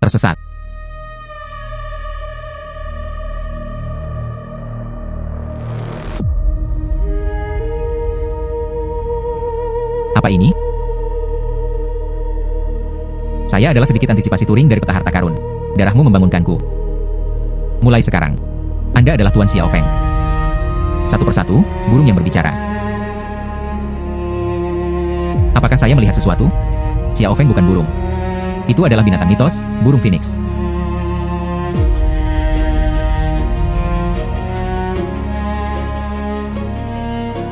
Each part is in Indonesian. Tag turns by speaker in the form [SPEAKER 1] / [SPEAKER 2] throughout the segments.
[SPEAKER 1] Tersesat. Apa ini? Saya adalah sedikit antisipasi touring dari peta harta karun. Darahmu membangunkanku. Mulai sekarang, Anda adalah Tuan Xiao Feng. Satu persatu, burung yang berbicara. Apakah saya melihat sesuatu? Xiao Feng bukan burung. Itu adalah binatang mitos, burung phoenix.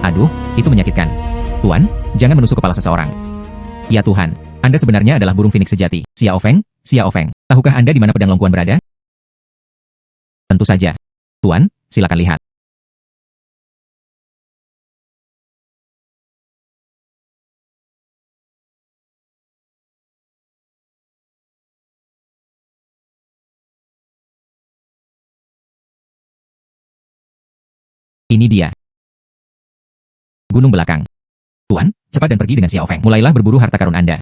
[SPEAKER 1] Aduh, itu menyakitkan. Tuan, jangan menusuk kepala seseorang. Ya Tuhan, Anda sebenarnya adalah burung phoenix sejati. Xiao Feng, Xiao Feng. Tahukah Anda di mana pedang Longkuan berada? Tentu saja. Tuan, silakan lihat. Ini dia. Gunung belakang. Tuan, cepat dan pergi dengan Xiao Feng. Mulailah berburu harta karun Anda.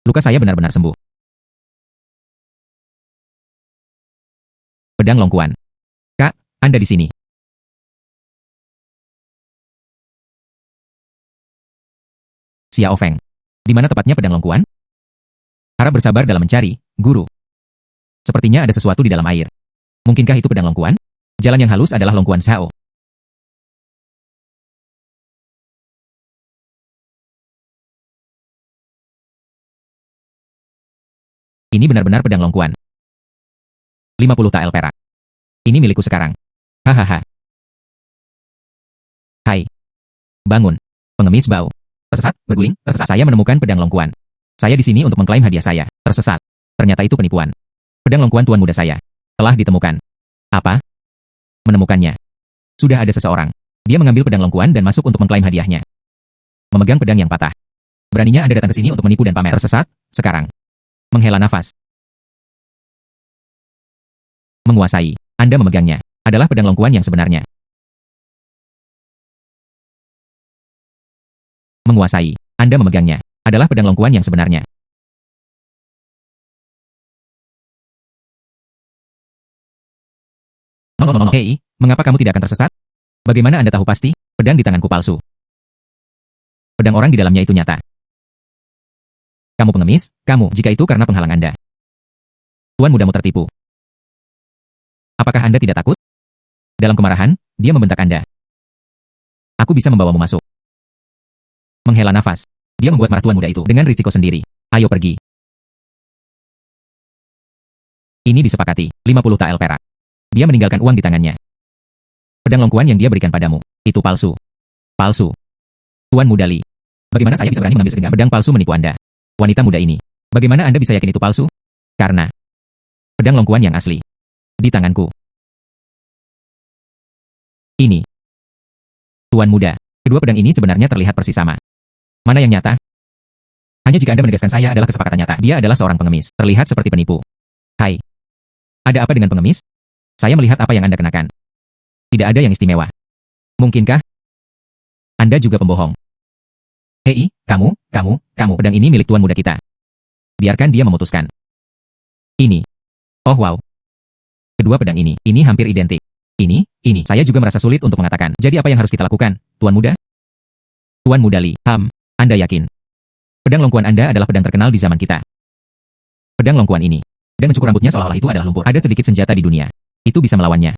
[SPEAKER 1] Luka saya benar-benar sembuh. Pedang Longkuan. Kak, Anda di sini. Xiao Feng. Di mana tepatnya pedang Longkuan? Harap bersabar dalam mencari, guru. Sepertinya ada sesuatu di dalam air. Mungkinkah itu pedang Longkuan? Jalan yang halus adalah Longkuan Shao. Ini benar-benar pedang Longkuan. 50 tael perak. Ini milikku sekarang. Hahaha. Hai. Bangun. Pengemis bau. Tersesat, berguling, tersesat. Saya menemukan pedang Longkuan. Saya di sini untuk mengklaim hadiah saya. Tersesat. Ternyata itu penipuan. Pedang Longkuan tuan muda saya. Telah ditemukan. Apa? Menemukannya. Sudah ada seseorang. Dia mengambil pedang Longkuan dan masuk untuk mengklaim hadiahnya. Memegang pedang yang patah. Beraninya Anda datang ke sini untuk menipu dan pamer. Tersesat, sekarang. Menghela nafas. Menguasai. Anda memegangnya. Adalah pedang Longkuan yang sebenarnya. Menguasai. Anda memegangnya. Adalah pedang Longkuan yang sebenarnya. Hei, mengapa kamu tidak akan tersesat? Bagaimana Anda tahu pasti? Pedang di tanganku palsu. Pedang orang di dalamnya itu nyata. Kamu pengemis, kamu, jika itu karena penghalang Anda. Tuan mudamu tertipu. Apakah Anda tidak takut? Dalam kemarahan, dia membentak Anda. Aku bisa membawamu masuk. Menghela nafas. Dia membuat marah tuan muda itu dengan risiko sendiri. Ayo pergi. Ini disepakati, 50 tael perak. Dia meninggalkan uang di tangannya. Pedang Longkuan yang dia berikan padamu, itu palsu. Palsu. Tuan muda Li. Bagaimana saya bisa berani mengambil segenggam pedang palsu menipu Anda? Wanita muda ini. Bagaimana Anda bisa yakin itu palsu? Karena pedang Longkuan yang asli. Di tanganku. Ini. Tuan muda. Kedua pedang ini sebenarnya terlihat persis sama. Mana yang nyata? Hanya jika Anda menegaskan saya adalah kesepakatan nyata. Dia adalah seorang pengemis. Terlihat seperti penipu. Hai. Ada apa dengan pengemis? Saya melihat apa yang Anda kenakan. Tidak ada yang istimewa. Mungkinkah Anda juga pembohong? Hei, kamu. Pedang ini milik tuan muda kita. Biarkan dia memutuskan. Ini. Oh wow. Kedua pedang ini hampir identik. Ini. Saya juga merasa sulit untuk mengatakan. Jadi apa yang harus kita lakukan, tuan muda? Tuan muda Li. Anda yakin? Pedang Longkuan Anda adalah pedang terkenal di zaman kita. Pedang Longkuan ini. Dan mencukur rambutnya seolah-olah itu adalah lumpur. Ada sedikit senjata di dunia. Itu bisa melawannya.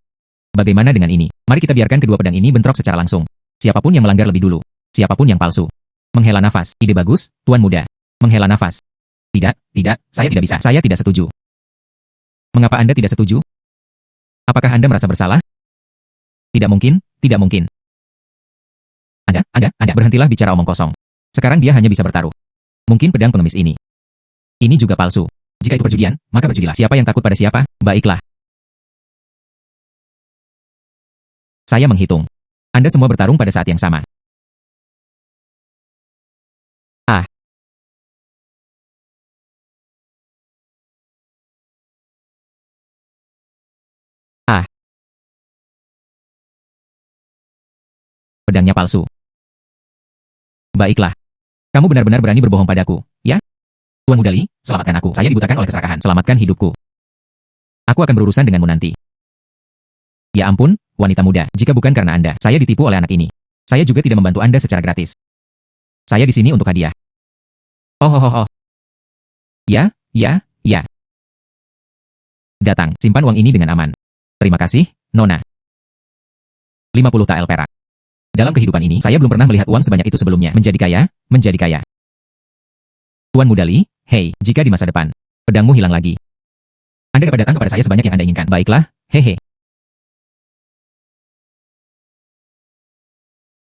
[SPEAKER 1] Bagaimana dengan ini? Mari kita biarkan kedua pedang ini bentrok secara langsung. Siapapun yang melanggar lebih dulu. Siapapun yang palsu. Menghela nafas. Ide bagus, tuan muda. Menghela nafas. Tidak, saya tidak bisa. Saya tidak setuju. Mengapa Anda tidak setuju? Apakah Anda merasa bersalah? Tidak mungkin. Anda, berhentilah bicara omong kosong. Sekarang dia hanya bisa bertaruh. Mungkin pedang pengemis ini. Ini juga palsu. Jika itu perjudian, maka berjudilah. Siapa yang takut pada siapa? Baiklah. Saya menghitung. Anda semua bertarung pada saat yang sama. Ah. Pedangnya palsu. Baiklah. Kamu benar-benar berani berbohong padaku, ya? Tuan Muda Li, selamatkan aku. Saya dibutakan oleh keserakahan. Selamatkan hidupku. Aku akan berurusan denganmu nanti. Ya ampun, wanita muda. Jika bukan karena Anda, saya ditipu oleh anak ini. Saya juga tidak membantu Anda secara gratis. Saya di sini untuk hadiah. Oh, oh, oh, oh. Ya, ya, ya. Datang, simpan uang ini dengan aman. Terima kasih, Nona. 50 tael perak. Dalam kehidupan ini, saya belum pernah melihat uang sebanyak itu sebelumnya. Menjadi kaya, menjadi kaya. Tuan Muda Li, hei, jika di masa depan, pedangmu hilang lagi, Anda dapat datang kepada saya sebanyak yang Anda inginkan. Baiklah, hehe.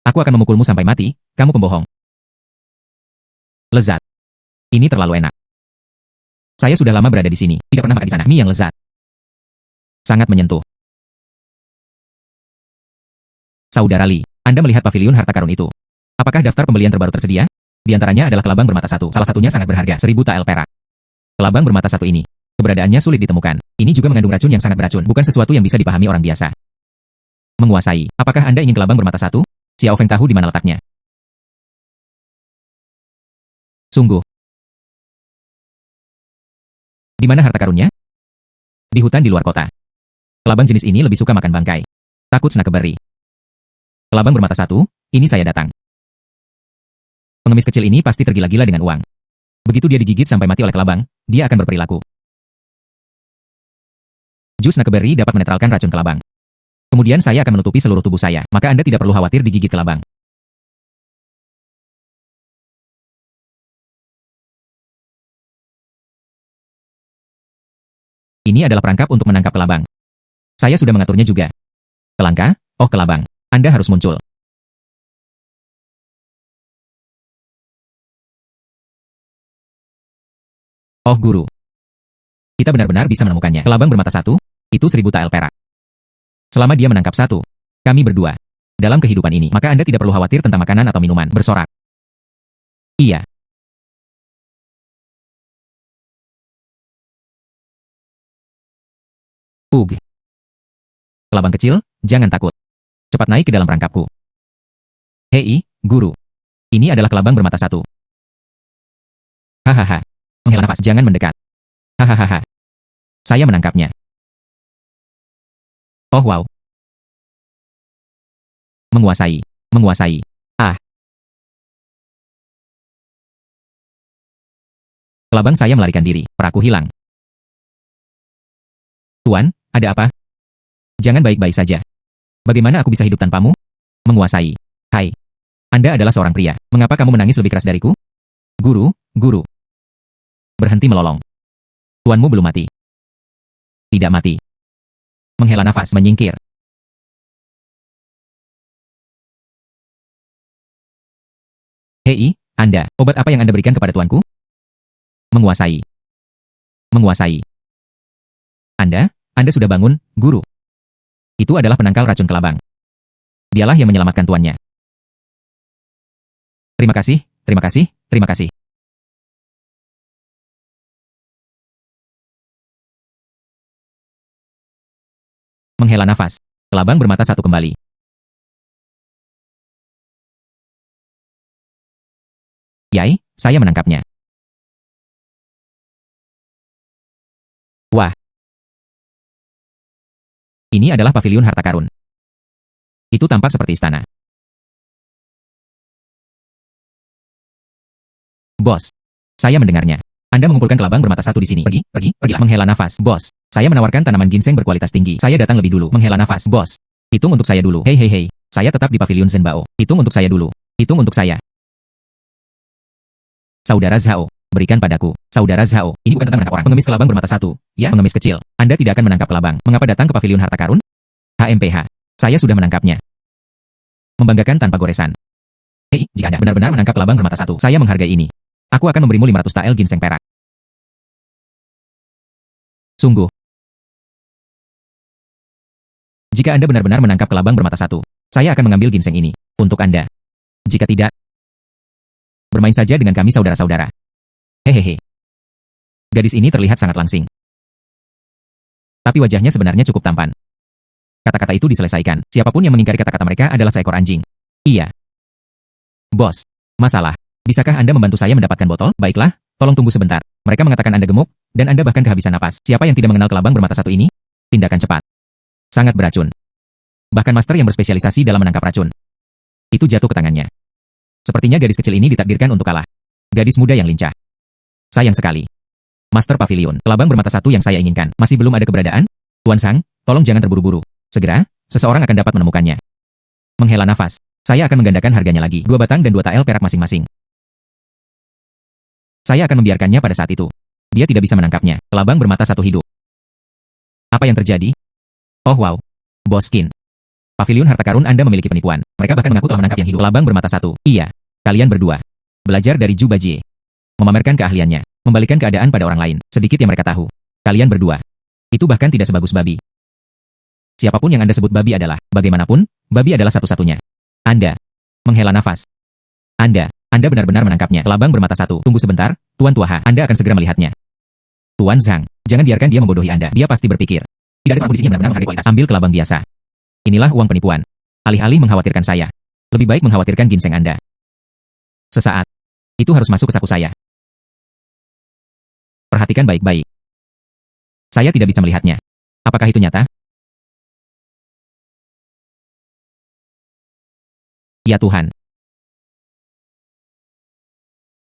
[SPEAKER 1] Aku akan memukulmu sampai mati, kamu pembohong. Lezat. Ini terlalu enak. Saya sudah lama berada di sini, tidak pernah makan di sana. Mie yang lezat. Sangat menyentuh. Saudara Li, Anda melihat paviliun harta karun itu. Apakah daftar pembelian terbaru tersedia? Di antaranya adalah kelabang bermata satu. Salah satunya sangat berharga, 1000 tael perak. Kelabang bermata satu ini, keberadaannya sulit ditemukan. Ini juga mengandung racun yang sangat beracun, bukan sesuatu yang bisa dipahami orang biasa. Menguasai. Apakah Anda ingin kelabang bermata satu? Xiao Feng tahu di mana letaknya. Sungguh. Di mana harta karunnya? Di hutan di luar kota. Kelabang jenis ini lebih suka makan bangkai. Takut snakeberi. Kelabang bermata satu, ini saya datang. Pengemis kecil ini pasti tergila-gila dengan uang. Begitu dia digigit sampai mati oleh kelabang, dia akan berperilaku. Jus snakeberi dapat menetralkan racun kelabang. Kemudian saya akan menutupi seluruh tubuh saya, maka Anda tidak perlu khawatir digigit kelabang. Ini adalah perangkap untuk menangkap kelabang. Saya sudah mengaturnya juga. Kelangka, oh kelabang, Anda harus muncul. Oh guru. Kita benar-benar bisa menemukannya. Kelabang bermata satu, itu 1000 tael perak. Selama dia menangkap satu, kami berdua. Dalam kehidupan ini, maka Anda tidak perlu khawatir tentang makanan atau minuman. Bersorak. Iya. Ugh. Kelabang kecil, jangan takut. Cepat naik ke dalam perangkapku. Hei, guru. Ini adalah kelabang bermata satu. Hahaha. Menghela nafas, jangan mendekat. Hahaha. Saya menangkapnya. Oh wow. Menguasai. Menguasai. Ah. Kelabang saya melarikan diri. Peraku hilang. Tuan, ada apa? Jangan baik-baik saja. Bagaimana aku bisa hidup tanpamu? Menguasai. Hai. Anda adalah seorang pria. Mengapa kamu menangis lebih keras dariku? Guru, guru. Berhenti melolong. Tuanmu belum mati. Tidak mati. Menghela nafas, menyingkir. Hei, Anda, obat apa yang Anda berikan kepada tuanku? Menguasai. Menguasai. Anda sudah bangun, guru. Itu adalah penangkal racun kelabang. Dialah yang menyelamatkan tuannya. Terima kasih, terima kasih, terima kasih. Menghela nafas. Kelabang bermata satu kembali. Yai, saya menangkapnya. Wah. Ini adalah paviliun harta karun. Itu tampak seperti istana. Bos. Saya mendengarnya. Anda mengumpulkan kelabang bermata satu di sini. Pergilah. Menghela nafas. Bos. Saya menawarkan tanaman ginseng berkualitas tinggi. Saya datang lebih dulu. Menghela nafas. Bos. Hitung untuk saya dulu. Hei hei hei. Saya tetap di paviliun Zenbao. Hitung untuk saya dulu. Hitung untuk saya. Saudara Zhao. Berikan padaku. Saudara Zhao. Ini bukan tentang menangkap orang. Pengemis kelabang bermata satu. Ya, pengemis kecil. Anda tidak akan menangkap kelabang. Mengapa datang ke paviliun harta karun? HMPH. Saya sudah menangkapnya. Membanggakan tanpa goresan. Hei, jika Anda benar-benar menangkap kelabang bermata satu, saya menghargai ini. Aku akan memberimu 500 tael ginseng perak. Sungguh. Jika Anda benar-benar menangkap kelabang bermata satu, saya akan mengambil ginseng ini. Untuk Anda. Jika tidak, bermain saja dengan kami saudara-saudara. Hehehe. Gadis ini terlihat sangat langsing. Tapi wajahnya sebenarnya cukup tampan. Kata-kata itu diselesaikan. Siapapun yang mengingkari kata-kata mereka adalah seekor anjing. Iya. Bos. Masalah. Bisakah Anda membantu saya mendapatkan botol? Baiklah, tolong tunggu sebentar. Mereka mengatakan Anda gemuk, dan Anda bahkan kehabisan napas. Siapa yang tidak mengenal kelabang bermata satu ini? Tindakan cepat. Sangat beracun. Bahkan master yang berspesialisasi dalam menangkap racun. Itu jatuh ke tangannya. Sepertinya gadis kecil ini ditakdirkan untuk kalah. Gadis muda yang lincah. Sayang sekali. Master Pavilion, kelabang bermata satu yang saya inginkan. Masih belum ada keberadaan? Tuan Sang, tolong jangan terburu-buru. Segera, seseorang akan dapat menemukannya. Menghela nafas. Saya akan menggandakan harganya lagi. 2 batang dan 2 tael perak masing-masing. Saya akan membiarkannya pada saat itu. Dia tidak bisa menangkapnya. Kelabang bermata satu hidup. Apa yang terjadi? Oh wow. Boskin. Pavilion harta karun Anda memiliki penipuan. Mereka bahkan mengaku telah menangkap yang hidup. Kelabang bermata satu. Iya. Kalian berdua. Belajar dari Zhu Bajie. Memamerkan keahliannya. Membalikan keadaan pada orang lain. Sedikit yang mereka tahu. Kalian berdua. Itu bahkan tidak sebagus babi. Siapapun yang Anda sebut babi adalah, bagaimanapun, babi adalah satu-satunya. Anda. Menghela nafas. Anda benar-benar menangkapnya. Kelabang bermata satu. Tunggu sebentar, Tuan Tuaha. Anda akan segera melihatnya. Tuan Zhang, jangan biarkan dia membodohi Anda. Dia pasti berpikir. Tidak ada seorang di sini yang benar-benar menghargai kualitas. Ambil kelabang biasa. Inilah uang penipuan. Alih-alih mengkhawatirkan saya. Lebih baik mengkhawatirkan ginseng Anda. Sesaat. Itu harus masuk ke saku saya. Perhatikan baik-baik. Saya tidak bisa melihatnya. Apakah itu nyata? Ya Tuhan.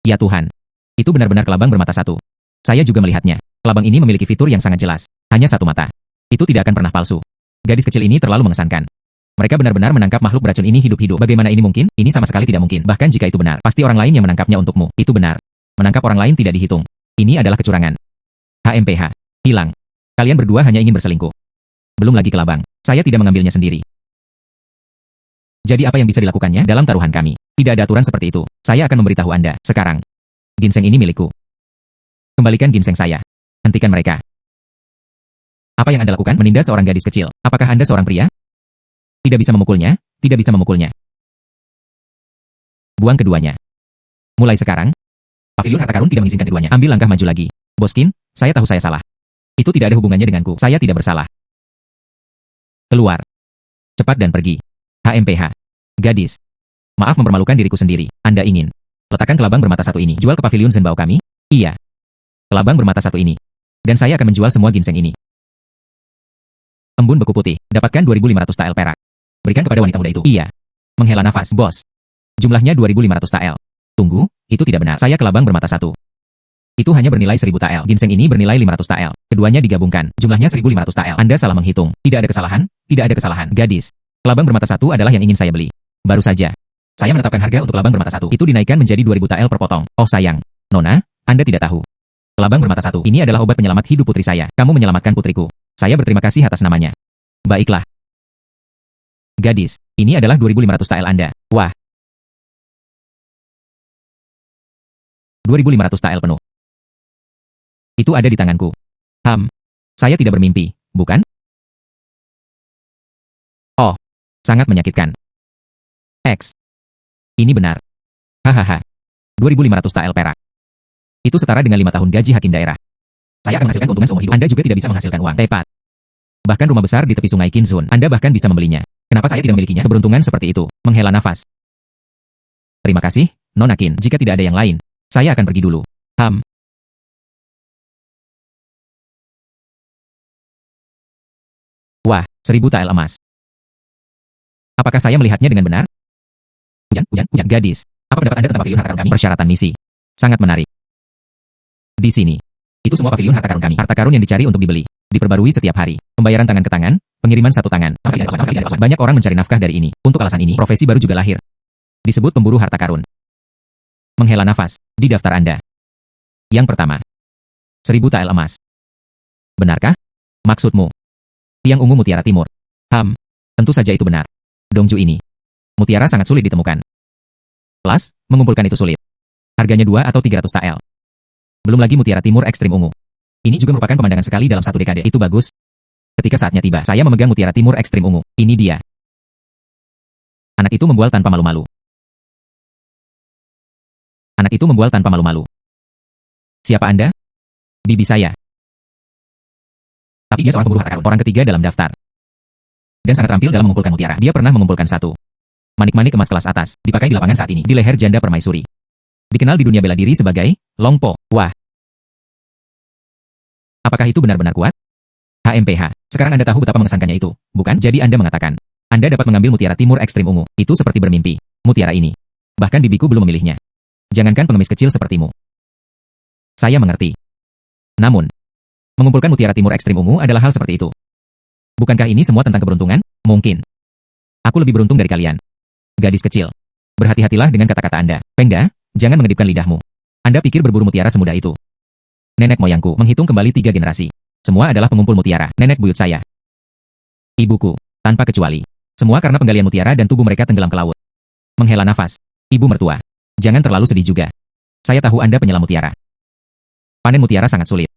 [SPEAKER 1] Ya Tuhan. Itu benar-benar kelabang bermata satu. Saya juga melihatnya. Kelabang ini memiliki fitur yang sangat jelas. Hanya satu mata. Itu tidak akan pernah palsu. Gadis kecil ini terlalu mengesankan. Mereka benar-benar menangkap makhluk beracun ini hidup-hidup. Bagaimana ini mungkin? Ini sama sekali tidak mungkin. Bahkan jika itu benar, pasti orang lain yang menangkapnya untukmu. Itu benar. Menangkap orang lain tidak dihitung. Ini adalah kecurangan. HMPH. Hilang. Kalian berdua hanya ingin berselingkuh. Belum lagi kelabang. Saya tidak mengambilnya sendiri. Jadi apa yang bisa dilakukannya dalam taruhan kami? Tidak ada aturan seperti itu. Saya akan memberitahu Anda. Sekarang. Ginseng ini milikku. Kembalikan ginseng saya. Hentikan mereka. Apa yang Anda lakukan? Menindas seorang gadis kecil. Apakah Anda seorang pria? Tidak bisa memukulnya. Tidak bisa memukulnya. Buang keduanya. Mulai sekarang, Pavilion harta karun tidak mengizinkan keduanya. Ambil langkah maju lagi. Boskin, saya tahu saya salah. Itu tidak ada hubungannya denganku. Saya tidak bersalah. Keluar. Cepat dan pergi. HMPH. Gadis. Maaf mempermalukan diriku sendiri. Anda ingin letakkan kelabang bermata satu ini. Jual ke Pavilion Zhenbao kami? Iya. Kelabang bermata satu ini. Dan saya akan menjual semua ginseng ini. Embun beku putih. Dapatkan 2.500 tael perak. Berikan kepada wanita muda itu. Iya. Menghela nafas. Bos. Jumlahnya 2.500 tael. Tunggu, itu tidak benar. Saya kelabang bermata satu. Itu hanya bernilai 1.000 tael. Ginseng ini bernilai 500 tael. Keduanya digabungkan. Jumlahnya 1.500 tael. Anda salah menghitung. Tidak ada kesalahan. Tidak ada kesalahan. Gadis. Kelabang bermata satu adalah yang ingin saya beli. Baru saja. Saya menetapkan harga untuk kelabang bermata satu. Itu dinaikkan menjadi 2.000 tael per potong. Oh sayang. Nona, Anda tidak tahu. Kelabang bermata satu. Ini adalah obat penyelamat hidup putri saya. Kamu menyelamatkan putriku. Saya berterima kasih atas namanya. Baiklah. Gadis, ini adalah 2.500 tael Anda. Wah. 2.500 tael penuh. Itu ada di tanganku. Saya tidak bermimpi, bukan? Oh, sangat menyakitkan. X. Ini benar. Hahaha. 2.500 tael perak. Itu setara dengan 5 tahun gaji hakim daerah. Saya akan menghasilkan keuntungan seumur hidup. Anda juga tidak bisa menghasilkan uang. Tepat. Bahkan rumah besar di tepi sungai Qinzhun. Anda bahkan bisa membelinya. Kenapa saya tidak memilikinya? Keberuntungan seperti itu. Menghela nafas. Terima kasih, Nona Qin. Jika tidak ada yang lain, saya akan pergi dulu. Wah, 1.000 tael emas. Apakah saya melihatnya dengan benar? Hujan, gadis. Apa pendapat Anda tentang pavilion harta karun kami? Persyaratan misi. Sangat menarik. Di sini. Itu semua pavilion harta karun kami. Harta karun yang dicari untuk dibeli. Diperbarui setiap hari. Pembayaran tangan ke tangan, pengiriman satu tangan. Banyak orang mencari nafkah dari ini. Untuk alasan ini, profesi baru juga lahir. Disebut pemburu harta karun. Menghela nafas. Di daftar Anda. Yang pertama. 1.000 tael emas. Benarkah? Maksudmu? Tiang ungu mutiara timur. Tentu saja itu benar. Dongju ini. Mutiara sangat sulit ditemukan. Plus, mengumpulkan itu sulit. Harganya 2 atau 300 tael. Belum lagi mutiara timur ekstrim ungu. Ini juga merupakan pemandangan sekali dalam satu dekade. Itu bagus. Ketika saatnya tiba, saya memegang mutiara timur ekstrim ungu. Ini dia. Anak itu membual tanpa malu-malu. Anak itu membual tanpa malu-malu. Siapa Anda? Bibi saya. Tapi dia seorang pemburu harta karun. Orang ketiga dalam daftar. Dan sangat terampil dalam mengumpulkan mutiara. Dia pernah mengumpulkan satu manik-manik emas kelas atas, dipakai di lapangan saat ini, di leher janda permaisuri. Dikenal di dunia bela diri sebagai Long Po. Wah, apakah itu benar-benar kuat? HMPH. Sekarang Anda tahu betapa mengesankannya itu, bukan? Jadi Anda mengatakan, Anda dapat mengambil mutiara timur ekstrim ungu. Itu seperti bermimpi. Mutiara ini. Bahkan bibiku belum memilihnya. Jangankan pengemis kecil sepertimu. Saya mengerti. Namun, mengumpulkan mutiara timur ekstrim ungu adalah hal seperti itu. Bukankah ini semua tentang keberuntungan? Mungkin. Aku lebih beruntung dari kalian. Gadis kecil. Berhati-hatilah dengan kata-kata Anda. Pengda, jangan mengedipkan lidahmu. Anda pikir berburu mutiara semudah itu? Nenek moyangku menghitung kembali 3 generasi. Semua adalah pengumpul mutiara. Nenek buyut saya. Ibuku, tanpa kecuali. Semua karena penggalian mutiara dan tubuh mereka tenggelam ke laut. Menghela nafas. Ibu mertua. Jangan terlalu sedih juga. Saya tahu Anda penyelam mutiara. Panen mutiara sangat sulit.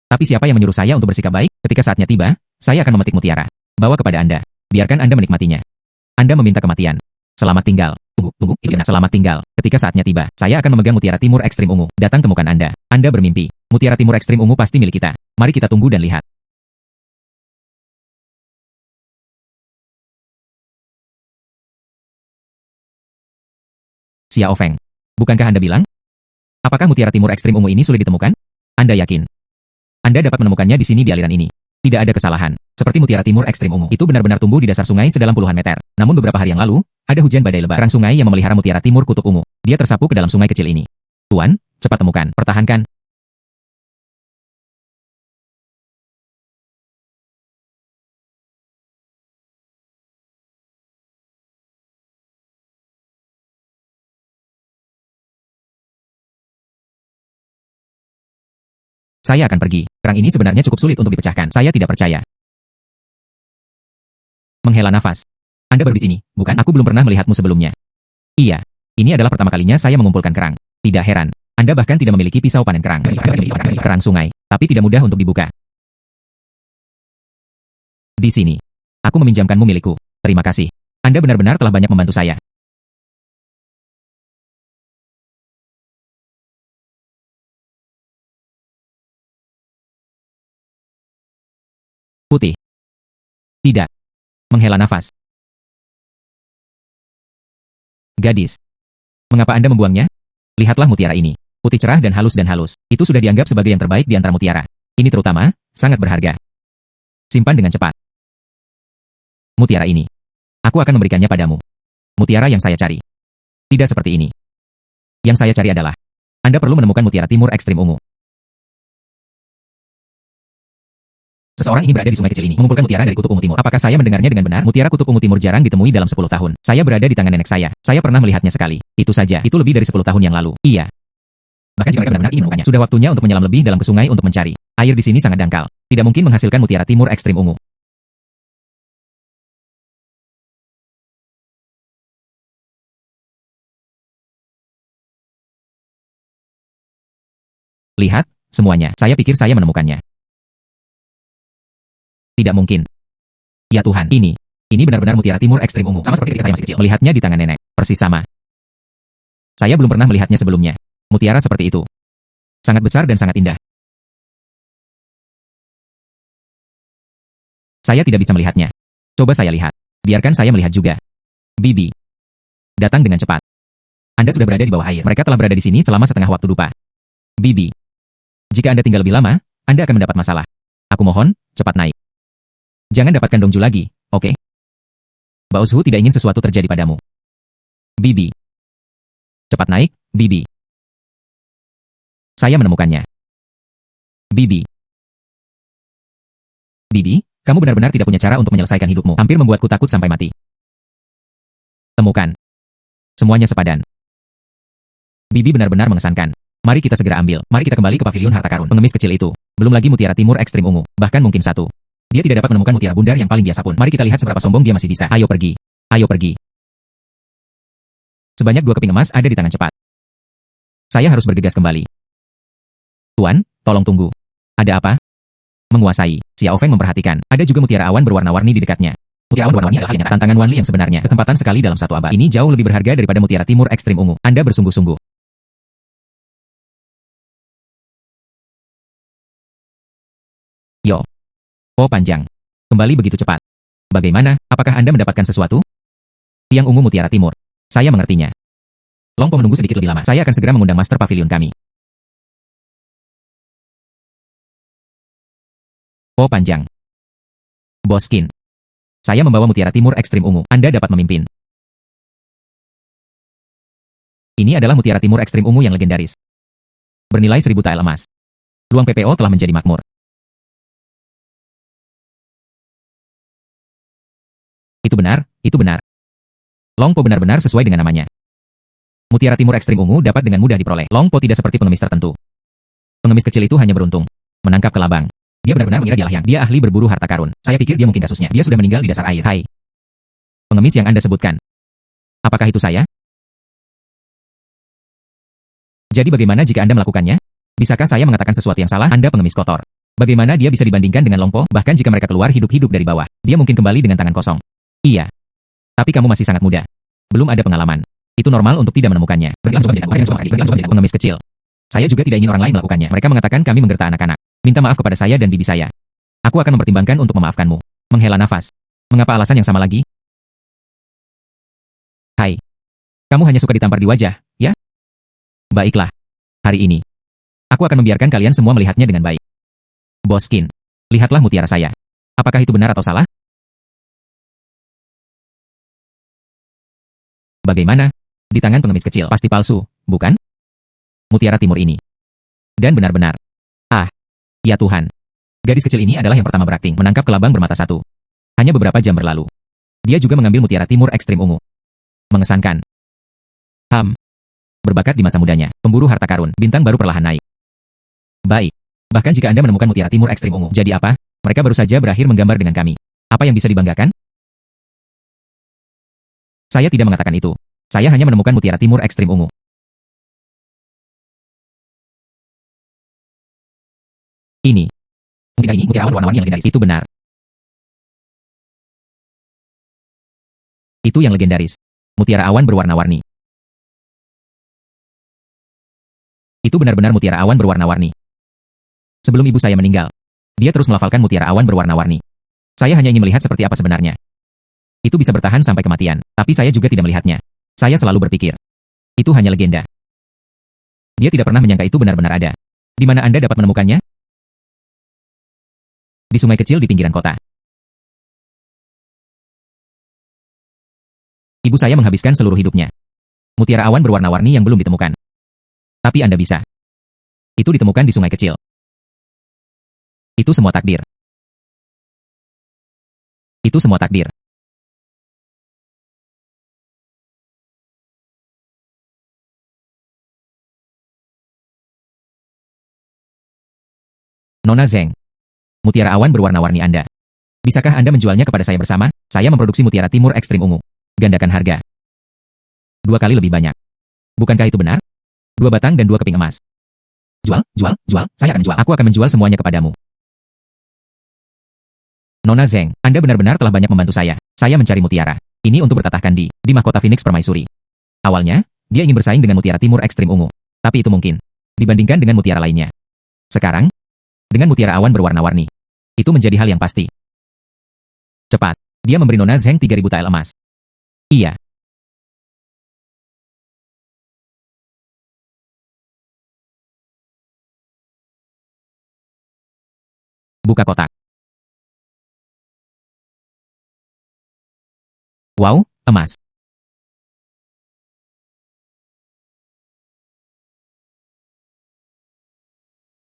[SPEAKER 1] Tapi siapa yang menyuruh saya untuk bersikap baik? Ketika saatnya tiba, saya akan memetik mutiara. Bawa kepada Anda. Biarkan Anda menikmatinya. Anda meminta kematian. Selamat tinggal. Tunggu, selamat tinggal. Ketika saatnya tiba, saya akan memegang mutiara timur ekstrim ungu. Datang temukan Anda. Anda bermimpi. Mutiara timur ekstrim ungu pasti milik kita. Mari kita tunggu dan lihat. Xiao Feng. Bukankah Anda bilang? Apakah mutiara timur ekstrim ungu ini sulit ditemukan? Anda yakin? Anda dapat menemukannya di sini di aliran ini. Tidak ada kesalahan. Seperti mutiara timur ekstrim ungu. Itu benar-benar tumbuh di dasar sungai sedalam puluhan meter. Namun beberapa hari yang lalu, ada hujan badai lebat. Orang sungai yang memelihara mutiara timur kutub ungu. Dia tersapu ke dalam sungai kecil ini. Tuan, cepat temukan. Pertahankan. Saya akan pergi. Kerang ini sebenarnya cukup sulit untuk dipecahkan. Saya tidak percaya. Menghela nafas. Anda baru di sini, bukan? Aku belum pernah melihatmu sebelumnya. Iya. Ini adalah pertama kalinya saya mengumpulkan kerang. Tidak heran. Anda bahkan tidak memiliki pisau panen kerang. Kerang sungai. Tapi tidak mudah untuk dibuka. Di sini. Aku meminjamkanmu milikku. Terima kasih. Anda benar-benar telah banyak membantu saya. Putih. Tidak. Menghela nafas. Gadis. Mengapa Anda membuangnya? Lihatlah mutiara ini. Putih cerah dan halus. Itu sudah dianggap sebagai yang terbaik di antara mutiara. Ini terutama, sangat berharga. Simpan dengan cepat. Mutiara ini. Aku akan memberikannya padamu. Mutiara yang saya cari. Tidak seperti ini. Yang saya cari adalah, Anda perlu menemukan mutiara timur ekstrim ungu. Seseorang ini berada di sungai kecil ini, mengumpulkan mutiara dari kutub ungu timur. Apakah saya mendengarnya dengan benar? Mutiara kutub ungu timur jarang ditemui dalam 10 tahun. Saya berada di tangan nenek saya. Saya pernah melihatnya sekali. Itu saja. Itu lebih dari 10 tahun yang lalu. Iya. Bahkan jika mereka benar-benar ingin menemukannya, sudah waktunya untuk menyelam lebih dalam ke sungai untuk mencari. Air di sini sangat dangkal. Tidak mungkin menghasilkan mutiara timur ekstrim ungu. Lihat, semuanya. Saya pikir saya menemukannya. Tidak mungkin. Ya Tuhan, ini benar-benar mutiara timur ekstrim ungu. Sama seperti ketika saya masih kecil. Melihatnya di tangan nenek. Persis sama. Saya belum pernah melihatnya sebelumnya. Mutiara seperti itu. Sangat besar dan sangat indah. Saya tidak bisa melihatnya. Coba saya lihat. Biarkan saya melihat juga. Bibi. Datang dengan cepat. Anda sudah berada di bawah air. Mereka telah berada di sini selama setengah waktu dupa. Bibi. Jika Anda tinggal lebih lama, Anda akan mendapat masalah. Aku mohon, cepat naik. Jangan dapatkan Dongju lagi, oke? Bao Zhu tidak ingin sesuatu terjadi padamu. Bibi. Cepat naik, Bibi. Saya menemukannya. Bibi. Bibi, kamu benar-benar tidak punya cara untuk menyelesaikan hidupmu. Hampir membuatku takut sampai mati. Temukan. Semuanya sepadan. Bibi benar-benar mengesankan. Mari kita segera ambil. Mari kita kembali ke pavilion harta karun. Pengemis kecil itu. Belum lagi mutiara timur ekstrim ungu. Bahkan mungkin satu. Dia tidak dapat menemukan mutiara bundar yang paling biasa pun. Mari kita lihat seberapa sombong dia masih bisa. Ayo pergi. Ayo pergi. Sebanyak 2 keping emas ada di tangan cepat. Saya harus bergegas kembali. Tuan, tolong tunggu. Ada apa? Menguasai. Xiao Feng memperhatikan. Ada juga mutiara awan berwarna-warni di dekatnya. Mutiara awan berwarna-warni adalah hal yang nyata. Tantangan Wan Li yang sebenarnya. Kesempatan sekali dalam satu abad. Ini jauh lebih berharga daripada mutiara timur ekstrim ungu. Anda bersungguh-sungguh. Yo. Po panjang. Kembali begitu cepat. Bagaimana? Apakah Anda mendapatkan sesuatu? Tiang ungu mutiara timur. Saya mengertinya. Longpo menunggu sedikit lebih lama. Saya akan segera mengundang Master Pavilion kami. Po panjang. Boskin. Saya membawa Mutiara Timur Ekstrim Ungu. Anda dapat memimpin. Ini adalah Mutiara Timur Ekstrim Ungu yang legendaris. Bernilai 1000 tael emas. Luang PPO telah menjadi makmur. Itu benar, itu benar. Longpo benar-benar sesuai dengan namanya. Mutiara Timur Ekstrim Ungu dapat dengan mudah diperoleh. Longpo tidak seperti pengemis tertentu. Pengemis kecil itu hanya beruntung menangkap kelabang. Dia benar-benar mengira dia yang. Dia ahli berburu harta karun. Saya pikir dia mungkin kasusnya. Dia sudah meninggal di dasar air. Hai. Pengemis yang Anda sebutkan. Apakah itu saya? Jadi bagaimana jika Anda melakukannya? Bisakah saya mengatakan sesuatu yang salah? Anda pengemis kotor. Bagaimana dia bisa dibandingkan dengan Longpo? Bahkan jika mereka keluar hidup-hidup dari bawah, dia mungkin kembali dengan tangan kosong. Iya. Tapi kamu masih sangat muda. Belum ada pengalaman. Itu normal untuk tidak menemukannya. Pengemis kecil. Saya juga tidak ingin orang lain melakukannya. Mereka mengatakan kami menggerta anak-anak. Minta maaf kepada saya dan bibi saya. Aku akan mempertimbangkan untuk memaafkanmu. Menghela nafas. Mengapa alasan yang sama lagi? Hai. Kamu hanya suka ditampar di wajah, ya? Baiklah. Hari ini, aku akan membiarkan kalian semua melihatnya dengan baik. Boskin, lihatlah mutiara saya. Apakah itu benar atau salah? Bagaimana? Di tangan pengemis kecil, pasti palsu, bukan? Mutiara Timur ini. Dan benar-benar. Ah, ya Tuhan. Gadis kecil ini adalah yang pertama berakting menangkap kelabang bermata satu. Hanya beberapa jam berlalu. Dia juga mengambil Mutiara Timur Ekstrim Ungu. Mengesankan. Berbakat di masa mudanya, pemburu harta karun, bintang baru perlahan naik. Baik. Bahkan jika Anda menemukan Mutiara Timur Ekstrim Ungu, jadi apa? Mereka baru saja berakhir menggambar dengan kami. Apa yang bisa dibanggakan? Saya tidak mengatakan itu. Saya hanya menemukan Mutiara Timur Ekstrim Ungu. Ini. Mungkin ini mutiara awan berwarna-warni yang legendaris. Itu benar. Itu yang legendaris. Mutiara awan berwarna-warni. Itu benar-benar mutiara awan berwarna-warni. Sebelum ibu saya meninggal, dia terus melafalkan mutiara awan berwarna-warni. Saya hanya ingin melihat seperti apa sebenarnya. Itu bisa bertahan sampai kematian, tapi saya juga tidak melihatnya. Saya selalu berpikir, itu hanya legenda. Dia tidak pernah menyangka itu benar-benar ada. Di mana Anda dapat menemukannya? Di sungai kecil di pinggiran kota. Ibu saya menghabiskan seluruh hidupnya. Mutiara awan berwarna-warni yang belum ditemukan. Tapi Anda bisa. Itu ditemukan di sungai kecil. Itu semua takdir. Itu semua takdir. Nona Zeng. Mutiara awan berwarna-warni Anda. Bisakah Anda menjualnya kepada saya bersama? Saya memproduksi Mutiara Timur Ekstrim Ungu. Gandakan harga. 2 kali lebih banyak. Bukankah itu benar? 2 batang dan 2 keping emas. Jual, jual, jual. Saya akan jual. Aku akan menjual semuanya kepadamu. Nona Zeng, Anda benar-benar telah banyak membantu saya. Saya mencari mutiara. Ini untuk bertatahkan di mahkota Phoenix Permaisuri. Awalnya, dia ingin bersaing dengan Mutiara Timur Ekstrim Ungu. Tapi itu mungkin dibandingkan dengan mutiara lainnya. Sekarang, dengan mutiara awan berwarna-warni, itu menjadi hal yang pasti. Cepat, dia memberi Nona Zeng 3000 tael emas. Iya. Buka kotak. Wow, emas.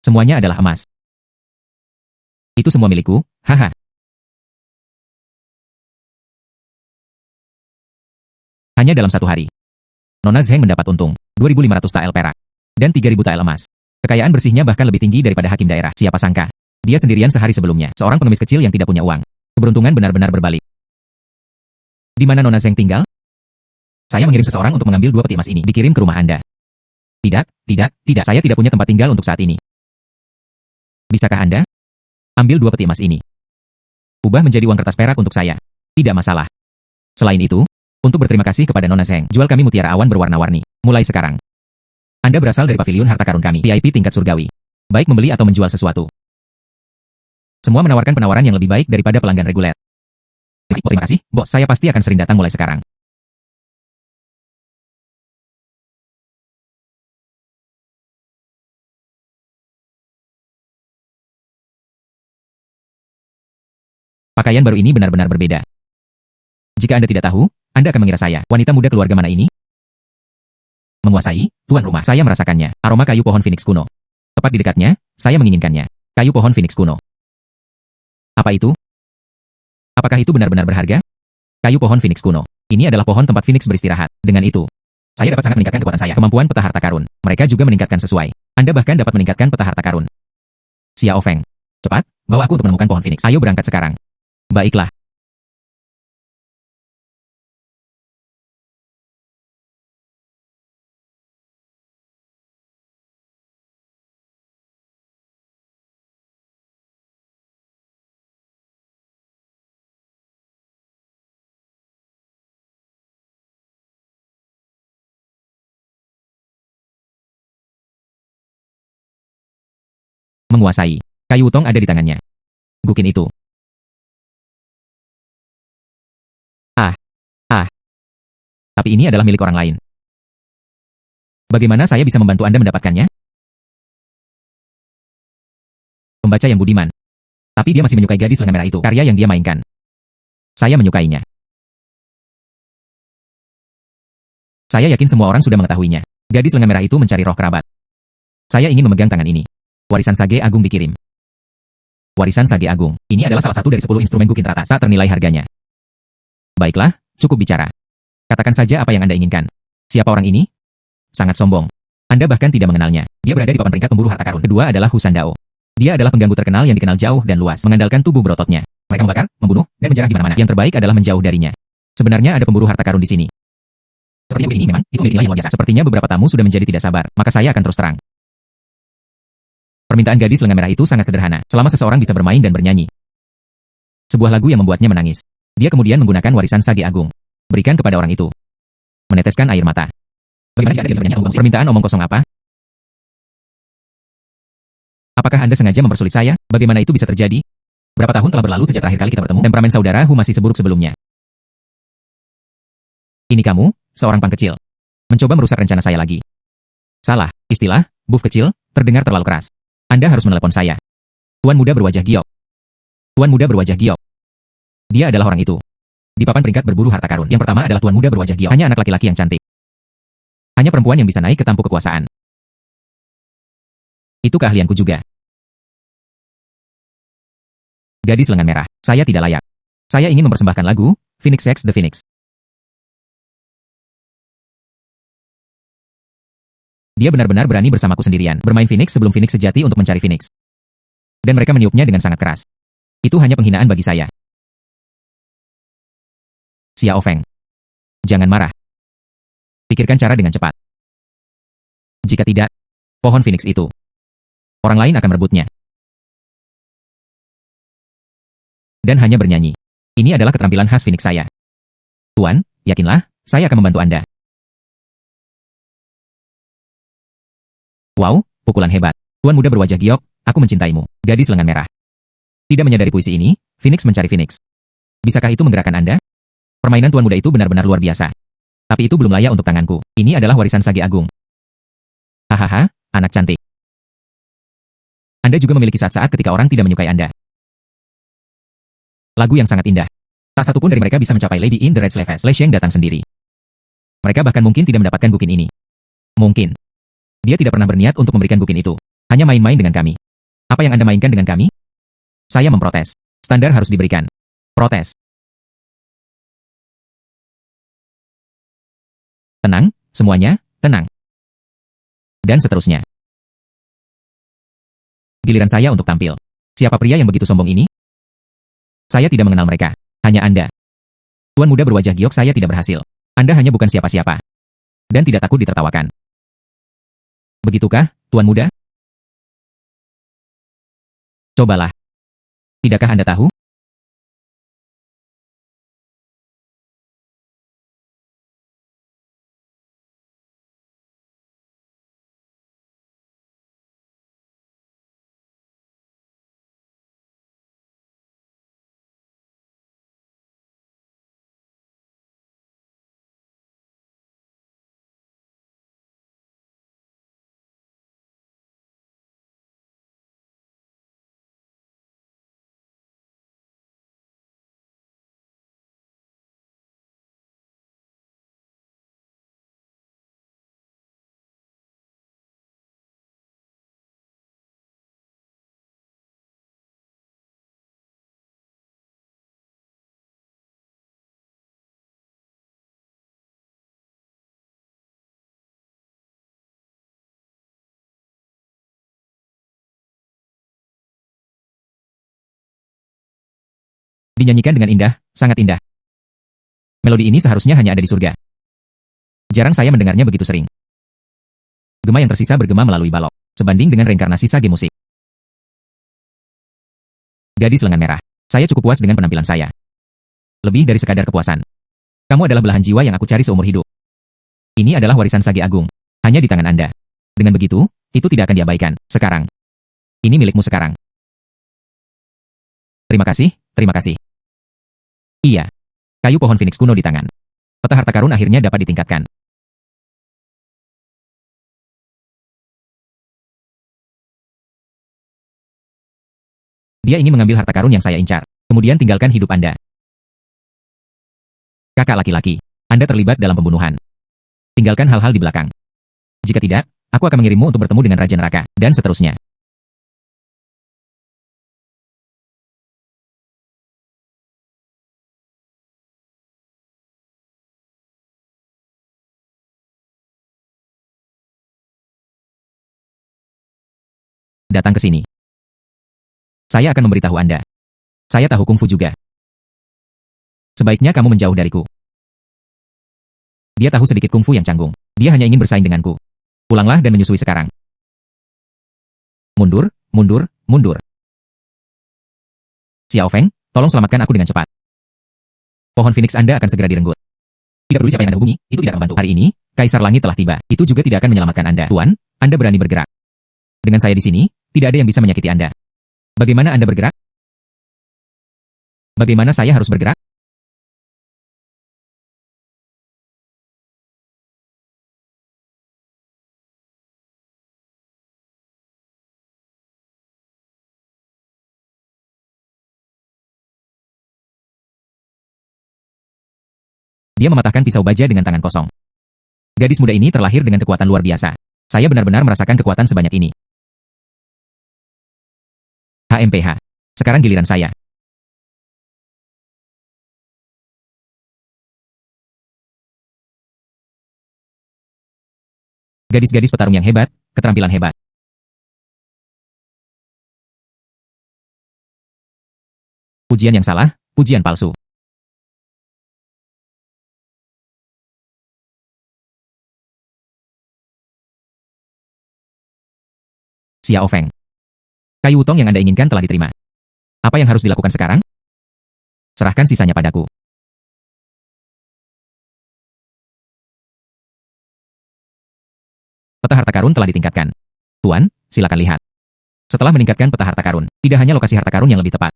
[SPEAKER 1] Semuanya adalah emas. Itu semua milikku, haha. Hanya dalam 1 hari. Nona Zeng mendapat untung 2.500 tael perak dan 3.000 tael emas. Kekayaan bersihnya bahkan lebih tinggi daripada hakim daerah. Siapa sangka? Dia sendirian sehari sebelumnya, seorang pengemis kecil yang tidak punya uang. Keberuntungan benar-benar berbalik. Di mana Nona Zeng tinggal? Saya mengirim seseorang untuk mengambil 2 peti emas ini. Dikirim ke rumah Anda. Tidak, tidak, tidak. Saya tidak punya tempat tinggal untuk saat ini. Bisakah Anda ambil 2 peti emas ini? Ubah menjadi uang kertas perak untuk saya. Tidak masalah. Selain itu, untuk berterima kasih kepada Nona Zeng, jual kami mutiara awan berwarna-warni. Mulai sekarang. Anda berasal dari pavilion harta karun kami, VIP tingkat surgawi. Baik membeli atau menjual sesuatu. Semua menawarkan penawaran yang lebih baik daripada pelanggan reguler. Terima kasih, bos. Saya pasti akan sering datang mulai sekarang. Pakaian baru ini benar-benar berbeda. Jika Anda tidak tahu, Anda akan mengira saya, wanita muda keluarga mana ini? Menguasai, tuan rumah. Saya merasakannya. Aroma kayu pohon phoenix kuno. Tepat di dekatnya, saya menginginkannya. Kayu pohon phoenix kuno. Apa itu? Apakah itu benar-benar berharga? Kayu pohon phoenix kuno. Ini adalah pohon tempat phoenix beristirahat. Dengan itu, saya dapat sangat meningkatkan kekuatan saya. Kemampuan peta harta karun. Mereka juga meningkatkan sesuai. Anda bahkan dapat meningkatkan peta harta karun. Xiao Feng. Cepat, bawa aku untuk menemukan pohon phoenix. Ayo berangkat sekarang. Baiklah. Menguasai. Kayu utong ada di tangannya. Gukin itu. Ah, ah. Tapi ini adalah milik orang lain. Bagaimana saya bisa membantu Anda mendapatkannya? Pembaca yang budiman. Tapi dia masih menyukai gadis lengan merah itu. Karya yang dia mainkan. Saya menyukainya. Saya yakin semua orang sudah mengetahuinya. Gadis lengan merah itu mencari roh kerabat. Saya ingin memegang tangan ini. Warisan Sage Agung dikirim. Warisan Sage Agung. Ini adalah salah satu dari 10 instrumen Gukin teratas tak ternilai harganya. Baiklah, cukup bicara. Katakan saja apa yang Anda inginkan. Siapa orang ini? Sangat sombong. Anda bahkan tidak mengenalnya. Dia berada di papan peringkat pemburu harta karun. Kedua adalah Hu Sandao. Dia adalah pengganggu terkenal yang dikenal jauh dan luas, mengandalkan tubuh berototnya. Mereka membakar, membunuh, dan menjarah di mana-mana. Yang terbaik adalah menjauh darinya. Sebenarnya ada pemburu harta karun di sini. Seperti ini memang, itu milik nilai yang luar biasa. Sepertinya beberapa tamu sudah menjadi tidak sabar, maka saya akan terus terang. Permintaan gadis lengan merah itu sangat sederhana, selama seseorang bisa bermain dan bernyanyi. Sebuah lagu yang membuatnya menangis. Dia kemudian menggunakan warisan Sage Agung. Berikan kepada orang itu. Meneteskan air mata. Bagaimana jika Anda bisa bernyanyi omong kosong? Permintaan omong kosong apa? Apakah Anda sengaja mempersulit saya? Bagaimana itu bisa terjadi? Berapa tahun telah berlalu sejak terakhir kali kita bertemu? Temperamen saudara Hu masih seburuk sebelumnya. Ini kamu, seorang pang kecil. Mencoba merusak rencana saya lagi. Salah, istilah, buff kecil, terdengar terlalu keras. Anda harus menelepon saya. Tuan muda berwajah giok. Tuan muda berwajah giok. Dia adalah orang itu. Di papan peringkat berburu harta karun. Yang pertama adalah tuan muda berwajah giok. Hanya anak laki-laki yang cantik. Hanya perempuan yang bisa naik ke tampuk kekuasaan. Itu keahlianku juga. Gadis lengan merah. Saya tidak layak. Saya ingin mempersembahkan lagu, Phoenix X The Phoenix. Dia benar-benar berani bersamaku sendirian, bermain Phoenix sebelum Phoenix sejati untuk mencari Phoenix. Dan mereka meniupnya dengan sangat keras. Itu hanya penghinaan bagi saya. Xiao Feng. Jangan marah. Pikirkan cara dengan cepat. Jika tidak, pohon Phoenix itu. Orang lain akan merebutnya. Dan hanya bernyanyi. Ini adalah keterampilan khas Phoenix saya. Tuan, yakinlah, saya akan membantu Anda. Wow, pukulan hebat. Tuan muda berwajah giok, aku mencintaimu. Gadis lengan merah. Tidak menyadari puisi ini, Phoenix mencari Phoenix. Bisakah itu menggerakkan Anda? Permainan tuan muda itu benar-benar luar biasa. Tapi itu belum layak untuk tanganku. Ini adalah warisan Sage Agung. Hahaha, anak cantik. Anda juga memiliki saat-saat ketika orang tidak menyukai Anda. Lagu yang sangat indah. Tak satupun dari mereka bisa mencapai Lady in the Red Sleeves. Le Sheng datang sendiri. Mereka bahkan mungkin tidak mendapatkan gukin ini. Mungkin. Dia tidak pernah berniat untuk memberikan gukin itu. Hanya main-main dengan kami. Apa yang Anda mainkan dengan kami? Saya memprotes. Standar harus diberikan. Protes. Tenang, semuanya, tenang. Dan seterusnya. Giliran saya untuk tampil. Siapa pria yang begitu sombong ini? Saya tidak mengenal mereka. Hanya Anda. Tuan muda berwajah giok, saya tidak berhasil. Anda hanya bukan siapa-siapa. Dan tidak takut ditertawakan. Begitukah, Tuan muda? Cobalah. Tidakkah Anda tahu? Dinyanyikan dengan indah, sangat indah. Melodi ini seharusnya hanya ada di surga. Jarang saya mendengarnya begitu sering. Gema yang tersisa bergema melalui balok, sebanding dengan reinkarnasi sage musik. Gadis lengan merah. Saya cukup puas dengan penampilan saya. Lebih dari sekadar kepuasan. Kamu adalah belahan jiwa yang aku cari seumur hidup. Ini adalah warisan sage agung. Hanya di tangan Anda. Dengan begitu, itu tidak akan diabaikan. Sekarang. Ini milikmu sekarang. Terima kasih, terima kasih. Iya. Kayu pohon Phoenix kuno di tangan. Peta harta karun akhirnya dapat ditingkatkan. Dia ingin mengambil harta karun yang saya incar. Kemudian tinggalkan hidup Anda. Kakak laki-laki, Anda terlibat dalam pembunuhan. Tinggalkan hal-hal di belakang. Jika tidak, aku akan mengirimmu untuk bertemu dengan Raja Neraka, dan seterusnya. Datang ke sini. Saya akan memberitahu Anda. Saya tahu kungfu juga. Sebaiknya kamu menjauh dariku. Dia tahu sedikit kungfu yang canggung. Dia hanya ingin bersaing denganku. Pulanglah dan menyusui sekarang. Mundur, mundur, mundur. Xiao Feng, tolong selamatkan aku dengan cepat. Pohon Phoenix Anda akan segera direnggut. Tidak peduli siapa yang Anda hubungi, itu tidak akan membantu. Hari ini, Kaisar Langit telah tiba. Itu juga tidak akan menyelamatkan Anda. Tuan, Anda berani bergerak. Dengan saya di sini, tidak ada yang bisa menyakiti Anda. Bagaimana Anda bergerak? Bagaimana saya harus bergerak? Dia mematahkan pisau baja dengan tangan kosong. Gadis muda ini terlahir dengan kekuatan luar biasa. Saya benar-benar merasakan kekuatan sebanyak ini. HMPH. Sekarang giliran saya. Gadis-gadis petarung yang hebat, keterampilan hebat. Pujian yang salah, pujian palsu. Xiao Feng. Kayu utong yang Anda inginkan telah diterima. Apa yang harus dilakukan sekarang? Serahkan sisanya padaku. Peta harta karun telah ditingkatkan. Tuan, silakan lihat. Setelah meningkatkan peta harta karun, tidak hanya lokasi harta karun yang lebih tepat.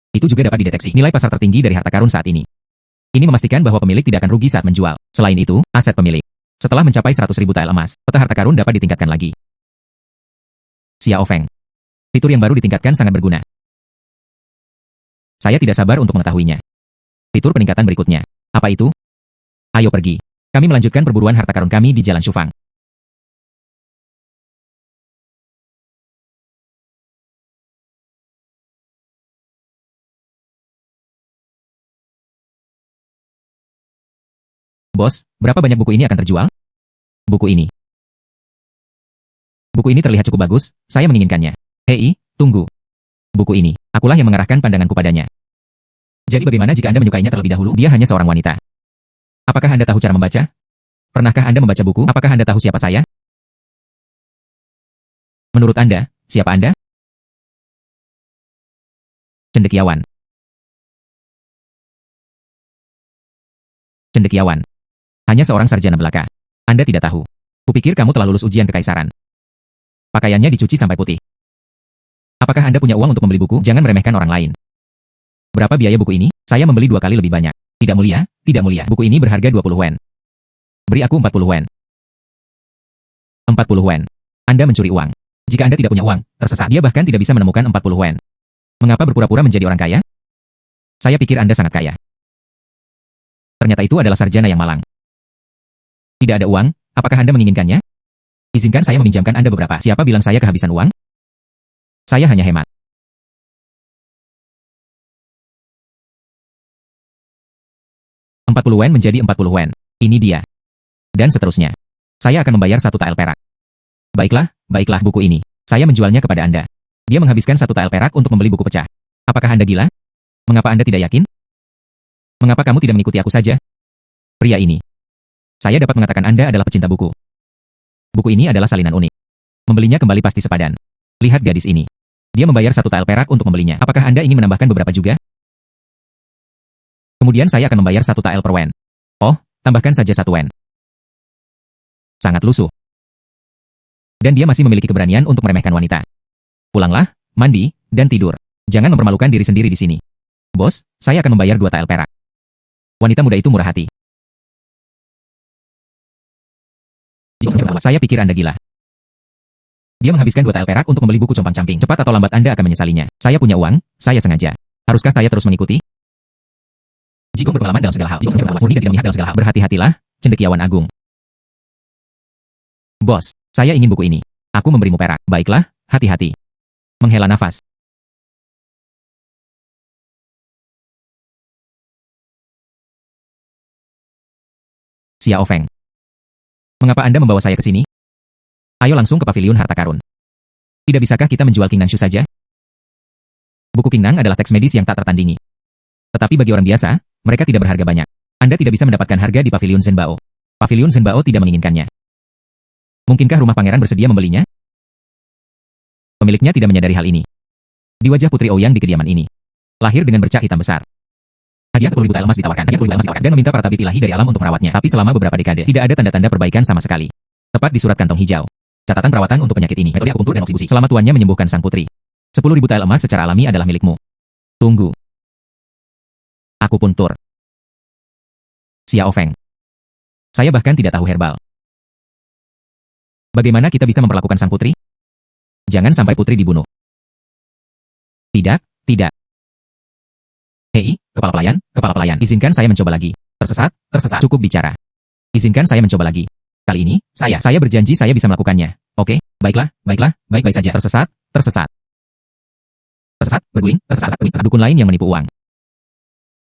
[SPEAKER 1] Itu juga dapat dideteksi nilai pasar tertinggi dari harta karun saat ini. Ini memastikan bahwa pemilik tidak akan rugi saat menjual. Selain itu, aset pemilik. Setelah mencapai 100.000 tael emas, peta harta karun dapat ditingkatkan lagi. Xiao Feng. Fitur yang baru ditingkatkan sangat berguna. Saya tidak sabar untuk mengetahuinya. Fitur peningkatan berikutnya. Apa itu? Ayo pergi. Kami melanjutkan perburuan harta karun kami di Jalan Shufang. Bos, berapa banyak buku ini akan terjual? Buku ini. Buku ini terlihat cukup bagus, saya menginginkannya. Hei, tunggu. Buku ini, akulah yang mengarahkan pandanganku padanya. Jadi bagaimana jika Anda menyukainya terlebih dahulu? Dia hanya seorang wanita. Apakah Anda tahu cara membaca? Pernahkah Anda membaca buku? Apakah Anda tahu siapa saya? Menurut Anda, siapa Anda? Cendekiawan. Cendekiawan. Hanya seorang sarjana belaka. Anda tidak tahu. Kupikir kamu telah lulus ujian kekaisaran. Pakaiannya dicuci sampai putih. Apakah Anda punya uang untuk membeli buku? Jangan meremehkan orang lain. Berapa biaya buku ini? Saya membeli 2 kali lebih banyak. Tidak mulia, tidak mulia. Buku ini berharga 20 wen. Beri aku 40 wen. 40 wen. Anda mencuri uang. Jika Anda tidak punya uang, tersesat. Dia bahkan tidak bisa menemukan 40 wen. Mengapa berpura-pura menjadi orang kaya? Saya pikir Anda sangat kaya. Ternyata itu adalah sarjana yang malang. Tidak ada uang, apakah Anda menginginkannya? Izinkan saya meminjamkan Anda beberapa. Siapa bilang saya kehabisan uang? Saya hanya hemat. 40 wen menjadi 40 wen. Ini dia. Dan seterusnya. Saya akan membayar 1 tael perak. Baiklah, baiklah buku ini. Saya menjualnya kepada Anda. Dia menghabiskan 1 tael perak untuk membeli buku pecah. Apakah Anda gila? Mengapa Anda tidak yakin? Mengapa kamu tidak mengikuti aku saja? Pria ini. Saya dapat mengatakan Anda adalah pecinta buku. Buku ini adalah salinan unik. Membelinya kembali pasti sepadan. Lihat gadis ini. Dia membayar 1 tael perak untuk membelinya. Apakah Anda ingin menambahkan beberapa juga? Kemudian saya akan membayar 1 tael per wen. Oh, tambahkan saja 1 wen. Sangat lusuh. Dan dia masih memiliki keberanian untuk meremehkan wanita. Pulanglah, mandi, dan tidur. Jangan mempermalukan diri sendiri di sini. Bos, saya akan membayar 2 tael perak. Wanita muda itu murah hati. Saya pikir Anda gila. Dia menghabiskan 2 tael perak untuk membeli buku compang-camping. Cepat atau lambat Anda akan menyesalinya. Saya punya uang, saya sengaja. Haruskah saya terus mengikuti? Jika berpengalaman dalam segala hal, murni dan tidak memihak dalam segala hal. Berhati-hatilah, cendekiawan agung. Bos, saya ingin buku ini. Aku memberimu perak. Baiklah, hati-hati. Menghela nafas. Xiao Feng. Mengapa Anda membawa saya ke sini? Ayo langsung ke paviliun harta karun. Tidak bisakah kita menjual King Nangshu saja? Buku King Nang adalah teks medis yang tak tertandingi. Tetapi bagi orang biasa, mereka tidak berharga banyak. Anda tidak bisa mendapatkan harga di paviliun Zhenbao. Paviliun Zhenbao tidak menginginkannya. Mungkinkah rumah pangeran bersedia membelinya? Pemiliknya tidak menyadari hal ini. Di wajah Putri Ouyang di kediaman ini. Lahir dengan bercak hitam besar. Hadiah 10.000 tael emas ditawarkan. Dan meminta para tabib ilahi dari alam untuk merawatnya. Tapi selama beberapa dekade, tidak ada tanda-tanda perbaikan sama sekali. Tepat di surat kantong hijau. Catatan perawatan untuk penyakit ini. Metode akupuntur dan oksibusi. Selama tuannya menyembuhkan sang putri. 10.000 tael emas secara alami adalah milikmu. Tunggu. Akupuntur. Xiao Feng. Saya bahkan tidak tahu herbal. Bagaimana kita bisa memperlakukan sang putri? Jangan sampai putri dibunuh. Tidak, tidak. Hei, kepala pelayan, izinkan saya mencoba lagi. Tersesat, cukup bicara. Izinkan saya mencoba lagi. Kali ini, saya berjanji saya bisa melakukannya. Oke, baiklah, baik-baik saja. Tersesat, berguling, dukun lain yang menipu uang.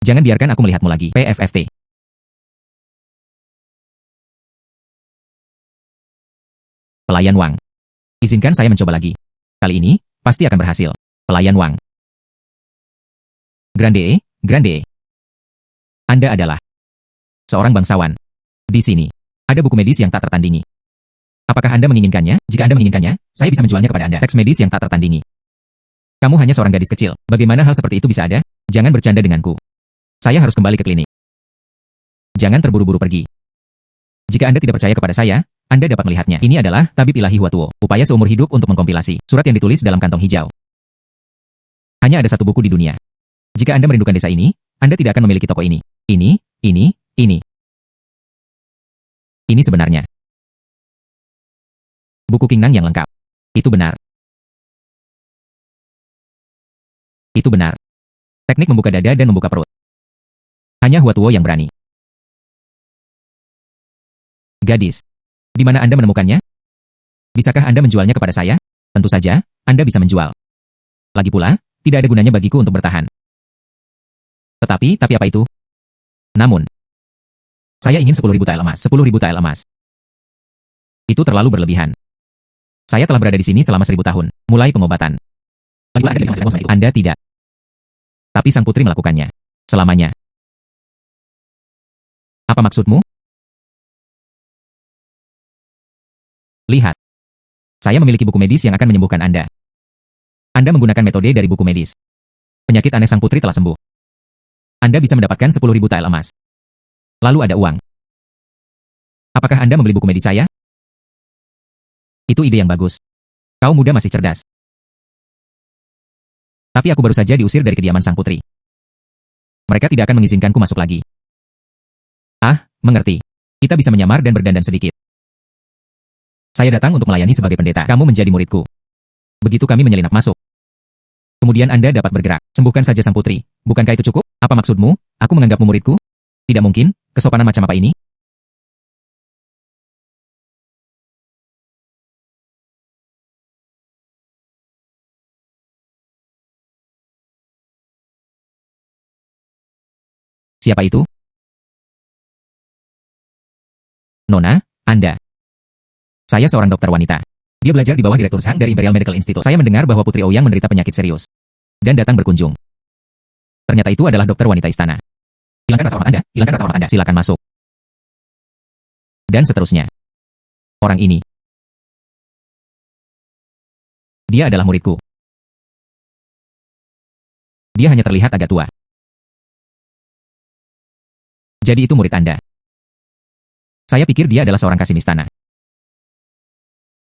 [SPEAKER 1] Jangan biarkan aku melihatmu lagi. PFFT. Pelayan Wang. Izinkan saya mencoba lagi. Kali ini, pasti akan berhasil. Pelayan Wang. Grande. Anda adalah seorang bangsawan. Di sini, ada buku medis yang tak tertandingi. Apakah Anda menginginkannya? Jika Anda menginginkannya, saya bisa menjualnya kepada Anda. Teks medis yang tak tertandingi. Kamu hanya seorang gadis kecil. Bagaimana hal seperti itu bisa ada? Jangan bercanda denganku. Saya harus kembali ke klinik. Jangan terburu-buru pergi. Jika Anda tidak percaya kepada saya, Anda dapat melihatnya. Ini adalah Tabib Ilahi Huatuo. Upaya seumur hidup untuk mengkompilasi surat yang ditulis dalam kantong hijau. Hanya ada satu buku di dunia. Jika Anda merindukan desa ini, Anda tidak akan memiliki toko ini. Ini. Ini sebenarnya buku King Nang yang lengkap. Itu benar. Teknik membuka dada dan membuka perut. Hanya Huatuo yang berani. Gadis. Di mana Anda menemukannya? Bisakah Anda menjualnya kepada saya? Tentu saja, Anda bisa menjual. Lagi pula, tidak ada gunanya bagiku untuk bertahan. Tetapi apa itu? Namun, saya ingin 10.000 tael emas. 10.000 tael emas. Itu terlalu berlebihan. Saya telah berada di sini selama 1.000 tahun, mulai pengobatan. Anda tidak. Tapi sang putri melakukannya. Selamanya. Apa maksudmu? Lihat. Saya memiliki buku medis yang akan menyembuhkan Anda. Anda menggunakan metode dari buku medis. Penyakit aneh sang putri telah sembuh. Anda bisa mendapatkan 10.000 tael emas. Lalu ada uang. Apakah Anda membeli buku medis saya? Itu ide yang bagus. Kau muda masih cerdas. Tapi aku baru saja diusir dari kediaman sang putri. Mereka tidak akan mengizinkanku masuk lagi. Ah, mengerti. Kita bisa menyamar dan berdandan sedikit. Saya datang untuk melayani sebagai pendeta. Kamu menjadi muridku. Begitu kami menyelinap masuk. Kemudian Anda dapat bergerak. Sembuhkan saja sang putri. Bukankah itu cukup? Apa maksudmu? Aku menganggapmu muridku? Tidak mungkin. Kesopanan macam apa ini? Siapa itu? Nona, Anda. Saya seorang dokter wanita. Dia belajar di bawah Direktur Zhang dari Imperial Medical Institute. Saya mendengar bahwa Putri Ouyang menderita penyakit serius. Dan datang berkunjung. Ternyata itu adalah dokter wanita istana. Hilangkan rasa hormat Anda, hilangkan rasa hormat Anda, silakan masuk. Dan seterusnya. Orang ini. Dia adalah muridku. Dia hanya terlihat agak tua. Jadi itu murid Anda. Saya pikir dia adalah seorang kasim istana.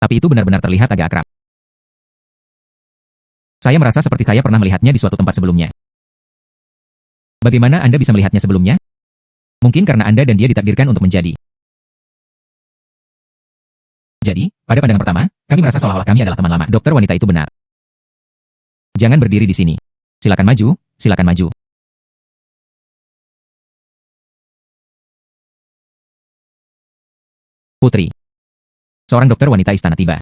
[SPEAKER 1] Tapi itu benar-benar terlihat agak akrab. Saya merasa seperti saya pernah melihatnya di suatu tempat sebelumnya. Bagaimana Anda bisa melihatnya sebelumnya? Mungkin karena Anda dan dia ditakdirkan untuk menjadi. Jadi, pada pandangan pertama, kami merasa seolah-olah kami adalah teman lama. Dokter wanita itu benar. Jangan berdiri di sini. Silakan maju, silakan maju. Putri. Seorang dokter wanita istana tiba.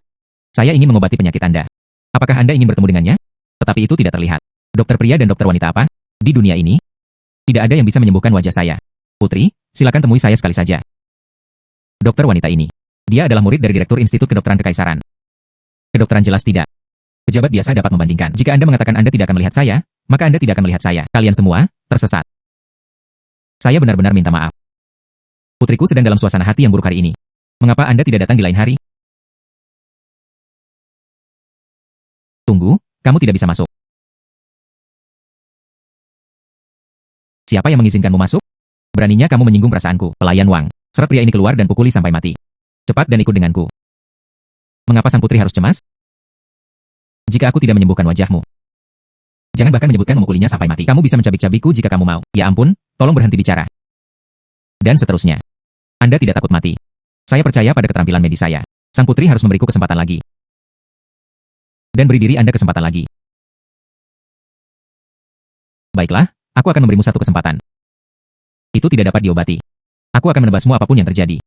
[SPEAKER 1] Saya ingin mengobati penyakit Anda. Apakah Anda ingin bertemu dengannya? Tetapi itu tidak terlihat. Dokter pria dan dokter wanita apa? Di dunia ini, tidak ada yang bisa menyembuhkan wajah saya. Putri, silakan temui saya sekali saja. Dokter wanita ini. Dia adalah murid dari Direktur Institut Kedokteran Kekaisaran. Kedokteran jelas tidak. Pejabat biasa dapat membandingkan. Jika Anda mengatakan Anda tidak akan melihat saya, maka Anda tidak akan melihat saya. Kalian semua, tersesat. Saya benar-benar minta maaf. Putriku sedang dalam suasana hati yang buruk hari ini. Mengapa Anda tidak datang di lain hari? Tunggu, kamu tidak bisa masuk. Siapa yang mengizinkanmu masuk? Beraninya kamu menyinggung perasaanku, pelayan Wang. Seret pria ini keluar dan pukuli sampai mati. Cepat dan ikut denganku. Mengapa sang putri harus cemas? Jika aku tidak menyembuhkan wajahmu. Jangan bahkan menyebutkan memukulinya sampai mati. Kamu bisa mencabik-cabikku jika kamu mau. Ya ampun, tolong berhenti bicara. Dan seterusnya. Anda tidak takut mati. Saya percaya pada keterampilan medis saya. Sang putri harus memberiku kesempatan lagi. Dan beri diri Anda kesempatan lagi. Baiklah, aku akan memberimu satu kesempatan. Itu tidak dapat diobati. Aku akan menebasmu apapun yang terjadi.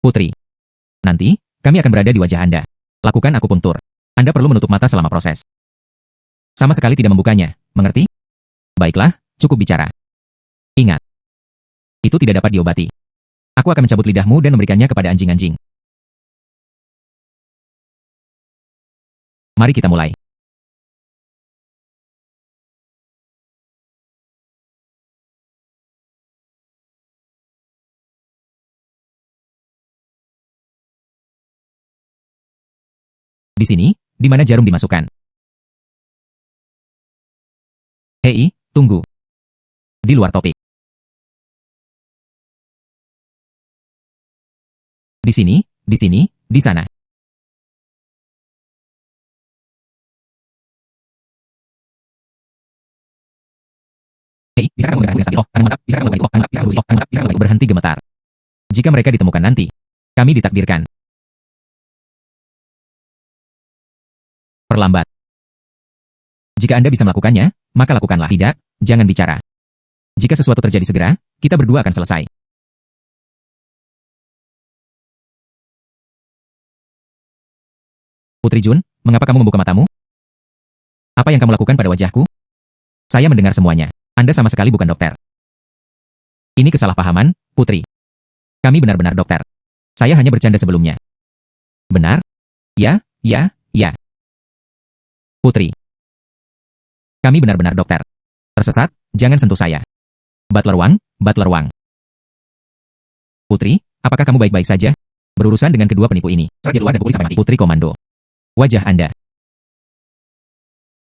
[SPEAKER 1] Putri. Nanti, kami akan berada di wajah Anda. Lakukan akupunktur. Anda perlu menutup mata selama proses. Sama sekali tidak membukanya, mengerti? Baiklah, cukup bicara. Ingat. Itu tidak dapat diobati. Aku akan mencabut lidahmu dan memberikannya kepada anjing-anjing. Mari kita mulai. Di sini, di mana jarum dimasukkan. Hei, tunggu. Di luar topik. Di sini, di sana. Hei, bisakah kamu menggunakan sambil bisakah kamu melakukan berhenti gemetar. Jika mereka ditemukan nanti, kami ditakdirkan. Perlambat. Jika Anda bisa melakukannya, maka lakukanlah. Tidak, jangan bicara. Jika sesuatu terjadi segera, kita berdua akan selesai. Putri Jun, mengapa kamu membuka matamu? Apa yang kamu lakukan pada wajahku? Saya mendengar semuanya. Anda sama sekali bukan dokter. Ini kesalahpahaman, Putri. Kami benar-benar dokter. Saya hanya bercanda sebelumnya. Benar? Ya, ya, ya. Putri. Kami benar-benar dokter. Tersesat, jangan sentuh saya. Butler Wang, Butler Wang. Putri, apakah kamu baik-baik saja? Berurusan dengan kedua penipu ini. Serang luar dan pukuli sampai mati. Putri Komando. Wajah Anda.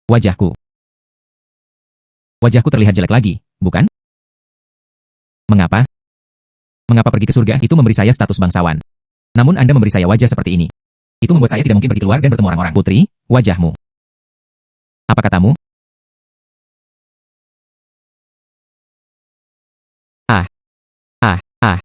[SPEAKER 1] Wajahku. Wajahku terlihat jelek lagi, bukan? Mengapa? Mengapa pergi ke surga itu memberi saya status bangsawan? Namun Anda memberi saya wajah seperti ini. Itu membuat saya tidak mungkin pergi keluar dan bertemu orang-orang. Putri, wajahmu. Apa katamu? Ah. Ah. Ah.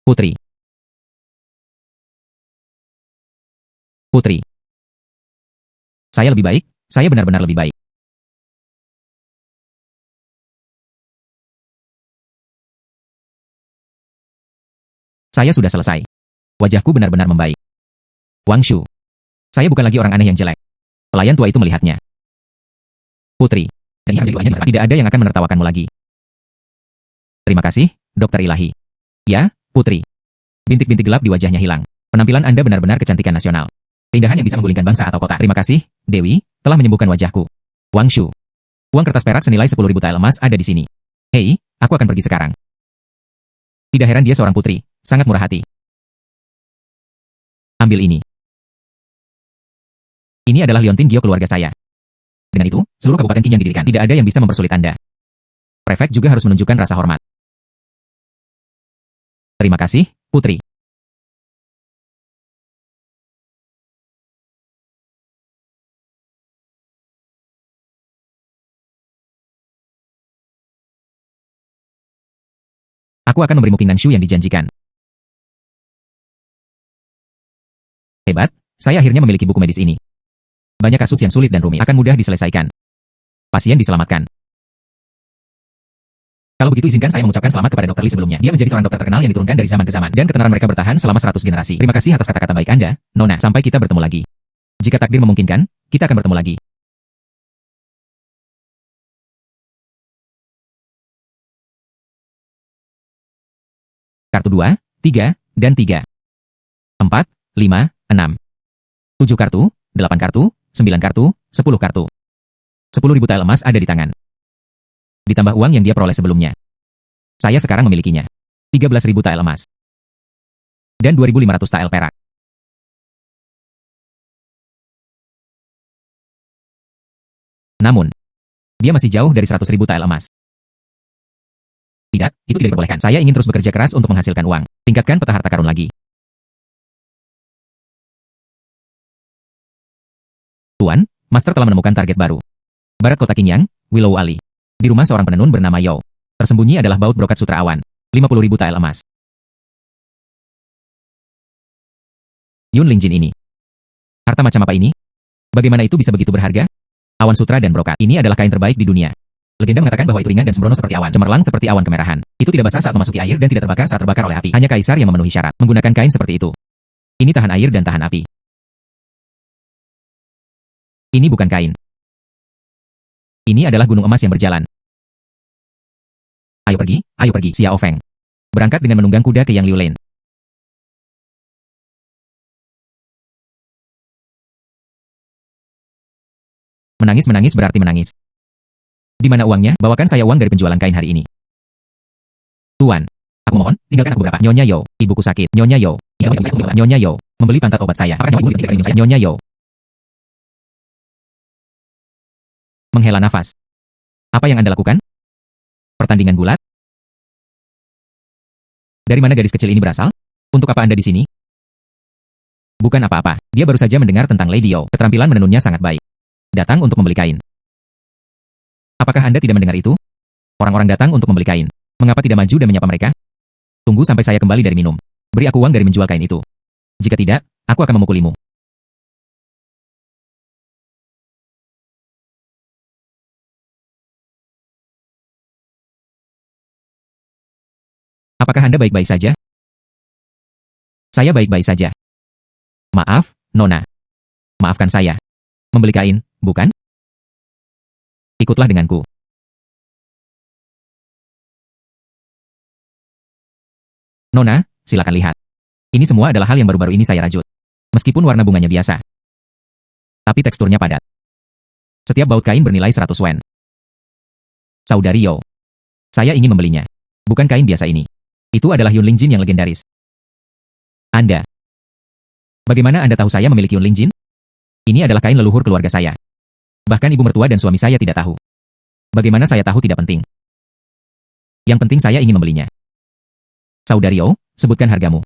[SPEAKER 1] Putri. Putri. Saya lebih baik, saya benar-benar lebih baik. Saya sudah selesai. Wajahku benar-benar membaik. Wang Shu. Saya bukan lagi orang aneh yang jelek. Pelayan tua itu melihatnya. Putri. Dan tidak ada yang akan menertawakanmu lagi. Terima kasih, Dokter Ilahi. Ya, Putri. Bintik-bintik gelap di wajahnya hilang. Penampilan Anda benar-benar kecantikan nasional. Keindahan yang bisa menggulingkan bangsa atau kota. Terima kasih, Dewi, telah menyembuhkan wajahku. Wang Shu. Uang kertas perak senilai 10.000 tael emas ada di sini. Hei, aku akan pergi sekarang. Tidak heran dia seorang putri, sangat murah hati. Ambil ini. Ini adalah liontin Gio keluarga saya. Dengan itu, seluruh kabupaten Qing yang didirikan, tidak ada yang bisa mempersulit Anda. Prefek juga harus menunjukkan rasa hormat. Terima kasih, Putri. Aku akan memberimu King Nanshu yang dijanjikan. Hebat, saya akhirnya memiliki buku medis ini. Banyak kasus yang sulit dan rumit akan mudah diselesaikan. Pasien diselamatkan. Kalau begitu izinkan saya mengucapkan selamat kepada Dr. Li sebelumnya. Dia menjadi seorang dokter terkenal yang diturunkan dari zaman ke zaman. Dan ketenaran mereka bertahan selama 100 generasi. Terima kasih atas kata-kata baik Anda, Nona. Sampai kita bertemu lagi. Jika takdir memungkinkan, kita akan bertemu lagi. Kartu 2, 3, dan 3. 4, 5, 6. 7 kartu, 8 kartu, 9 kartu, 10 kartu. 10.000 tael emas ada di tangan. Ditambah uang yang dia peroleh sebelumnya. Saya sekarang memilikinya. 13.000 tael emas. Dan 2.500 tael perak. Namun, dia masih jauh dari 100.000 tael emas. Tidak, itu tidak diperbolehkan. Saya ingin terus bekerja keras untuk menghasilkan uang. Tingkatkan peta harta karun lagi. Tuan, Master telah menemukan target baru. Barat kota Qingyang, Willow Alley. Di rumah seorang penenun bernama Yao. Tersembunyi adalah baut brokat sutra awan. 50.000 tael emas. Yun Lingjin ini. Harta macam apa ini? Bagaimana itu bisa begitu berharga? Awan sutra dan brokat. Ini adalah kain terbaik di dunia. Legenda mengatakan bahwa itu ringan dan sembrono seperti awan, cemerlang seperti awan kemerahan. Itu tidak basah saat memasuki air dan tidak terbakar saat terbakar oleh api. Hanya kaisar yang memenuhi syarat menggunakan kain seperti itu. Ini tahan air dan tahan api. Ini bukan kain. Ini adalah gunung emas yang berjalan. Ayo pergi, Xiao Feng. Berangkat dengan menunggang kuda ke Yang Liu Lane. Menangis berarti menangis. Di mana uangnya? Bawakan saya uang dari penjualan kain hari ini. Tuan, aku mohon, tinggalkan aku berapa. Nyonya Yo, ibuku sakit. Nyonya Yo, Nyonya Yo, membeli pantat obat saya. Apakah ibu tidak minum saya? Nyonya Yo. Menghela nafas. Apa yang Anda lakukan? Pertandingan gulat? Dari mana gadis kecil ini berasal? Untuk apa Anda di sini? Bukan apa-apa, dia baru saja mendengar tentang Lady Yo. Keterampilan menenunnya sangat baik. Datang untuk membeli kain. Apakah Anda tidak mendengar itu? Orang-orang datang untuk membeli kain. Mengapa tidak maju dan menyapa mereka? Tunggu sampai saya kembali dari minum. Beri aku uang dari menjual kain itu. Jika tidak, aku akan memukulimu. Apakah Anda baik-baik saja? Saya baik-baik saja. Maaf, Nona. Maafkan saya. Membeli kain, bukan? Ikutlah denganku. Nona, silakan lihat. Ini semua adalah hal yang baru-baru ini saya rajut. Meskipun warna bunganya biasa. Tapi teksturnya padat. Setiap baut kain bernilai 100 wen. Saudari Yo. Saya ingin membelinya. Bukan kain biasa ini. Itu adalah Yun Lingjin yang legendaris. Anda. Bagaimana Anda tahu saya memiliki Yun Lingjin? Ini adalah kain leluhur keluarga saya. Bahkan ibu mertua dan suami saya tidak tahu. Bagaimana saya tahu tidak penting. Yang penting saya ingin membelinya. Saudari Yo, sebutkan hargamu.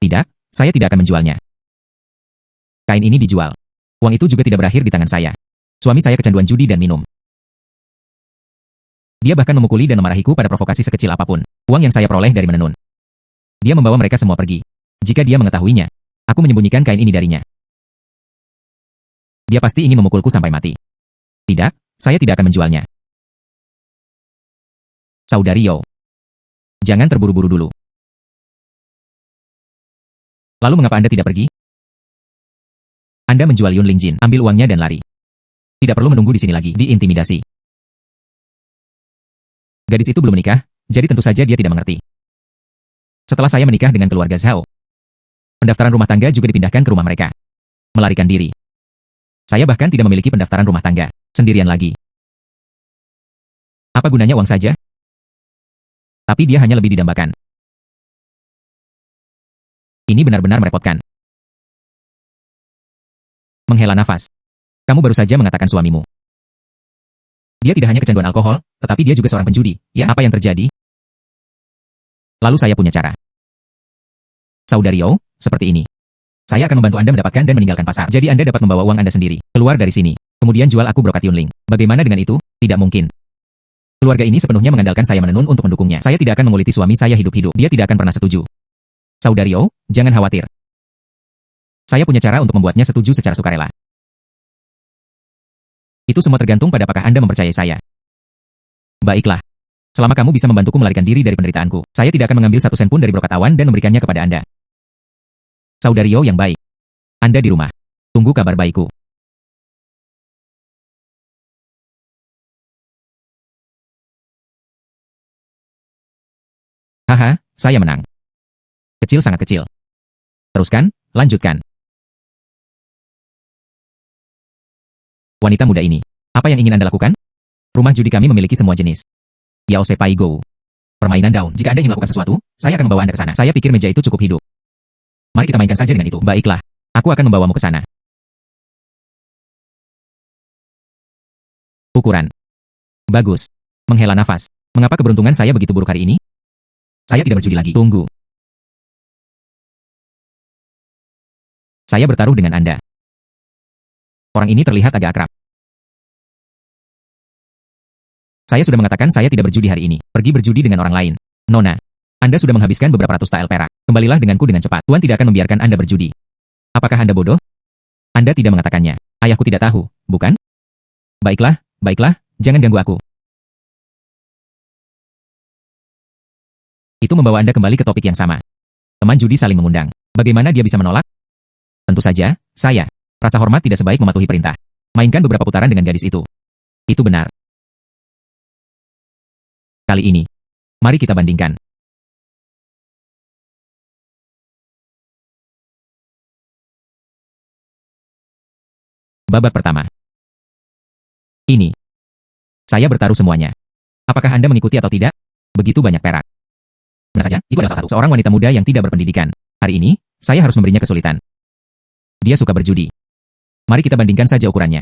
[SPEAKER 1] Tidak, saya tidak akan menjualnya. Kain ini dijual. Uang itu juga tidak berakhir di tangan saya. Suami saya kecanduan judi dan minum. Dia bahkan memukuli dan memarahiku pada provokasi sekecil apapun. Uang yang saya peroleh dari menenun. Dia membawa mereka semua pergi. Jika dia mengetahuinya, aku menyembunyikan kain ini darinya. Dia pasti ingin memukulku sampai mati. Tidak, saya tidak akan menjualnya. Saudari Yo. Jangan terburu-buru dulu. Lalu mengapa Anda tidak pergi? Anda menjual Yun Lingjin, ambil uangnya dan lari. Tidak perlu menunggu di sini lagi, diintimidasi. Gadis itu belum menikah, jadi tentu saja dia tidak mengerti. Setelah saya menikah dengan keluarga Zhao, pendaftaran rumah tangga juga dipindahkan ke rumah mereka. Melarikan diri. Saya bahkan tidak memiliki pendaftaran rumah tangga, sendirian lagi. Apa gunanya uang saja? Tapi dia hanya lebih didambakan. Ini benar-benar merepotkan. Menghela nafas. Kamu baru saja mengatakan suamimu. Dia tidak hanya kecanduan alkohol, tetapi dia juga seorang penjudi. Ya, apa yang terjadi? Lalu saya punya cara. Saudario, seperti ini. Saya akan membantu Anda mendapatkan dan meninggalkan pasar. Jadi Anda dapat membawa uang Anda sendiri. Keluar dari sini. Kemudian jual aku brokat Yunling. Bagaimana dengan itu? Tidak mungkin. Keluarga ini sepenuhnya mengandalkan saya menenun untuk mendukungnya. Saya tidak akan menguliti suami saya hidup-hidup. Dia tidak akan pernah setuju. Saudario, jangan khawatir. Saya punya cara untuk membuatnya setuju secara sukarela. Itu semua tergantung pada apakah Anda mempercayai saya. Baiklah. Selama kamu bisa membantuku melarikan diri dari penderitaanku, saya tidak akan mengambil satu sen pun dari brokat awan dan memberikannya kepada Anda. Saudario yang baik. Anda di rumah. Tunggu kabar baikku. Haha, saya menang. Kecil sangat kecil. Teruskan, lanjutkan. Wanita muda ini, apa yang ingin Anda lakukan? Rumah judi kami memiliki semua jenis. Yao Sepai Go. Permainan daun. Jika Anda ingin melakukan sesuatu, saya akan membawa Anda ke sana. Saya pikir meja itu cukup hidup. Mari kita mainkan saja dengan itu. Baiklah. Aku akan membawamu ke sana. Ukuran. Bagus. Menghela nafas. Mengapa keberuntungan saya begitu buruk hari ini? Saya tidak berjudi lagi. Tunggu. Saya bertaruh dengan Anda. Orang ini terlihat agak akrab. Saya sudah mengatakan saya tidak berjudi hari ini. Pergi berjudi dengan orang lain. Nona, Anda sudah menghabiskan beberapa ratus tael perak. Kembalilah denganku dengan cepat. Tuan tidak akan membiarkan Anda berjudi. Apakah Anda bodoh? Anda tidak mengatakannya. Ayahku tidak tahu, bukan? Baiklah, baiklah, jangan ganggu aku. Itu membawa Anda kembali ke topik yang sama. Teman judi saling mengundang. Bagaimana dia bisa menolak? Tentu saja, saya. Rasa hormat tidak sebaik mematuhi perintah. Mainkan beberapa putaran dengan gadis itu. Itu benar. Kali ini, mari kita bandingkan. Babak pertama. Ini. Saya bertaruh semuanya. Apakah Anda mengikuti atau tidak? Begitu banyak perak. Benar saja, itu adalah salah satu seorang wanita muda yang tidak berpendidikan. Hari ini, saya harus memberinya kesulitan. Dia suka berjudi. Mari kita bandingkan saja ukurannya.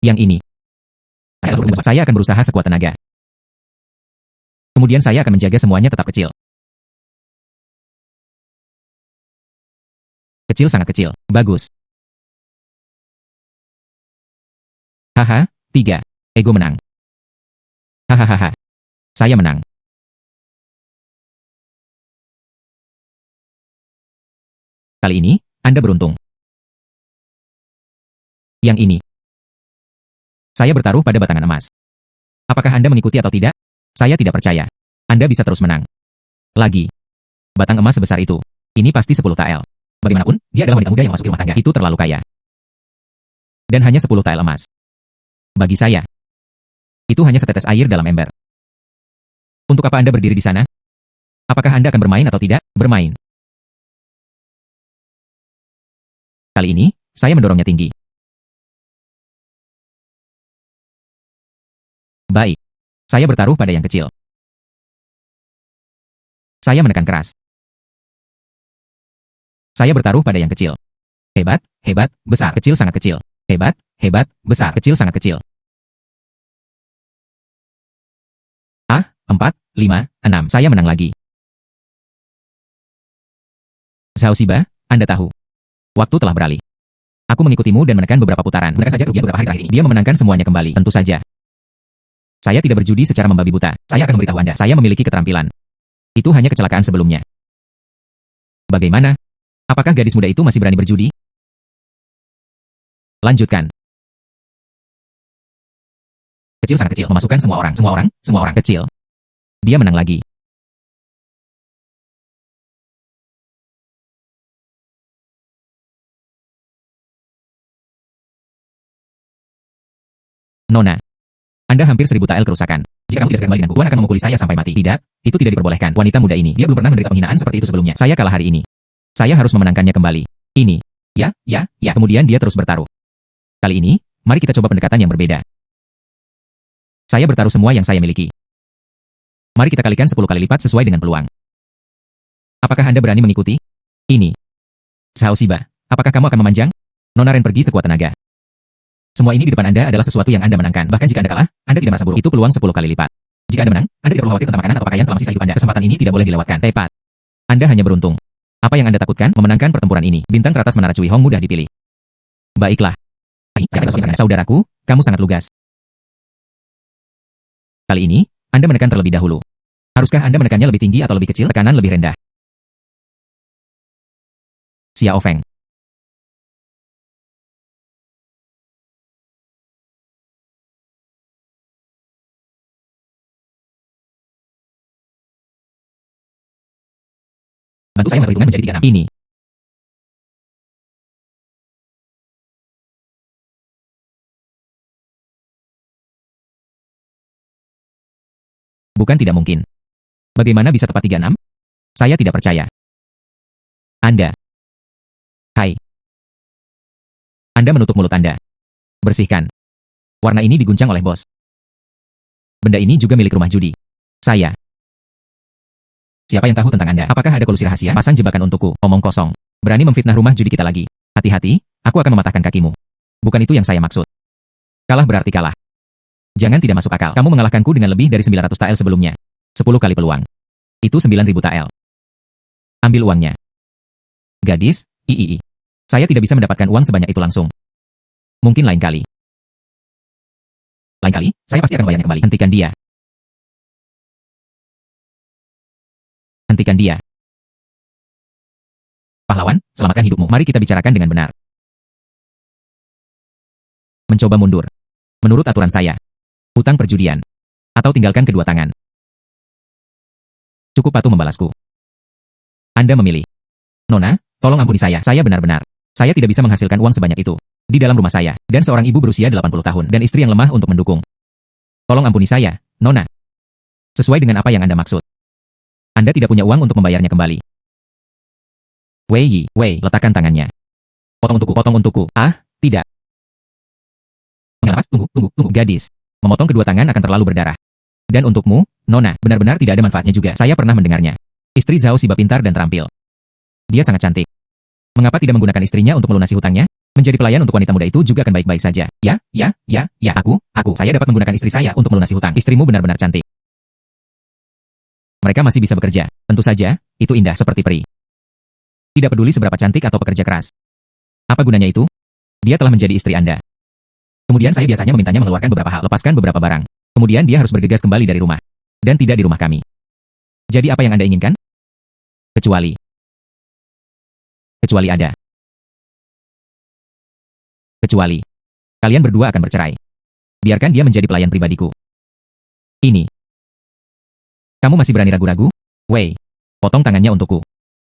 [SPEAKER 1] Yang ini. Saya akan berusaha sekuat tenaga. Kemudian saya akan menjaga semuanya tetap kecil. Kecil sangat kecil. Bagus. Haha, 3. Ego menang. Hahaha. Saya menang. Kali ini, Anda beruntung. Yang ini. Saya bertaruh pada batangan emas. Apakah Anda mengikuti atau tidak? Saya tidak percaya. Anda bisa terus menang. Lagi. Batang emas sebesar itu. Ini pasti 10 tael. Bagaimanapun, dia adalah wanita muda yang masuk rumah tangga. Itu terlalu kaya. Dan hanya 10 tael emas. Bagi saya, itu hanya setetes air dalam ember. Untuk apa Anda berdiri di sana? Apakah Anda akan bermain atau tidak? Bermain. Kali ini, saya mendorongnya tinggi. Baik. Saya bertaruh pada yang kecil. Saya menekan keras. Saya bertaruh pada yang kecil. Hebat, hebat, besar, kecil sangat kecil. Hebat, hebat, besar, kecil sangat kecil. 4, 5, 6. Saya menang lagi. Zhao Shiba, Anda tahu. Waktu telah beralih. Aku mengikutimu dan menekan beberapa putaran. Mereka saja kerugian beberapa hari terakhir ini. Dia memenangkan semuanya kembali. Tentu saja. Saya tidak berjudi secara membabi buta. Saya akan memberitahu Anda. Saya memiliki keterampilan. Itu hanya kecelakaan sebelumnya. Bagaimana? Apakah gadis muda itu masih berani berjudi? Lanjutkan. Kecil sangat kecil. Memasukkan semua orang kecil. Dia menang lagi. Nona, Anda hampir 1000 tael kerusakan. Jika kamu tidak segera kembali denganku, Tuan akan memukuli saya sampai mati. Tidak, itu tidak diperbolehkan. Wanita muda ini, dia belum pernah menderita penghinaan seperti itu sebelumnya. Saya kalah hari ini. Saya harus memenangkannya kembali. Ini. Ya. Kemudian dia terus bertaruh. Kali ini, mari kita coba pendekatan yang berbeda. Saya bertaruh semua yang saya miliki. Mari kita kalikan 10 kali lipat sesuai dengan peluang. Apakah Anda berani mengikuti? Ini. Zhao Ziba, apakah kamu akan memanjang? Nona Ren pergi sekuat tenaga. Semua ini di depan Anda adalah sesuatu yang Anda menangkan. Bahkan jika Anda kalah, Anda tidak merasa buruk. Itu peluang 10 kali lipat. Jika Anda menang, Anda tidak perlu khawatir tentang makanan atau pakaian selama sisa hidup Anda. Kesempatan ini tidak boleh dilewatkan. Tepat. Anda hanya beruntung. Apa yang Anda takutkan? Memenangkan pertempuran ini. Bintang teratas Menara Cui Hong mudah dipilih. Baiklah. Saudaraku, kamu sangat lugas. Kali ini, Anda menekan terlebih dahulu. Haruskah Anda menekannya lebih tinggi atau lebih kecil? Tekanan lebih rendah. Xiao Feng. Bantu saya memperhitungkan menjadi 36. Ini. Bukan tidak mungkin. Bagaimana bisa tepat 36? Saya tidak percaya. Anda. Hai. Anda menutup mulut Anda. Bersihkan. Warna ini diguncang oleh bos. Benda ini juga milik rumah judi. Saya. Siapa yang tahu tentang Anda? Apakah ada kolusi rahasia? Pasang jebakan untukku. Omong kosong. Berani memfitnah rumah judi kita lagi. Hati-hati, aku akan mematahkan kakimu. Bukan itu yang saya maksud. Kalah berarti kalah. Jangan tidak masuk akal. Kamu mengalahkanku dengan lebih dari 900 tael sebelumnya. 10 kali peluang. Itu 9.000 tael. Ambil uangnya. Gadis, Saya tidak bisa mendapatkan uang sebanyak itu langsung. Mungkin lain kali. Lain kali, saya pasti akan membayarnya kembali. Hentikan dia. Hentikan dia. Pahlawan, selamatkan hidupmu. Mari kita bicarakan dengan benar. Mencoba mundur. Menurut aturan saya. Hutang perjudian. Atau tinggalkan kedua tangan. Cukup patuh membalasku. Anda memilih. Nona, tolong ampuni saya. Saya benar-benar. Saya tidak bisa menghasilkan uang sebanyak itu. Di dalam rumah saya. Dan seorang ibu berusia 80 tahun. Dan istri yang lemah untuk mendukung. Tolong ampuni saya, Nona. Sesuai dengan apa yang Anda maksud. Anda tidak punya uang untuk membayarnya kembali. Wei, letakkan tangannya. Potong untukku. Ah, tidak. Mengelas, tunggu, gadis. Memotong kedua tangan akan terlalu berdarah. Dan untukmu, Nona, benar-benar tidak ada manfaatnya juga. Saya pernah mendengarnya. Istri Zhao Ziba pintar dan terampil. Dia sangat cantik. Mengapa tidak menggunakan istrinya untuk melunasi hutangnya? Menjadi pelayan untuk wanita muda itu juga akan baik-baik saja. Ya, saya dapat menggunakan istri saya untuk melunasi hutang. Istrimu benar-benar cantik. Mereka masih bisa bekerja. Tentu saja, itu indah seperti peri. Tidak peduli seberapa cantik atau pekerja keras. Apa gunanya itu? Dia telah menjadi istri Anda. Kemudian saya biasanya memintanya mengeluarkan beberapa hal, lepaskan beberapa barang. Kemudian dia harus bergegas kembali dari rumah. Dan tidak di rumah kami. Jadi apa yang Anda inginkan? Kecuali ada. Kecuali kalian berdua akan bercerai. Biarkan dia menjadi pelayan pribadiku. Ini. Kamu masih berani ragu-ragu? Wei, potong tangannya untukku.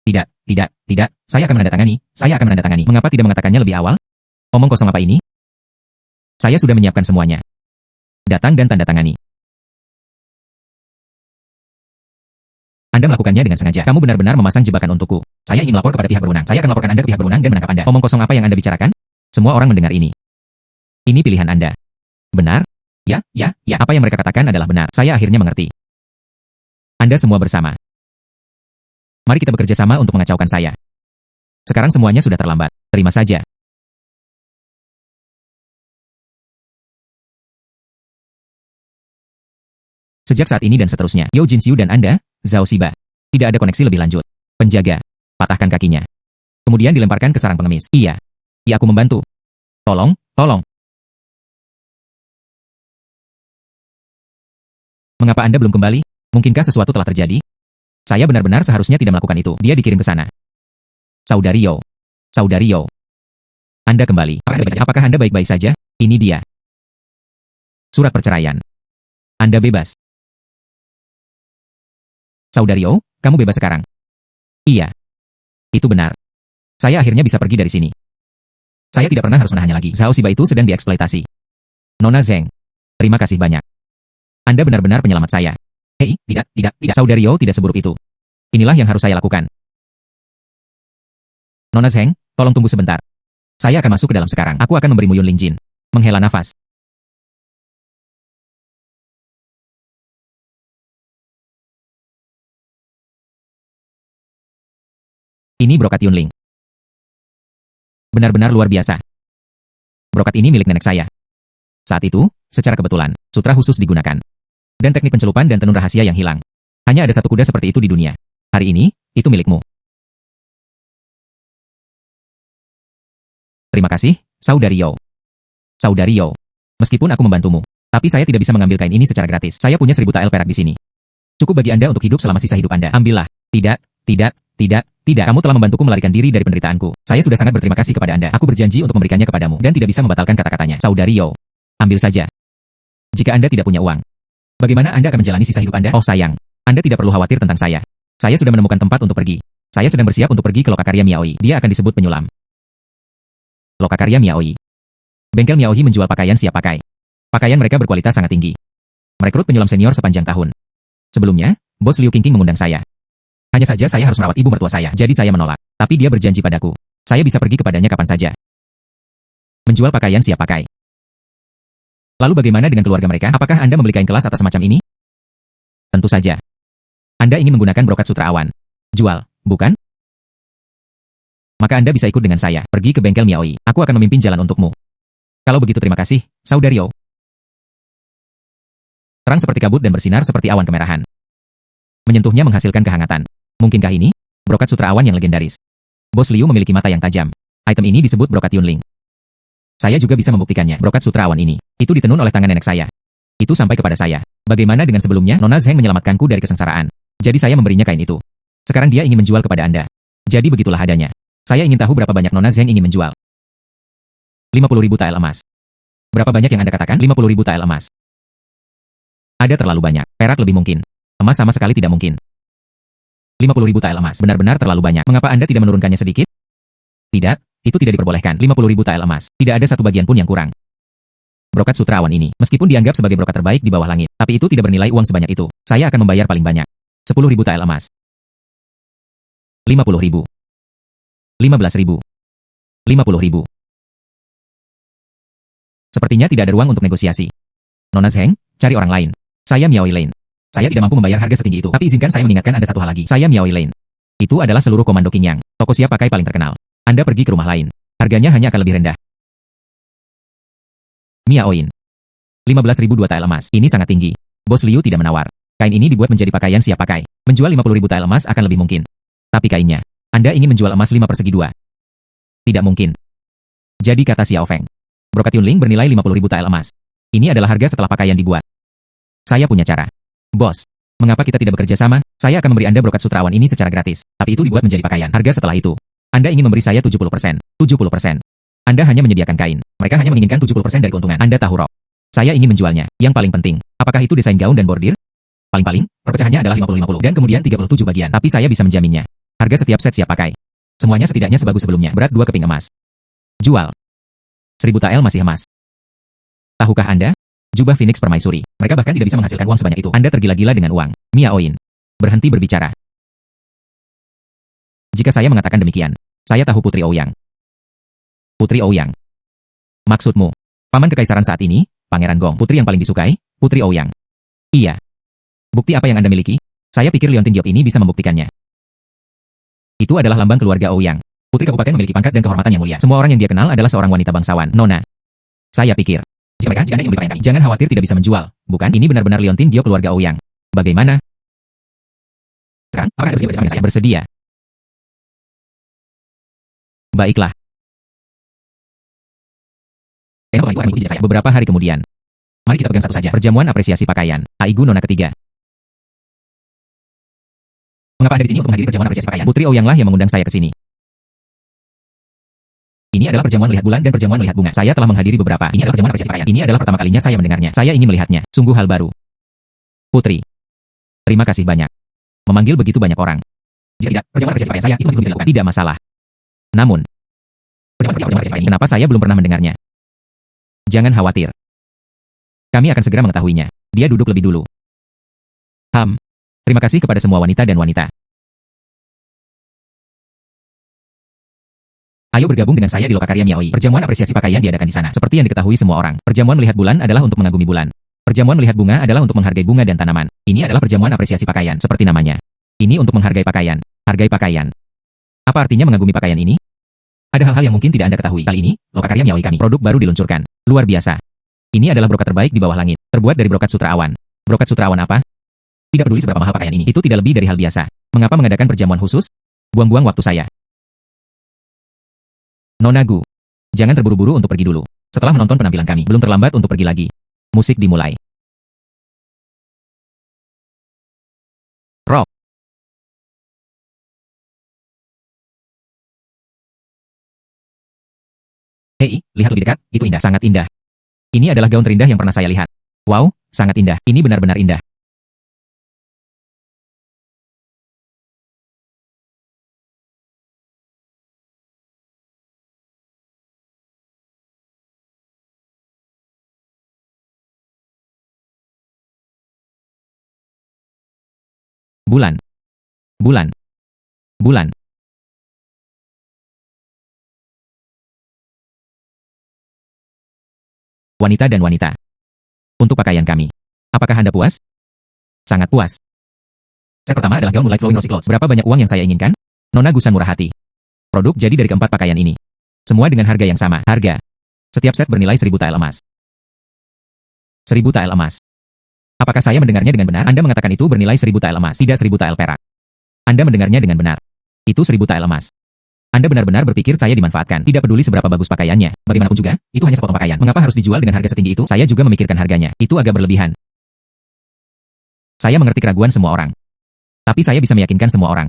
[SPEAKER 1] Tidak. Saya akan menandatangani. Mengapa tidak mengatakannya lebih awal? Omong kosong apa ini? Saya sudah menyiapkan semuanya. Datang dan tanda tangani. Anda melakukannya dengan sengaja. Kamu benar-benar memasang jebakan untukku. Saya ingin melapor kepada pihak berwenang. Saya akan melaporkan Anda ke pihak berwenang dan menangkap Anda. Omong kosong apa yang Anda bicarakan? Semua orang mendengar ini. Ini pilihan Anda. Benar? Ya. Apa yang mereka katakan adalah benar. Saya akhirnya mengerti. Anda semua bersama. Mari kita bekerja sama untuk mengacaukan saya. Sekarang semuanya sudah terlambat. Terima saja. Sejak saat ini dan seterusnya, Yao Jinxiu dan Anda, Zhao Ziba. Tidak ada koneksi lebih lanjut. Penjaga. Patahkan kakinya. Kemudian dilemparkan ke sarang pengemis. Iya, aku membantu. Tolong. Mengapa Anda belum kembali? Mungkinkah sesuatu telah terjadi? Saya benar-benar seharusnya tidak melakukan itu. Dia dikirim ke sana. Saudari Yao. Anda kembali. Apakah Anda baik-baik saja? Ini dia. Surat perceraian. Anda bebas. Saudari Yao, kamu bebas sekarang. Iya. Itu benar. Saya akhirnya bisa pergi dari sini. Saya tidak pernah harus menahannya lagi. Zhao Ziba itu sedang dieksploitasi. Nona Zheng. Terima kasih banyak. Anda benar-benar penyelamat saya. Hei, tidak. Saudari Yao tidak seburuk itu. Inilah yang harus saya lakukan. Nona Zheng, tolong tunggu sebentar. Saya akan masuk ke dalam sekarang. Aku akan memberimu Yun Lingjin. Menghela nafas. Ini brokat Yunling. Benar-benar luar biasa. Brokat ini milik nenek saya. Saat itu, secara kebetulan, sutra khusus digunakan. Dan teknik pencelupan dan tenun rahasia yang hilang. Hanya ada satu kuda seperti itu di dunia. Hari ini, itu milikmu. Terima kasih, Saudari Yao. Saudari Yao. Meskipun aku membantumu, tapi saya tidak bisa mengambil kain ini secara gratis. Saya punya 1000 tael perak di sini. Cukup bagi Anda untuk hidup selama sisa hidup Anda. Ambillah. Tidak. Kamu telah membantuku melarikan diri dari penderitaanku. Saya sudah sangat berterima kasih kepada Anda. Aku berjanji untuk memberikannya kepadamu dan tidak bisa membatalkan kata-katanya. Saudari Yao. Ambil saja. Jika Anda tidak punya uang, bagaimana Anda akan menjalani sisa hidup Anda? Oh sayang, Anda tidak perlu khawatir tentang saya. Saya sudah menemukan tempat untuk pergi. Saya sedang bersiap untuk pergi ke Lokakarya Miaoi. Dia akan disebut penyulam. Lokakarya Miaoi. Bengkel Miaoi menjual pakaian siap pakai. Pakaian mereka berkualitas sangat tinggi. Merekrut penyulam senior sepanjang tahun. Sebelumnya, Bos Liu Qingqing mengundang saya. Hanya saja saya harus merawat ibu mertua saya, jadi saya menolak. Tapi dia berjanji padaku. Saya bisa pergi kepadanya kapan saja. Menjual pakaian siap pakai. Lalu bagaimana dengan keluarga mereka? Apakah Anda membeli kain kelas atas semacam ini? Tentu saja. Anda ingin menggunakan brokat sutra awan. Jual, bukan? Maka Anda bisa ikut dengan saya, pergi ke bengkel Miaoi. Aku akan memimpin jalan untukmu. Kalau begitu terima kasih, Saudari Yao. Terang seperti kabut dan bersinar seperti awan kemerahan. Menyentuhnya menghasilkan kehangatan. Mungkinkah ini? Brokat sutra awan yang legendaris. Bos Liu memiliki mata yang tajam. Item ini disebut brokat Yunling. Saya juga bisa membuktikannya. Brokat sutra awan ini, itu ditenun oleh tangan nenek saya. Itu sampai kepada saya. Bagaimana dengan sebelumnya? Nona Zheng menyelamatkanku dari kesengsaraan. Jadi saya memberinya kain itu. Sekarang dia ingin menjual kepada Anda. Jadi begitulah adanya. Saya ingin tahu berapa banyak Nona Zheng ingin menjual. 50.000 tael emas. Berapa banyak yang Anda katakan? 50.000 tael emas. Ada terlalu banyak. Perak lebih mungkin. Emas sama sekali tidak mungkin. 50.000 tael emas. Benar-benar terlalu banyak. Mengapa Anda tidak menurunkannya sedikit? Tidak, itu tidak diperbolehkan. 50.000 tael emas. Tidak ada satu bagian pun yang kurang. Brokat sutra awan ini, meskipun dianggap sebagai brokat terbaik di bawah langit, tapi itu tidak bernilai uang sebanyak itu. Saya akan membayar paling banyak. 10.000 tael emas. 50.000. 15.000. 50.000. Sepertinya tidak ada ruang untuk negosiasi. Nona Zheng, cari orang lain. Saya Miaoi Lane. Saya tidak mampu membayar harga setinggi itu, tapi izinkan saya mengingatkan Anda satu hal lagi. Saya Miaoi Lane. Itu adalah seluruh komando Qingyang, toko siap pakai paling terkenal. Anda pergi ke rumah lain. Harganya hanya akan lebih rendah. Miaoin. 15.000 2 tael emas. Ini sangat tinggi. Bos Liu tidak menawar. Kain ini dibuat menjadi pakaian siap pakai. Menjual 50.000 tael emas akan lebih mungkin. Tapi kainnya, Anda ingin menjual emas 5/2. Tidak mungkin. Jadi kata Xiao Feng. Brokat Yunling bernilai 50.000 tael emas. Ini adalah harga setelah pakaian dibuat. Saya punya cara. Bos, mengapa kita tidak bekerja sama? Saya akan memberi Anda brokat sutra awan ini secara gratis. Tapi itu dibuat menjadi pakaian. Harga setelah itu. Anda ingin memberi saya 70%. 70%. Anda hanya menyediakan kain. Mereka hanya menginginkan 70% dari keuntungan. Anda tahu Rob. Saya ingin menjualnya. Yang paling penting, apakah itu desain gaun dan bordir? Paling-paling, perpecahannya adalah 50-50 dan kemudian 37 bagian. Tapi saya bisa menjaminnya. Harga setiap set siap pakai. Semuanya setidaknya sebagus sebelumnya. Berat 2 keping emas. Jual. 1000 tael masih emas. Tahukah Anda? Jubah Phoenix Permaisuri. Mereka bahkan tidak bisa menghasilkan uang sebanyak itu. Anda tergila-gila dengan uang. Miaoin. Berhenti berbicara. Jika saya mengatakan demikian, saya tahu Putri Ouyang. Putri Ouyang. Maksudmu, paman kekaisaran saat ini, Pangeran Gong. Putri yang paling disukai, Putri Ouyang. Iya. Bukti apa yang Anda miliki? Saya pikir Liontin Diop ini bisa membuktikannya. Itu adalah lambang keluarga Ouyang. Putri kabupaten memiliki pangkat dan kehormatan yang mulia. Semua orang yang dia kenal adalah seorang wanita bangsawan. Nona. Saya pikir, jika Anda yang membeli pakaian kami, jangan khawatir tidak bisa menjual. Bukan, ini benar-benar Liontin Diop keluarga Ouyang. Bagaimana? Sekarang, apakah Anda bersedia bersama saya? Bersedia. Baiklah. Beberapa hari kemudian. Mari kita pegang satu saja. Perjamuan apresiasi pakaian. Aigu Nona ketiga. Mengapa Anda di sini untuk menghadiri perjamuan apresiasi pakaian? Putri Ouyang lah yang mengundang saya ke sini. Ini adalah perjamuan melihat bulan dan perjamuan melihat bunga. Saya telah menghadiri beberapa. Ini adalah perjamuan apresiasi pakaian. Ini adalah pertama kalinya saya mendengarnya. Saya ingin melihatnya. Sungguh hal baru. Putri. Terima kasih banyak. Memanggil begitu banyak orang. Jika tidak, perjamuan apresiasi pakaian saya itu masih belum bisa dilakukan. Tidak masalah. Namun, perjamuan apresiasi pakaian ini, kenapa saya belum pernah mendengarnya? Jangan khawatir. Kami akan segera mengetahuinya. Dia duduk lebih dulu. Terima kasih kepada semua wanita dan wanita. Ayo bergabung dengan saya di Lokakarya Miaoi. Perjamuan apresiasi pakaian diadakan di sana. Seperti yang diketahui semua orang, perjamuan melihat bulan adalah untuk mengagumi bulan. Perjamuan melihat bunga adalah untuk menghargai bunga dan tanaman. Ini adalah perjamuan apresiasi pakaian, seperti namanya. Ini untuk menghargai pakaian. Hargai pakaian. Apa artinya mengagumi pakaian ini? Ada hal-hal yang mungkin tidak Anda ketahui. Kali ini, Lokakarya Miaoi kami. Produk baru diluncurkan. Luar biasa. Ini adalah brokat terbaik di bawah langit. Terbuat dari brokat sutra awan. Brokat sutra awan apa? Tidak peduli seberapa mahal pakaian ini. Itu tidak lebih dari hal biasa. Mengapa mengadakan perjamuan khusus? Buang-buang waktu saya. Nona Gu, jangan terburu-buru untuk pergi dulu. Setelah menonton penampilan kami, belum terlambat untuk pergi lagi. Musik dimulai. Rock. Hei, lihat lebih dekat, itu indah, sangat indah. Ini adalah gaun terindah yang pernah saya lihat. Wow, sangat indah, ini benar-benar indah. Bulan. Bulan. Bulan. Wanita dan wanita. Untuk pakaian kami. Apakah Anda puas? Sangat puas. Set pertama adalah gaun Moonlight Flowing Rosy Clothes. Berapa banyak uang yang saya inginkan? Nona Gusan murah hati. Produk jadi dari keempat pakaian ini. Semua dengan harga yang sama. Harga. Setiap set bernilai 1000 tael emas. 1000 tael emas. Apakah saya mendengarnya dengan benar? Anda mengatakan itu bernilai 1000 tael emas, tidak 1000 tael perak. Anda mendengarnya dengan benar. Itu 1000 tael emas. Anda benar-benar berpikir saya dimanfaatkan. Tidak peduli seberapa bagus pakaiannya. Bagaimanapun juga, itu hanya sepotong pakaian. Mengapa harus dijual dengan harga setinggi itu? Saya juga memikirkan harganya. Itu agak berlebihan. Saya mengerti keraguan semua orang. Tapi saya bisa meyakinkan semua orang.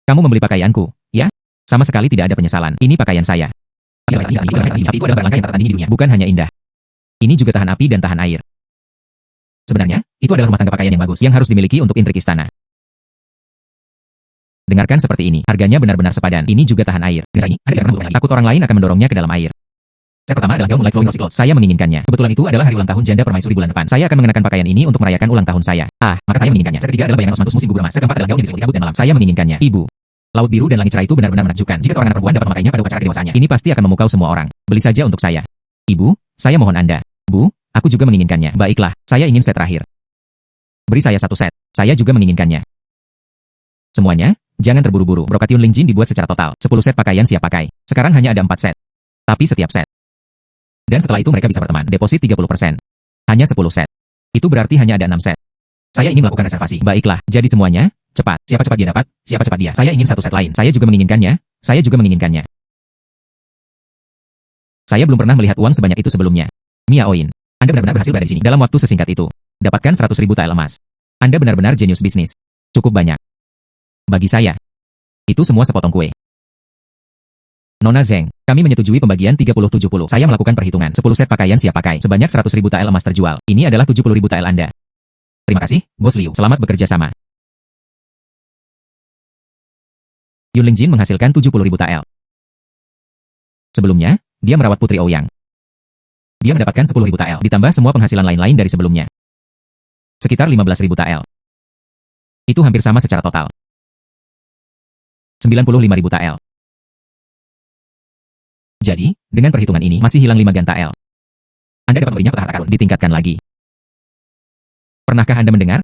[SPEAKER 1] Kamu membeli pakaianku, ya? Sama sekali tidak ada penyesalan. Ini pakaian saya. Itu adalah barang langka yang tak tertandingi di dunia. Bukan hanya indah. Ini juga tahan api dan tahan air. Sebenarnya, itu adalah rumah tangga pakaian yang bagus yang harus dimiliki untuk intrik istana. Dengarkan seperti ini, harganya benar-benar sepadan. Ini juga tahan air. Takut orang lain akan mendorongnya ke dalam air. Set pertama adalah gaun Moonlight Flowing Rosy Clothes. Saya menginginkannya. Kebetulan itu adalah hari ulang tahun janda permaisuri bulan depan. Saya akan mengenakan pakaian ini untuk merayakan ulang tahun saya. Maka saya menginginkannya. Set ketiga adalah bayangan osmanthus musim gugur emas. Set keempat adalah gaun yang diselimuti kabut dan malam. Saya menginginkannya. Ibu. Laut biru dan langit cerah itu benar-benar menakjubkan. Jika seorang anak perempuan dapat memakainya pada upacara kedewasaannya, ini pasti akan memukau semua orang. Beli saja untuk saya. Ibu, saya mohon Anda. Bu, aku juga menginginkannya. Baiklah, saya ingin set terakhir. Beri saya satu set. Saya juga menginginkannya. Semuanya, jangan terburu-buru. Brokat Yun Lingjin dibuat secara total. 10 set pakaian siap pakai. Sekarang hanya ada 4 set. Tapi setiap set. Dan setelah itu mereka bisa berteman. Deposit 30%. Hanya 10 set. Itu berarti hanya ada 6 set. Saya ingin melakukan reservasi. Baiklah, jadi semuanya, cepat. Siapa cepat dia dapat, siapa cepat dia. Saya ingin satu set lain. Saya juga menginginkannya. Saya juga menginginkannya. Saya belum pernah melihat uang sebanyak itu sebelumnya. Miaoin, Anda benar-benar berhasil berada di sini dalam waktu sesingkat itu. Dapatkan 100.000 tael emas. Anda benar-benar jenius bisnis. Cukup banyak. Bagi saya, itu semua sepotong kue. Nona Zeng, kami menyetujui pembagian 30-70. Saya melakukan perhitungan. 10 set pakaian siap pakai. Sebanyak 100.000 tael emas terjual. Ini adalah 70.000 tael Anda. Terima kasih, Bos Liu. Selamat bekerja sama. Yun Lingjin menghasilkan 70.000 tael. Sebelumnya, dia merawat Putri Ouyang. Dia mendapatkan 10.000 tael, ditambah semua penghasilan lain-lain dari sebelumnya. Sekitar 15.000 tael. Itu hampir sama secara total. 95.000 tael. Jadi, dengan perhitungan ini, masih hilang 5 gan tael. Anda dapat memberinya peta harta karun, ditingkatkan lagi. Pernahkah Anda mendengar?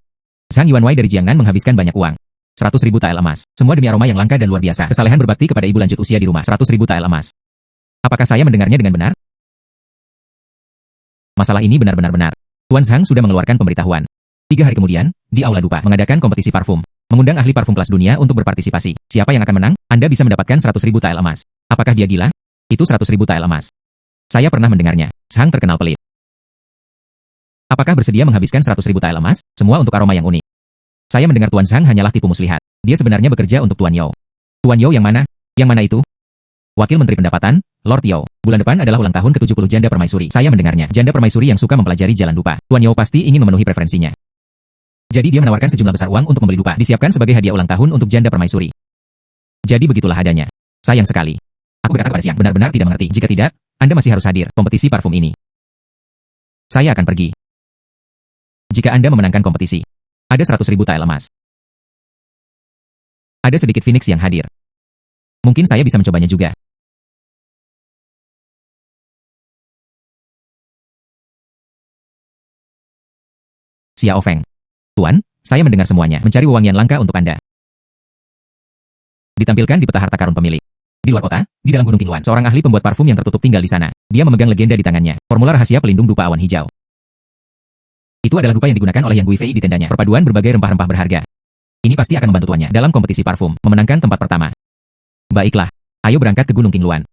[SPEAKER 1] Zhang Yuanwei dari Jiangnan menghabiskan banyak uang. 100.000 tael emas. Semua demi aroma yang langka dan luar biasa. Kesalehan berbakti kepada ibu lanjut usia di rumah. 100.000 tael emas. Apakah saya mendengarnya dengan benar? Masalah ini benar-benar benar. Tuan Zhang sudah mengeluarkan pemberitahuan. 3 hari kemudian, di Aula Dupa, mengadakan kompetisi parfum. Mengundang ahli parfum kelas dunia untuk berpartisipasi. Siapa yang akan menang? Anda bisa mendapatkan 100.000 tael emas. Apakah dia gila? Itu 100.000 tael emas. Saya pernah mendengarnya. Zhang terkenal pelit. Apakah bersedia menghabiskan 100.000 tael emas? Semua untuk aroma yang unik. Saya mendengar Tuan Zhang hanyalah tipu muslihat. Dia sebenarnya bekerja untuk Tuan Yao. Tuan Yao yang mana? Yang mana itu? Wakil Menteri Pendapatan, Lord Yao. Bulan depan adalah ulang tahun ke-70 janda permaisuri. Saya mendengarnya. Janda permaisuri yang suka mempelajari jalan dupa. Tuan Yao pasti ingin memenuhi preferensinya. Jadi dia menawarkan sejumlah besar uang untuk membeli dupa. Disiapkan sebagai hadiah ulang tahun untuk janda permaisuri. Jadi begitulah adanya. Sayang sekali. Aku berkata kepada Siang, benar-benar tidak mengerti. Jika tidak, Anda masih harus hadir kompetisi parfum ini. Saya akan pergi. Jika Anda memenangkan kompetisi, ada 100.000 tael emas. Ada sedikit Phoenix yang hadir. Mungkin saya bisa mencobanya juga. Xiao Feng. Tuan, saya mendengar semuanya. Mencari wewangian langka untuk Anda. Ditampilkan di peta harta karun pemilik. Di luar kota, di dalam Gunung Qinluan, seorang ahli pembuat parfum yang tertutup tinggal di sana. Dia memegang legenda di tangannya, formula rahasia pelindung dupa awan hijau. Itu adalah dupa yang digunakan oleh Yang Guifei di tendanya, perpaduan berbagai rempah-rempah berharga. Ini pasti akan membantu tuannya dalam kompetisi parfum, memenangkan tempat pertama. Baiklah, ayo berangkat ke Gunung Qinluan.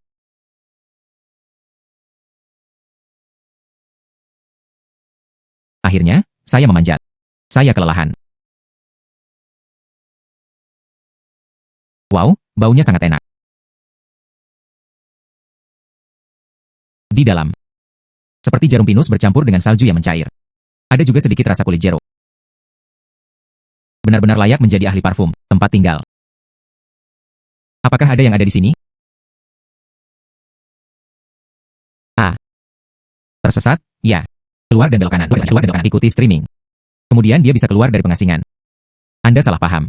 [SPEAKER 1] Akhirnya, saya memanjat. Saya kelelahan. Wow, baunya sangat enak. Di dalam, seperti jarum pinus bercampur dengan salju yang mencair. Ada juga sedikit rasa kulit jeruk. Benar-benar layak menjadi ahli parfum, tempat tinggal. Apakah ada yang ada di sini? A. Tersesat? Ya. Keluar dan belok kanan. Keluar dan belok kanan. Ikuti streaming. Kemudian dia bisa keluar dari pengasingan. Anda salah paham.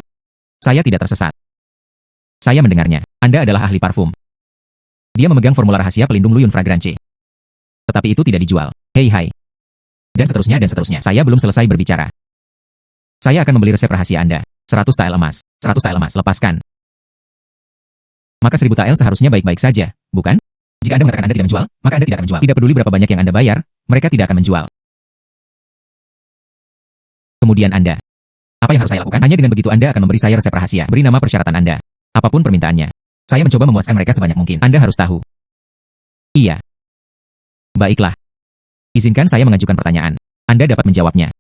[SPEAKER 1] Saya tidak tersesat. Saya mendengarnya. Anda adalah ahli parfum. Dia memegang formula rahasia pelindung Luyun Fragrance. Tetapi itu tidak dijual. Hei hai. Dan seterusnya dan seterusnya. Saya belum selesai berbicara. Saya akan membeli resep rahasia Anda. 100 tael emas. 100 tael emas. Lepaskan. Maka 1000 tael seharusnya baik-baik saja, bukan? Jika Anda mengatakan Anda tidak menjual, maka Anda tidak akan menjual. Tidak peduli berapa banyak yang Anda bayar, mereka tidak akan menjual. Kemudian Anda. Apa yang harus saya lakukan? Hanya dengan begitu Anda akan memberi saya resep rahasia. Beri nama persyaratan Anda. Apapun permintaannya. Saya mencoba memuaskan mereka sebanyak mungkin. Anda harus tahu. Iya. Baiklah. Izinkan saya mengajukan pertanyaan. Anda dapat menjawabnya.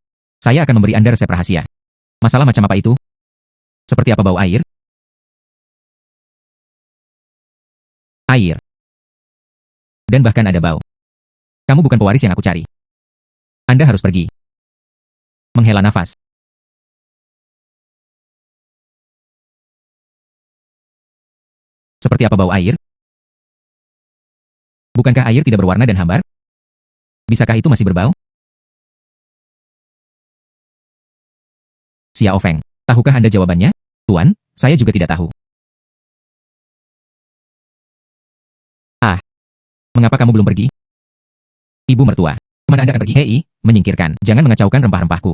[SPEAKER 1] Saya akan memberi Anda resep rahasia. Masalah macam apa itu? Seperti apa bau air? Air. Dan bahkan ada bau. Kamu bukan pewaris yang aku cari. Anda harus pergi. Menghela nafas. Seperti apa bau air? Bukankah air tidak berwarna dan hambar? Bisakah itu masih berbau? Xiao Feng, tahukah Anda jawabannya? Tuan, saya juga tidak tahu. Ah, mengapa kamu belum pergi? Ibu mertua, kemana Anda akan pergi? Hei, menyingkirkan, jangan mengacaukan rempah-rempahku.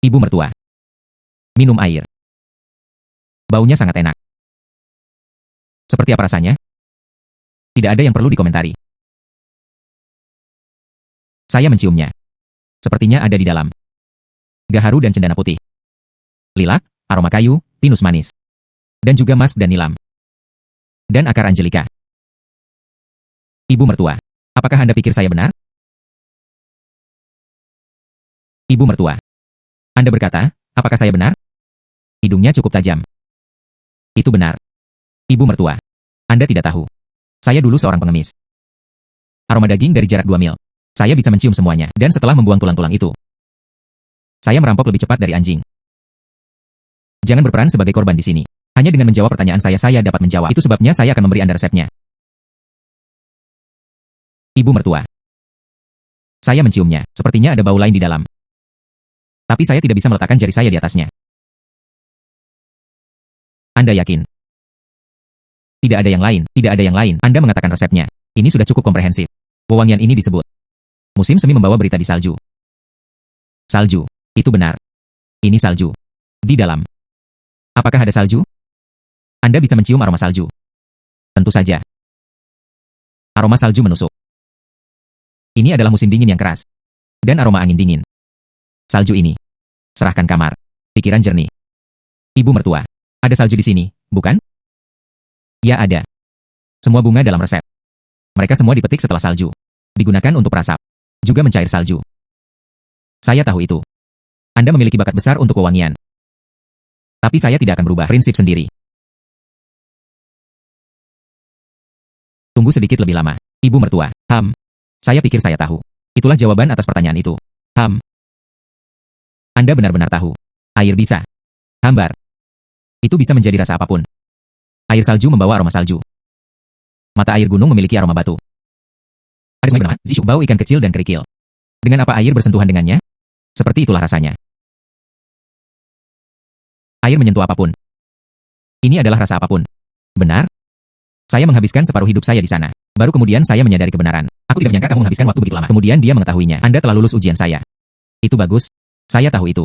[SPEAKER 1] Ibu mertua, minum air. Baunya sangat enak. Seperti apa rasanya? Tidak ada yang perlu dikomentari. Saya menciumnya. Sepertinya ada di dalam. Gaharu dan cendana putih. Lilac, aroma kayu, pinus manis. Dan juga musk dan nilam. Dan akar angelika. Ibu mertua, apakah Anda pikir saya benar? Ibu mertua, Anda berkata, apakah saya benar? Hidungnya cukup tajam. Itu benar. Ibu mertua, Anda tidak tahu. Saya dulu seorang pengemis. Aroma daging dari jarak 2 mil. Saya bisa mencium semuanya, dan setelah membuang tulang-tulang itu, saya merampok lebih cepat dari anjing. Jangan berperan sebagai korban di sini. Hanya dengan menjawab pertanyaan saya dapat menjawab. Itu sebabnya saya akan memberi Anda resepnya. Ibu mertua, saya menciumnya. Sepertinya ada bau lain di dalam. Tapi saya tidak bisa meletakkan jari saya di atasnya. Anda yakin? Tidak ada yang lain, tidak ada yang lain. Anda mengatakan resepnya. Ini sudah cukup komprehensif. Wewangian ini disebut musim semi membawa berita di salju. Salju, itu benar. Ini salju. Di dalam. Apakah ada salju? Anda bisa mencium aroma salju. Tentu saja. Aroma salju menusuk. Ini adalah musim dingin yang keras. Dan aroma angin dingin. Salju ini. Serahkan kamar. Pikiran jernih. Ibu mertua, ada salju di sini, bukan? Ya ada. Semua bunga dalam resep. Mereka semua dipetik setelah salju. Digunakan untuk perasap. Juga mencair salju. Saya tahu itu. Anda memiliki bakat besar untuk wewangian. Tapi saya tidak akan berubah prinsip sendiri. Tunggu sedikit lebih lama. Ibu mertua, saya pikir saya tahu. Itulah jawaban atas pertanyaan itu. Anda benar-benar tahu. Air bisa hambar. Itu bisa menjadi rasa apapun. Air salju membawa aroma salju. Mata air gunung memiliki aroma batu. Ada sungai bernama Zishu, bau ikan kecil dan kerikil. Dengan apa air bersentuhan dengannya? Seperti itulah rasanya. Air menyentuh apapun. Ini adalah rasa apapun. Benar? Saya menghabiskan separuh hidup saya di sana. Baru kemudian saya menyadari kebenaran. Aku tidak menyangka kamu menghabiskan waktu begitu lama. Kemudian dia mengetahuinya. Anda telah lulus ujian saya. Itu bagus. Saya tahu itu.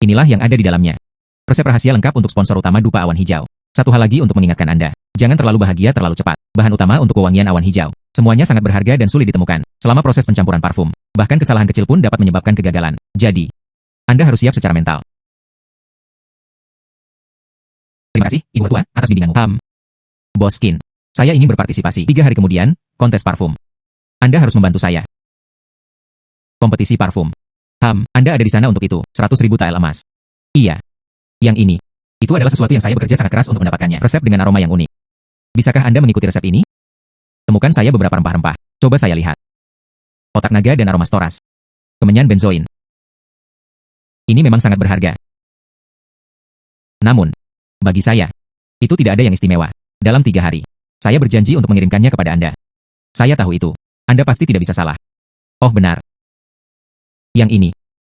[SPEAKER 1] Inilah yang ada di dalamnya. Resep rahasia lengkap untuk sponsor utama dupa awan hijau. Satu hal lagi untuk mengingatkan Anda. Jangan terlalu bahagia terlalu cepat. Bahan utama untuk wewangian awan hijau. Semuanya sangat berharga dan sulit ditemukan. Selama proses pencampuran parfum. Bahkan kesalahan kecil pun dapat menyebabkan kegagalan. Jadi, Anda harus siap secara mental. Terima kasih, Ibu Tua, atas bimbinganmu. Boskin. Saya ingin berpartisipasi. 3 hari kemudian, kontes parfum. Anda harus membantu saya. Kompetisi parfum. Anda ada di sana untuk itu. 100.000 tael emas. Iya. Yang ini. Itu adalah sesuatu yang saya bekerja sangat keras untuk mendapatkannya. Resep dengan aroma yang unik. Bisakah Anda mengikuti resep ini? Temukan saya beberapa rempah-rempah. Coba saya lihat. Otak naga dan aroma storas. Kemenyan benzoin. Ini memang sangat berharga. Namun, bagi saya, itu tidak ada yang istimewa. Dalam 3 hari, saya berjanji untuk mengirimkannya kepada Anda. Saya tahu itu. Anda pasti tidak bisa salah. Oh benar. Yang ini.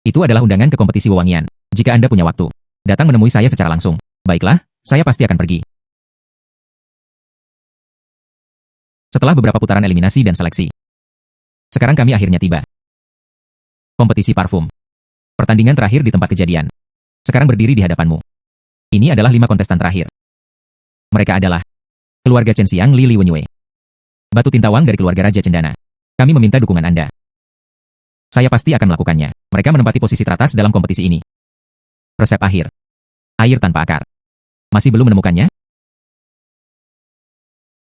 [SPEAKER 1] Itu adalah undangan ke kompetisi wewangian. Jika Anda punya waktu, datang menemui saya secara langsung. Baiklah, saya pasti akan pergi. Setelah beberapa putaran eliminasi dan seleksi, sekarang kami akhirnya tiba. Kompetisi parfum. Pertandingan terakhir di tempat kejadian. Sekarang berdiri di hadapanmu. Ini adalah 5 kontestan terakhir. Mereka adalah keluarga Chen Xiang Li Wenyue. Batu Tintawang dari keluarga Raja Cendana. Kami meminta dukungan Anda. Saya pasti akan melakukannya. Mereka menempati posisi teratas dalam kompetisi ini. Resep akhir. Air tanpa akar. Masih belum menemukannya?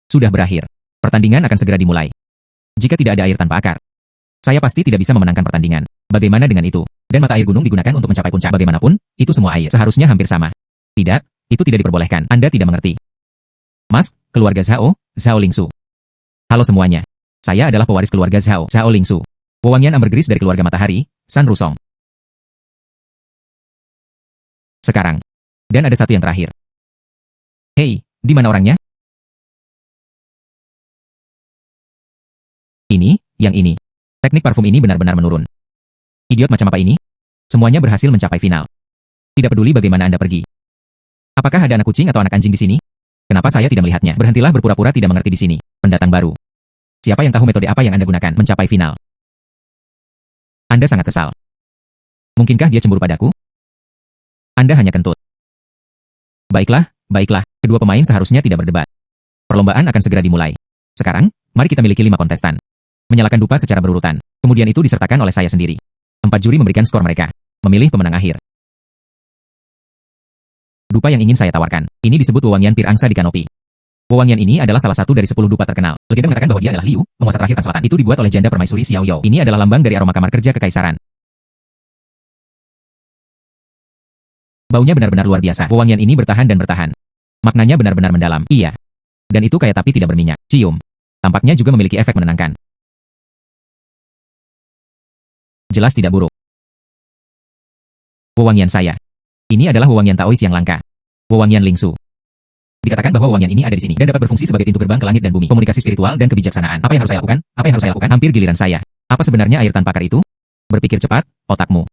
[SPEAKER 1] Sudah berakhir. Pertandingan akan segera dimulai. Jika tidak ada air tanpa akar, saya pasti tidak bisa memenangkan pertandingan. Bagaimana dengan itu? Dan mata air gunung digunakan untuk mencapai puncak. Bagaimanapun, itu semua air. Seharusnya hampir sama. Tidak, itu tidak diperbolehkan. Anda tidak mengerti. Mas, keluarga Zhao, Zhao Lingsu. Halo semuanya. Saya adalah pewaris keluarga Zhao, Zhao Lingsu. Wewangian ambergris dari keluarga matahari, San Rusong. Sekarang. Dan ada satu yang terakhir. Hei, di mana orangnya? Ini, yang ini. Teknik parfum ini benar-benar menurun. Idiot macam apa ini? Semuanya berhasil mencapai final. Tidak peduli bagaimana Anda pergi. Apakah ada anak kucing atau anak anjing di sini? Kenapa saya tidak melihatnya? Berhentilah berpura-pura tidak mengerti di sini. Pendatang baru. Siapa yang tahu metode apa yang Anda gunakan mencapai final? Anda sangat kesal. Mungkinkah dia cemburu padaku? Anda hanya kentut. Baiklah, baiklah. Kedua pemain seharusnya tidak berdebat. Perlombaan akan segera dimulai. Sekarang, mari kita miliki 5 kontestan. Menyalakan dupa secara berurutan. Kemudian itu disertakan oleh saya sendiri. 4 juri memberikan skor mereka. Memilih pemenang akhir. Dupa yang ingin saya tawarkan. Ini disebut wewangian pir angsa di kanopi. Wewangian ini adalah salah satu dari 10 dupa terkenal. Legenda mengatakan bahwa dia adalah Liu, penguasa terakhir Tan Selatan. Itu dibuat oleh janda permaisuri Xiao Yao. Ini adalah lambang dari aroma kamar kerja kekaisaran. Baunya benar-benar luar biasa. Wewangian ini bertahan dan bertahan. Maknanya benar-benar mendalam. Iya. Dan itu kaya tapi tidak berminyak. Cium. Tampaknya juga memiliki efek menenangkan. Jelas tidak buruk. Wewangian saya. Ini adalah wewangian Taois yang langka. Wewangian Lingsu. Dikatakan bahwa wewangian ini ada di sini dan dapat berfungsi sebagai pintu gerbang ke langit dan bumi, komunikasi spiritual dan kebijaksanaan. Apa yang harus saya lakukan? Apa yang harus saya lakukan? Hampir giliran saya. Apa sebenarnya air tanpa akar itu? Berpikir cepat, otakmu.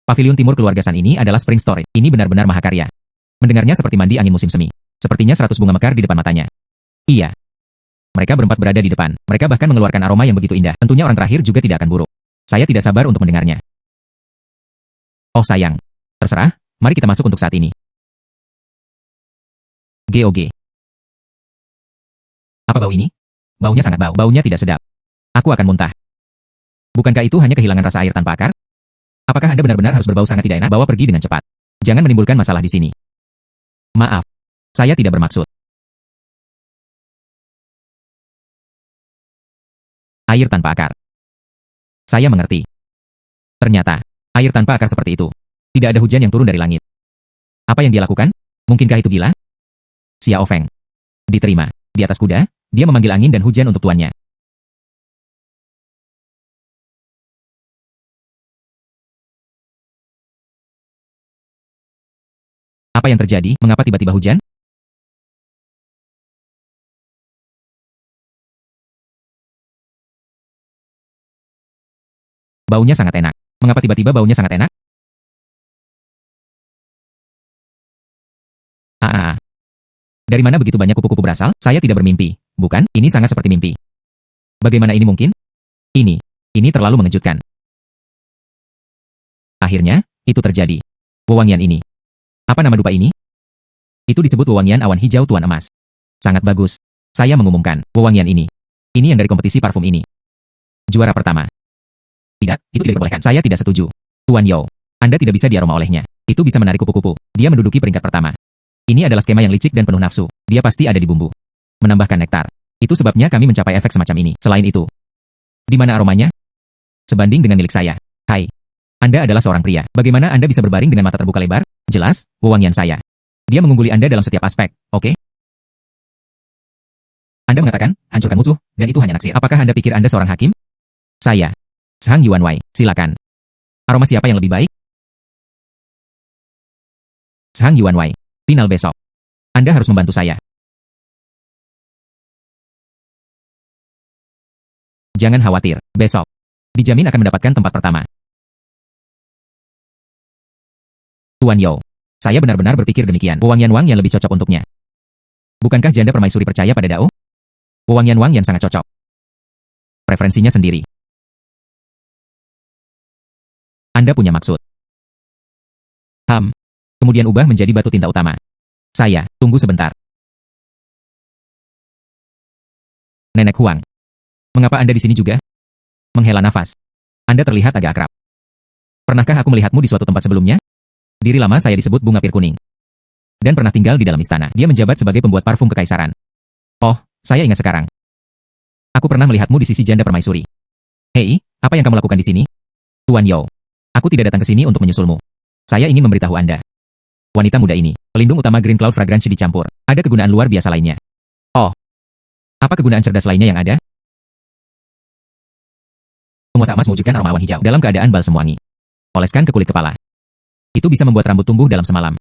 [SPEAKER 1] Pavilion timur keluarga San ini adalah Spring Store. Ini benar-benar mahakarya. Mendengarnya seperti mandi angin musim semi. Sepertinya 100 bunga mekar di depan matanya. Iya. Mereka berempat berada di depan. Mereka bahkan mengeluarkan aroma yang begitu indah. Tentunya orang terakhir juga tidak akan buruk. Saya tidak sabar untuk mendengarnya. Oh sayang. Terserah, mari kita masuk untuk saat ini. GOG. Apa bau ini? Baunya sangat bau. Baunya tidak sedap. Aku akan muntah. Bukankah itu hanya kehilangan rasa air tanpa akar? Apakah Anda benar-benar harus berbau sangat tidak enak? Bawa pergi dengan cepat. Jangan menimbulkan masalah di sini. Maaf. Saya tidak bermaksud. Air tanpa akar. Saya mengerti. Ternyata, air tanpa akar seperti itu. Tidak ada hujan yang turun dari langit. Apa yang dia lakukan? Mungkinkah itu gila? Xiao Feng. Diterima. Di atas kuda, dia memanggil angin dan hujan untuk tuannya. Apa yang terjadi? Mengapa tiba-tiba hujan? Baunya sangat enak. Mengapa tiba-tiba baunya sangat enak? Ah, ah, ah. Dari mana begitu banyak kupu-kupu berasal? Saya tidak bermimpi. Bukan, ini sangat seperti mimpi. Bagaimana ini mungkin? Ini. Ini terlalu mengejutkan. Akhirnya, itu terjadi. Wewangian ini. Apa nama dupa ini? Itu disebut wewangian awan hijau Tuan Emas. Sangat bagus. Saya mengumumkan, wewangian ini. Ini yang dari kompetisi parfum ini. Juara pertama. Tidak, itu tidak diperbolehkan. Saya tidak setuju. Tuan Yo, Anda tidak bisa diaroma olehnya. Itu bisa menarik kupu-kupu. Dia menduduki peringkat pertama. Ini adalah skema yang licik dan penuh nafsu. Dia pasti ada di bumbu. Menambahkan nektar. Itu sebabnya kami mencapai efek semacam ini. Selain itu, di mana aromanya? Sebanding dengan milik saya. Hai. Anda adalah seorang pria. Bagaimana Anda bisa berbaring dengan mata terbuka lebar? Jelas, wewangian saya. Dia mengungguli Anda dalam setiap aspek, oke? Anda mengatakan, hancurkan musuh, dan itu hanya naksir. Apakah Anda pikir Anda seorang hakim? Saya. Shang Yuanwei, silakan. Aroma siapa yang lebih baik? Shang Yuanwei. Final besok. Anda harus membantu saya. Jangan khawatir, besok. Dijamin akan mendapatkan tempat pertama. Tuan Yo, saya benar-benar berpikir demikian. Wewangian Wang yang lebih cocok untuknya. Bukankah janda permaisuri percaya pada Dao? Wewangian Wang yang sangat cocok. Preferensinya sendiri. Anda punya maksud. Kemudian ubah menjadi batu tinta utama. Saya, tunggu sebentar. Nenek Huang. Mengapa Anda di sini juga? Menghela nafas. Anda terlihat agak akrab. Pernahkah aku melihatmu di suatu tempat sebelumnya? Diri lama saya disebut Bunga Pir Kuning. Dan pernah tinggal di dalam istana. Dia menjabat sebagai pembuat parfum kekaisaran. Oh, saya ingat sekarang. Aku pernah melihatmu di sisi janda permaisuri. Hei, apa yang kamu lakukan di sini? Tuan Yo, aku tidak datang ke sini untuk menyusulmu. Saya ingin memberitahu Anda. Wanita muda ini, pelindung utama Green Cloud Fragrance dicampur. Ada kegunaan luar biasa lainnya. Oh, apa kegunaan cerdas lainnya yang ada? Penguasa emas mewujudkan aroma awan hijau dalam keadaan balsam wangi. Oleskan ke kulit kepala. Itu bisa membuat rambut tumbuh dalam semalam.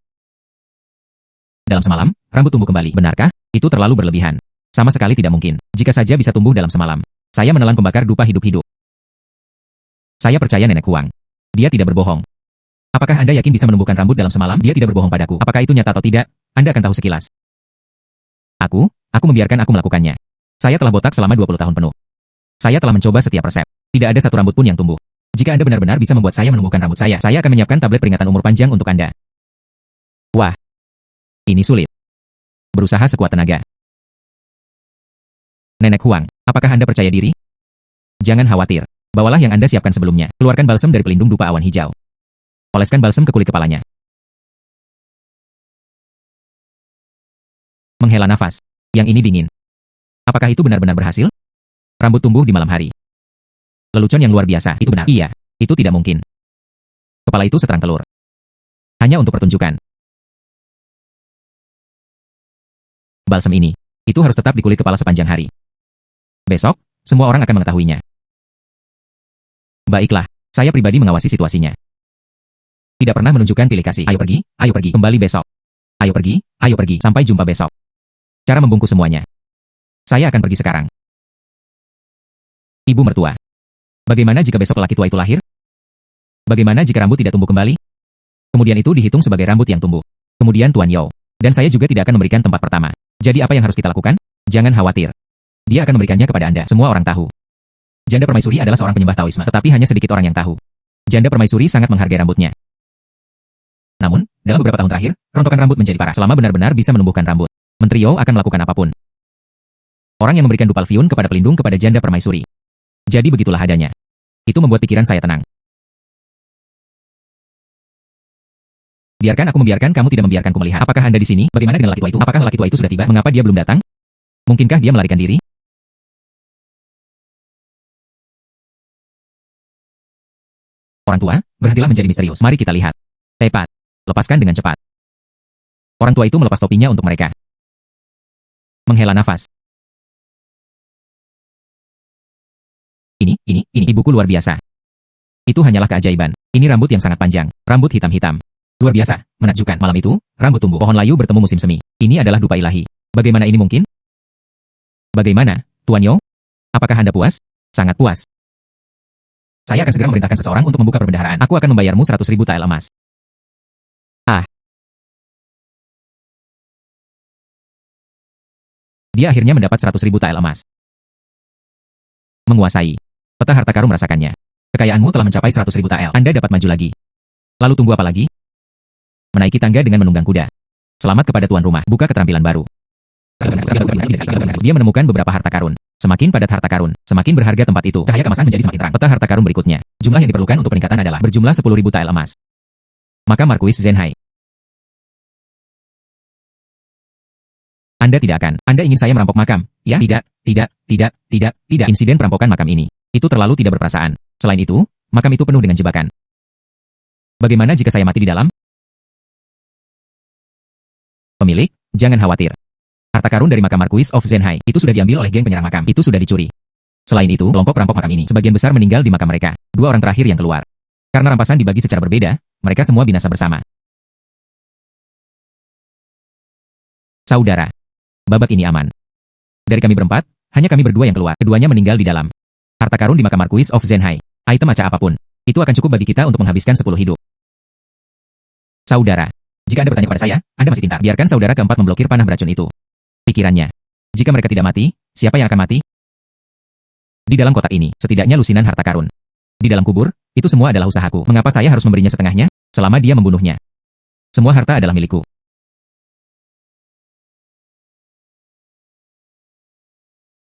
[SPEAKER 1] Dalam semalam, rambut tumbuh kembali. Benarkah? Itu terlalu berlebihan. Sama sekali tidak mungkin. Jika saja bisa tumbuh dalam semalam. Saya menelan pembakar dupa hidup-hidup. Saya percaya Nenek Huang. Dia tidak berbohong. Apakah Anda yakin bisa menumbuhkan rambut dalam semalam? Dia tidak berbohong padaku. Apakah itu nyata atau tidak? Anda akan tahu sekilas. Aku membiarkan aku melakukannya. Saya telah botak selama 20 tahun penuh. Saya telah mencoba setiap resep. Tidak ada satu rambut pun yang tumbuh. Jika Anda benar-benar bisa membuat saya menumbuhkan rambut saya akan menyiapkan tablet peringatan umur panjang untuk Anda. Wah. Ini sulit. Berusaha sekuat tenaga. Nenek Huang, apakah Anda percaya diri? Jangan khawatir. Bawalah yang Anda siapkan sebelumnya. Keluarkan balsam dari pelindung dupa awan hijau. Oleskan balsam ke kulit kepalanya. Menghela nafas. Yang ini dingin. Apakah itu benar-benar berhasil? Rambut tumbuh di malam hari. Lelucon yang luar biasa, itu benar. Iya, itu tidak mungkin. Kepala itu seterang telur. Hanya untuk pertunjukan. Balsam ini, itu harus tetap di kulit kepala sepanjang hari. Besok, semua orang akan mengetahuinya. Baiklah, saya pribadi mengawasi situasinya. Tidak pernah menunjukkan pilih kasih. Ayo pergi, kembali besok. Ayo pergi, sampai jumpa besok. Cara membungkus semuanya. Saya akan pergi sekarang. Ibu mertua. Bagaimana jika besok laki tua itu lahir? Bagaimana jika rambut tidak tumbuh kembali? Kemudian itu dihitung sebagai rambut yang tumbuh. Kemudian Tuan Yo. Dan saya juga tidak akan memberikan tempat pertama. Jadi apa yang harus kita lakukan? Jangan khawatir. Dia akan memberikannya kepada Anda. Semua orang tahu. Janda permaisuri adalah seorang penyembah Taoisme, tetapi hanya sedikit orang yang tahu. Janda permaisuri sangat menghargai rambutnya. Namun, dalam beberapa tahun terakhir, kerontokan rambut menjadi parah. Selama benar-benar bisa menumbuhkan rambut, Menteri Yo akan melakukan apapun. Orang yang memberikan dupa Alfiun kepada pelindung kepada janda permaisuri. Jadi begitulah adanya. Itu membuat pikiran saya tenang. Biarkan aku membiarkan kamu tidak membiarkanku melihat. Apakah Anda di sini? Bagaimana dengan laki tua itu? Apakah laki tua itu sudah tiba? Mengapa dia belum datang? Mungkinkah dia melarikan diri? Orang tua, berhentilah menjadi misterius. Mari kita lihat. Tepat. Lepaskan dengan cepat. Orang tua itu melepas topinya untuk mereka. Menghela nafas. Ini ibuku luar biasa. Itu hanyalah keajaiban. Ini rambut yang sangat panjang. Rambut hitam-hitam. Luar biasa, menakjubkan. Malam itu, rambut tumbuh. Pohon layu bertemu musim semi. Ini adalah dupa ilahi. Bagaimana ini mungkin? Bagaimana, Tuan Yo? Apakah Anda puas? Sangat puas. Saya akan segera memerintahkan seseorang untuk membuka perbendaharaan. Aku akan membayarmu 100.000 tael emas. Ah. Dia akhirnya mendapat 100.000 tael emas. Menguasai. Peta harta karun merasakannya. Kekayaanmu telah mencapai 100.000 tael. Anda dapat maju lagi. Lalu tunggu apa lagi? Menaiki tangga dengan menunggang kuda. Selamat kepada tuan rumah. Buka keterampilan baru. Dia menemukan beberapa harta karun. Semakin padat harta karun, semakin berharga tempat itu. Cahaya kemasan menjadi semakin terang. Peta harta karun berikutnya. Jumlah yang diperlukan untuk peningkatan adalah berjumlah 10.000 tael emas. Maka Marquis Zenhai. Anda tidak akan. Anda ingin saya merampok makam? Ya, tidak. Insiden perampokan makam ini. Itu terlalu tidak berperasaan. Selain itu, makam itu penuh dengan jebakan. Bagaimana jika saya mati di dalam? Pemilik, jangan khawatir. Harta karun dari makam Marquis of Zenhai itu sudah diambil oleh geng penyerang makam. Itu sudah dicuri. Selain itu, kelompok perampok makam ini sebagian besar meninggal di makam mereka. 2 orang terakhir yang keluar. Karena rampasan dibagi secara berbeda, mereka semua binasa bersama. Saudara. Babak ini aman. Dari kami berempat, hanya kami berdua yang keluar. Keduanya meninggal di dalam. Harta karun di makam Marquis of Zenhai. Item acak apapun. Itu akan cukup bagi kita untuk menghabiskan 10 hidup. Saudara. Jika Anda bertanya pada saya, Anda masih pintar. Biarkan saudara keempat memblokir panah beracun itu. Pikirannya. Jika mereka tidak mati, siapa yang akan mati? Di dalam kotak ini, setidaknya lusinan harta karun. Di dalam kubur, itu semua adalah usahaku. Mengapa saya harus memberinya setengahnya? Selama dia membunuhnya. Semua harta adalah milikku.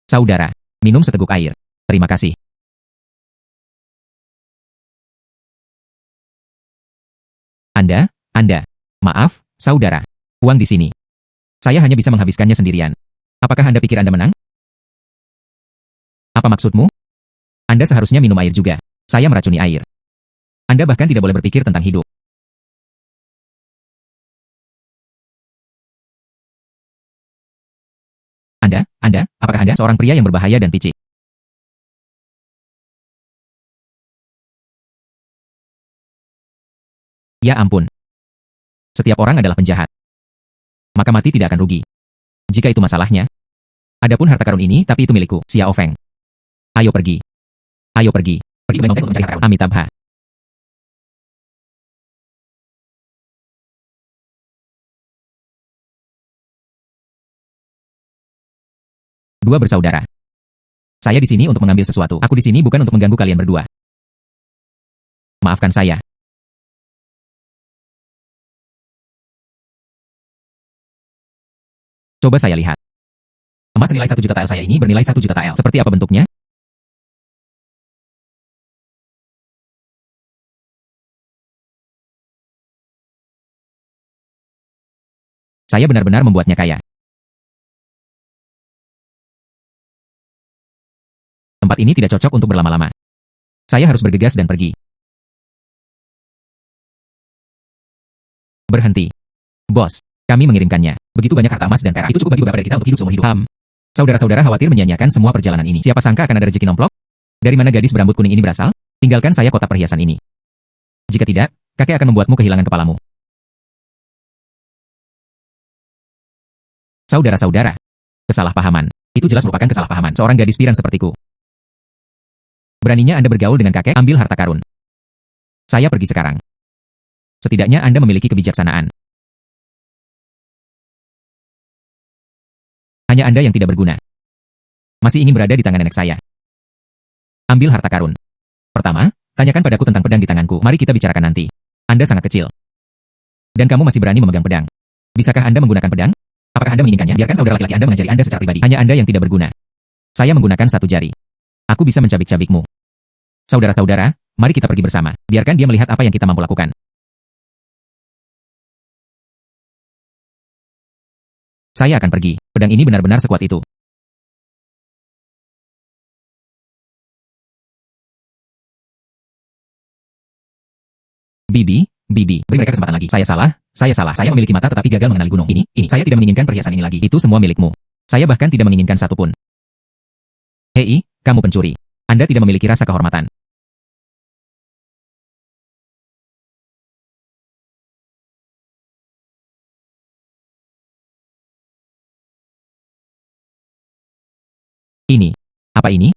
[SPEAKER 1] Saudara, minum seteguk air. Terima kasih. Anda. Maaf, saudara. Uang di sini. Saya hanya bisa menghabiskannya sendirian. Apakah Anda pikir Anda menang? Apa maksudmu? Anda seharusnya minum air juga. Saya meracuni air. Anda bahkan tidak boleh berpikir tentang hidup. Apakah Anda seorang pria yang berbahaya dan picik? Ya ampun. Setiap orang adalah penjahat. Maka mati tidak akan rugi. Jika itu masalahnya. Adapun harta karun ini, tapi itu milikku, Xiao Feng. Ayo pergi. Pergi ke Benteng untuk mencari harta karun. Amitabha. Dua bersaudara. Saya di sini untuk mengambil sesuatu. Aku di sini bukan untuk mengganggu kalian berdua. Maafkan saya. Coba saya lihat. Emas senilai 1 juta tael saya ini bernilai 1 juta tael. Seperti apa bentuknya? Saya benar-benar membuatnya kaya. Tempat ini tidak cocok untuk berlama-lama. Saya harus bergegas dan pergi. Berhenti. Bos, kami mengirimkannya. Begitu banyak harta emas dan perak. Itu cukup bagi beberapa dari kita untuk hidup seumur hidup. Saudara-saudara khawatir menyia-nyiakan semua perjalanan ini. Siapa sangka akan ada rezeki nomplok? Dari mana gadis berambut kuning ini berasal? Tinggalkan saya kotak perhiasan ini. Jika tidak, kakek akan membuatmu kehilangan kepalamu. Saudara-saudara. Kesalahpahaman. Itu jelas merupakan kesalahpahaman. Seorang gadis pirang sepertiku. Beraninya Anda bergaul dengan kakek, ambil harta karun. Saya pergi sekarang. Setidaknya Anda memiliki kebijaksanaan. Hanya Anda yang tidak berguna. Masih ingin berada di tangan nenek saya. Ambil harta karun. Pertama, tanyakan padaku tentang pedang di tanganku. Mari kita bicarakan nanti. Anda sangat kecil. Dan kamu masih berani memegang pedang. Bisakah Anda menggunakan pedang? Apakah Anda menginginkannya? Biarkan saudara laki-laki Anda mengajari Anda secara pribadi. Hanya Anda yang tidak berguna. Saya menggunakan satu jari. Aku bisa mencabik-cabikmu. Saudara-saudara, mari kita pergi bersama. Biarkan dia melihat apa yang kita mampu lakukan. Saya akan pergi. Pedang ini benar-benar sekuat itu. Bibi, beri mereka kesempatan lagi. Saya salah. Saya memiliki mata tetapi gagal mengenali gunung. Ini. Saya tidak menginginkan perhiasan ini lagi. Itu semua milikmu. Saya bahkan tidak menginginkan satupun. Hei, kamu pencuri. Anda tidak memiliki rasa kehormatan. Ini. Apa ini?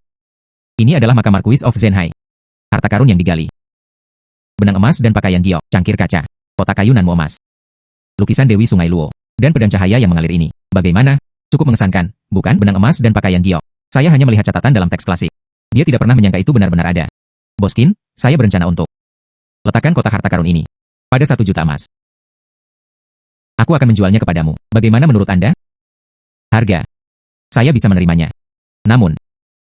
[SPEAKER 1] Ini adalah makam Marquis of Zenhai. Harta karun yang digali. Benang emas dan pakaian giok, cangkir kaca, kotak kayu nan emas. Lukisan Dewi Sungai Luo, dan pedang cahaya yang mengalir ini. Bagaimana? Cukup mengesankan, bukan? Benang emas dan pakaian giok. Saya hanya melihat catatan dalam teks klasik. Dia tidak pernah menyangka itu benar-benar ada. Boskin, saya berencana untuk letakkan kotak harta karun ini pada 1 juta emas. Aku akan menjualnya kepadamu. Bagaimana menurut Anda? Harga. Saya bisa menerimanya. Namun,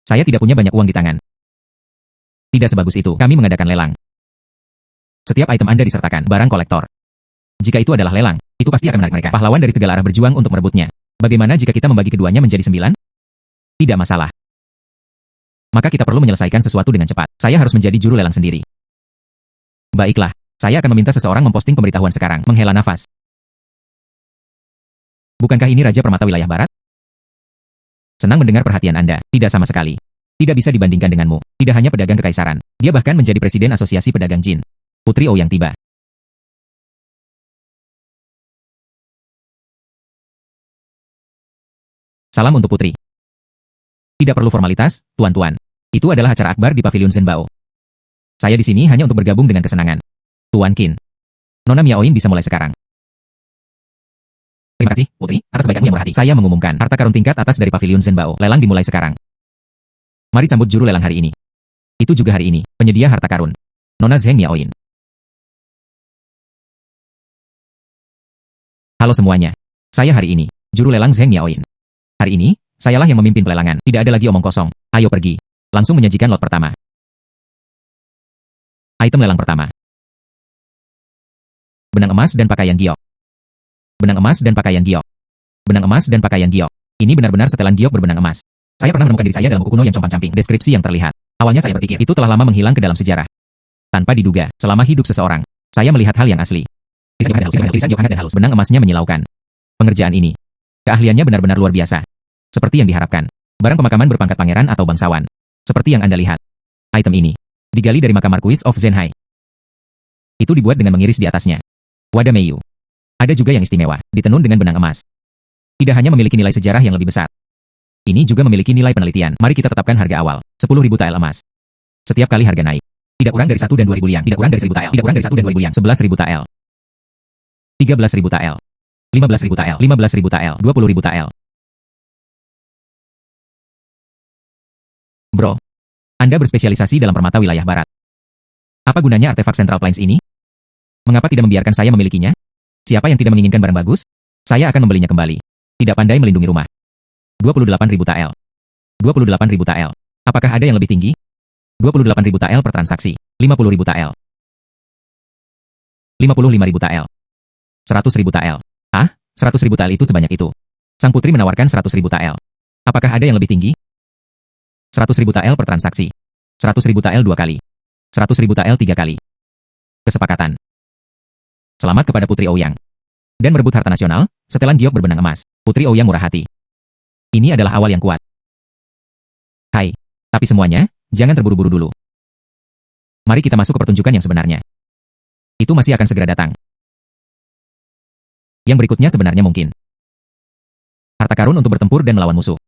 [SPEAKER 1] saya tidak punya banyak uang di tangan. Tidak sebagus itu, kami mengadakan lelang. Setiap item Anda disertakan barang kolektor. Jika itu adalah lelang, itu pasti akan menarik mereka. Pahlawan dari segala arah berjuang untuk merebutnya. Bagaimana jika kita membagi keduanya menjadi 9? Tidak masalah. Maka kita perlu menyelesaikan sesuatu dengan cepat. Saya harus menjadi juru lelang sendiri. Baiklah, saya akan meminta seseorang memposting pemberitahuan sekarang. Menghela nafas. Bukankah ini Raja Permata Wilayah Barat? Senang mendengar perhatian Anda. Tidak sama sekali. Tidak bisa dibandingkan denganmu. Tidak hanya pedagang kekaisaran. Dia bahkan menjadi presiden Asosiasi Pedagang Jin. Putri Ouyang tiba. Salam untuk Putri. Tidak perlu formalitas, tuan-tuan. Itu adalah acara akbar di Pavilion Zhenbao. Saya di sini hanya untuk bergabung dengan kesenangan. Tuan Qin. Nona Miaoin bisa mulai sekarang. Terima kasih, Putri, atas kebaikanmu yang berhati. Saya mengumumkan harta karun tingkat atas dari Pavilion Zhenbao. Lelang dimulai sekarang. Mari sambut juru lelang hari ini. Itu juga hari ini, penyedia harta karun. Nona Zheng Miaoin. Halo semuanya. Saya hari ini, juru lelang Zheng Miaoin. Hari ini, sayalah yang memimpin pelelangan. Tidak ada lagi omong kosong. Ayo pergi. Langsung menyajikan lot pertama. Item lelang pertama. Benang emas dan pakaian giok. Benang emas dan pakaian giok. Benang emas dan pakaian giok. Ini benar-benar setelan giok berbenang emas. Saya pernah menemukan diri saya dalam buku kuno yang compang-camping. Deskripsi yang terlihat. Awalnya saya berpikir, itu telah lama menghilang ke dalam sejarah. Tanpa diduga, selama hidup seseorang, saya melihat hal yang asli. Benang emasnya menyilaukan. Pengerjaan ini. Keahliannya benar-benar luar biasa. Seperti yang diharapkan. Barang pemakaman berpangkat pangeran atau bangsawan. Seperti yang Anda lihat. Item ini digali dari makam Marquis of Zhenhai. Itu dibuat dengan mengiris di atasnya. Wadah Meiyu. Ada juga yang istimewa, ditenun dengan benang emas. Tidak hanya memiliki nilai sejarah yang lebih besar. Ini juga memiliki nilai penelitian. Mari kita tetapkan harga awal. 10.000 tael emas. Setiap kali harga naik. Tidak kurang dari 1 dan 2.000 liang. Tidak kurang dari 1.000 tael. Tidak kurang dari 1 dan 2.000 liang. 11.000 tael. 13.000 tael. 15.000 tael. 15.000 tael. 20.000 tael. Bro, Anda berspesialisasi dalam permata wilayah barat. Apa gunanya artefak Central Plains ini? Mengapa tidak membiarkan saya memilikinya? Siapa yang tidak menginginkan barang bagus? Saya akan membelinya kembali. Tidak pandai melindungi rumah. 28.000 tael. 28.000 tael. Apakah ada yang lebih tinggi? 28.000 tael per transaksi. 50.000 tael. 55.000 tael. 100.000 tael. Ah, 100.000 tael itu sebanyak itu. Sang putri menawarkan 100.000 tael. Apakah ada yang lebih tinggi? 100.000 tael per transaksi. 100.000 tael 2 kali. 100.000 tael 3 kali. Kesepakatan. Selamat kepada Putri Ouyang. Dan merebut harta nasional, setelan giok berbenang emas. Putri Ouyang murah hati. Ini adalah awal yang kuat. Hai. Tapi semuanya, jangan terburu-buru dulu. Mari kita masuk ke pertunjukan yang sebenarnya. Itu masih akan segera datang. Yang berikutnya sebenarnya mungkin. Harta karun untuk bertempur dan melawan musuh.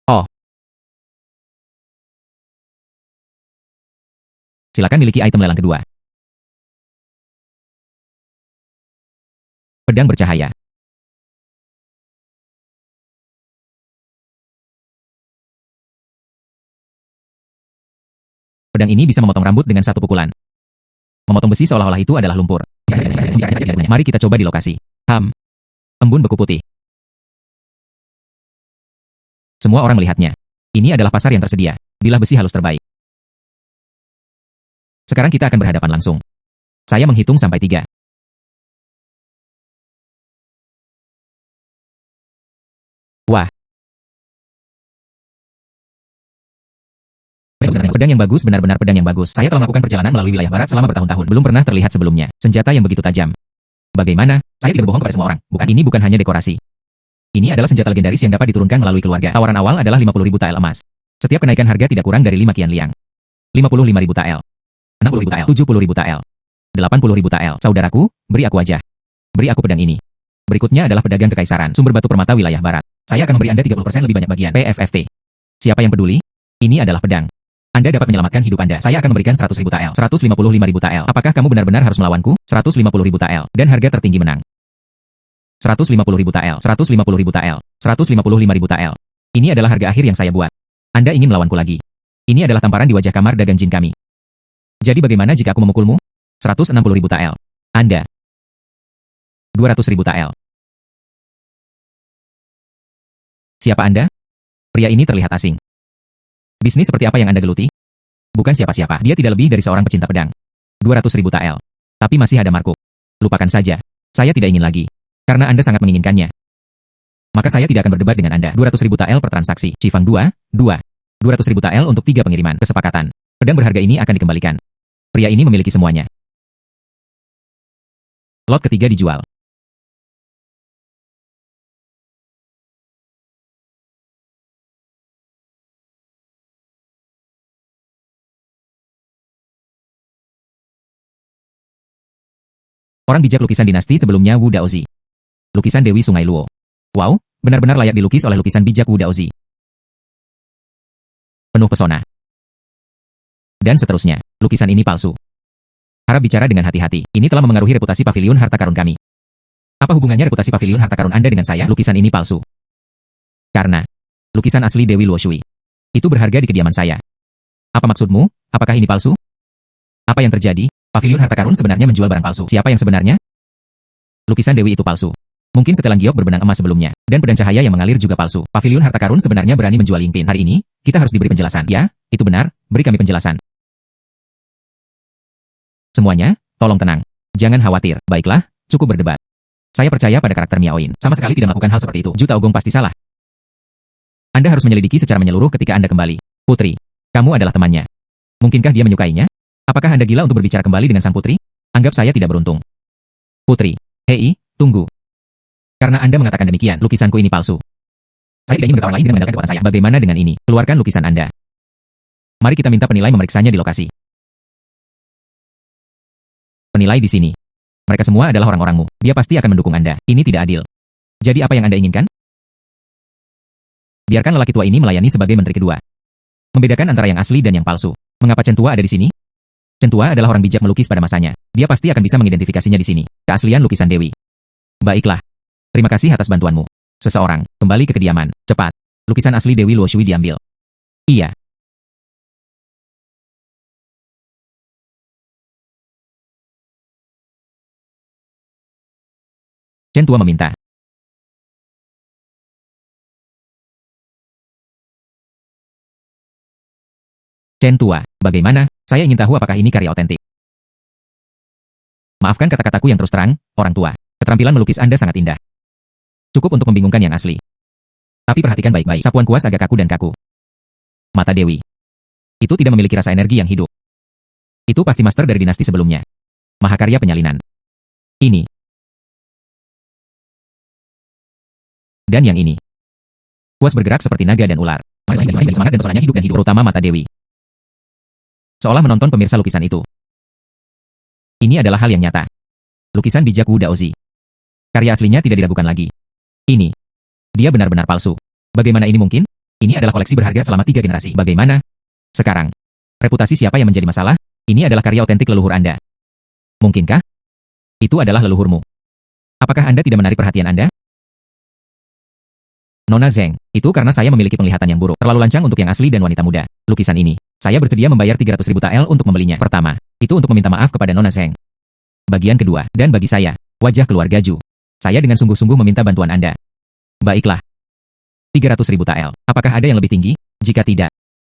[SPEAKER 1] Oh. Silakan miliki item lelang kedua. Pedang bercahaya. Pedang ini bisa memotong rambut dengan satu pukulan. Memotong besi seolah-olah itu adalah lumpur. Mari kita coba di lokasi. Embun beku putih. Semua orang melihatnya. Ini adalah pasar yang tersedia. Bilah besi halus terbaik. Sekarang kita akan berhadapan langsung. Saya menghitung sampai 3. Wah. Pedang yang bagus, benar-benar pedang yang bagus. Saya telah melakukan perjalanan melalui wilayah barat selama bertahun-tahun. Belum pernah terlihat sebelumnya. Senjata yang begitu tajam. Bagaimana? Saya tidak berbohong kepada semua orang. Bukan, ini bukan hanya dekorasi. Ini adalah senjata legendaris yang dapat diturunkan melalui keluarga. Tawaran awal adalah 50.000 tael emas. Setiap kenaikan harga tidak kurang dari 5 kian liang. 55.000 tael. 60.000 tael. 70.000 tael. 80.000 tael. Saudaraku, beri aku aja. Beri aku pedang ini. Berikutnya adalah pedagang kekaisaran. Sumber batu permata wilayah barat. Saya akan memberi Anda 30% lebih banyak bagian. PFFT. Siapa yang peduli? Ini adalah pedang. Anda dapat menyelamatkan hidup Anda. Saya akan memberikan 100.000 TL. 155.000 TL. Apakah kamu benar-benar harus melawanku? 150.000 TL. Dan harga tertinggi menang. 150.000 TL. 150.000 TL. 155.000 TL. Ini adalah harga akhir yang saya buat. Anda ingin melawanku lagi? Ini adalah tamparan di wajah kamar dagang jin kami. Jadi bagaimana jika aku memukulmu? 160.000 TL. Anda. 200.000 TL. Siapa Anda? Pria ini terlihat asing. Bisnis seperti apa yang Anda geluti? Bukan siapa-siapa. Dia tidak lebih dari seorang pecinta pedang. 200.000 TL. Tapi masih ada markup. Lupakan saja. Saya tidak ingin lagi. Karena Anda sangat menginginkannya. Maka saya tidak akan berdebat dengan Anda. 200.000 TL per transaksi. Cifang 2. 200.000 TL untuk 3 pengiriman. Kesepakatan. Pedang berharga ini akan dikembalikan. Pria ini memiliki semuanya. Lot ketiga dijual. Orang bijak lukisan dinasti sebelumnya Wu Daozi. Lukisan Dewi Sungai Luo. Wow, benar-benar layak dilukis oleh lukisan bijak Wu Daozi. Penuh pesona. Dan seterusnya, lukisan ini palsu. Harap bicara dengan hati-hati. Ini telah memengaruhi reputasi pavilion harta karun kami. Apa hubungannya reputasi pavilion harta karun Anda dengan saya? Lukisan ini palsu. Karena lukisan asli Dewi Luo Shui. Itu berharga di kediaman saya. Apa maksudmu? Apakah ini palsu? Apa yang terjadi? Pavilion harta karun sebenarnya menjual barang palsu. Siapa yang sebenarnya? Lukisan Dewi itu palsu. Mungkin setelan giok berbenang emas sebelumnya. Dan pedang cahaya yang mengalir juga palsu. Pavilion harta karun sebenarnya berani menjual Yingpin. Hari ini, kita harus diberi penjelasan. Ya, itu benar. Beri kami penjelasan. Semuanya, tolong tenang. Jangan khawatir. Baiklah, cukup berdebat. Saya percaya pada karakter Miaoin. Sama sekali tidak melakukan hal seperti itu. Juta Ogong pasti salah. Anda harus menyelidiki secara menyeluruh ketika Anda kembali. Putri, kamu adalah temannya. Mungkinkah dia menyukainya? Apakah Anda gila untuk berbicara kembali dengan sang putri? Anggap saya tidak beruntung. Putri, hei, tunggu. Karena Anda mengatakan demikian, lukisanku ini palsu. Saya tidak ingin berkawan lain dengan mengandalkan kekuatan saya. Bagaimana dengan ini? Keluarkan lukisan Anda. Mari kita minta penilai memeriksanya di lokasi. Penilai di sini. Mereka semua adalah orang-orangmu. Dia pasti akan mendukung Anda. Ini tidak adil. Jadi apa yang Anda inginkan? Biarkan lelaki tua ini melayani sebagai menteri kedua. Membedakan antara yang asli dan yang palsu. Mengapa Chen Tua ada di sini? Chen Tua adalah orang bijak melukis pada masanya. Dia pasti akan bisa mengidentifikasinya di sini. Keaslian lukisan Dewi. Baiklah. Terima kasih atas bantuanmu. Seseorang, kembali ke kediaman. Cepat. Lukisan asli Dewi Luo Shui diambil. Iya. Chen Tua meminta. Chen Tua, bagaimana? Saya ingin tahu apakah ini karya otentik. Maafkan kata-kataku yang terus terang, orang tua. Keterampilan melukis Anda sangat indah. Cukup untuk membingungkan yang asli. Tapi perhatikan baik-baik. Sapuan kuas agak kaku dan kaku. Mata Dewi. Itu tidak memiliki rasa energi yang hidup. Itu pasti master dari dinasti sebelumnya. Mahakarya penyalinan. Ini. Dan yang ini. Kuas bergerak seperti naga dan ular. Semangat dan pesonanya hidup dan hidup. Terutama mata Dewi. Seolah menonton pemirsa lukisan itu. Ini adalah hal yang nyata. Lukisan bijak Wu Daozi. Karya aslinya tidak diragukan lagi. Ini. Dia benar-benar palsu. Bagaimana ini mungkin? Ini adalah koleksi berharga selama 3 generasi. Bagaimana? Sekarang. Reputasi siapa yang menjadi masalah? Ini adalah karya otentik leluhur Anda. Mungkinkah? Itu adalah leluhurmu. Apakah Anda tidak menarik perhatian Anda? Nona Zeng, itu karena saya memiliki penglihatan yang buruk. Terlalu lancang untuk yang asli dan wanita muda. Lukisan ini. Saya bersedia membayar 300.000 TL untuk membelinya. Pertama, itu untuk meminta maaf kepada Nona Zeng. Bagian kedua, dan bagi saya, wajah keluarga Ju. Saya dengan sungguh-sungguh meminta bantuan Anda. Baiklah. 300.000 TL. Apakah ada yang lebih tinggi? Jika tidak,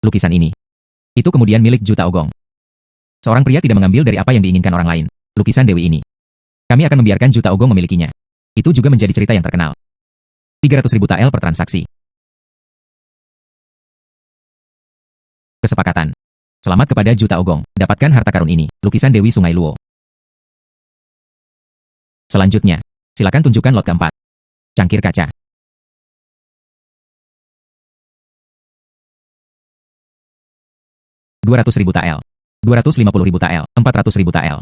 [SPEAKER 1] lukisan ini. Itu kemudian milik Juta Ogong. Seorang pria tidak mengambil dari apa yang diinginkan orang lain. Lukisan Dewi ini. Kami akan membiarkan Juta Ogong memilikinya. Itu juga menjadi cerita yang terkenal. 300.000 TL per transaksi. Kesepakatan. Selamat kepada Juta Ogong. Dapatkan harta karun ini. Lukisan Dewi Sungai Luo. Selanjutnya, silakan tunjukkan lot keempat. Cangkir kaca. Rp200.000 TL. Rp250.000 TL. Rp400.000 TL.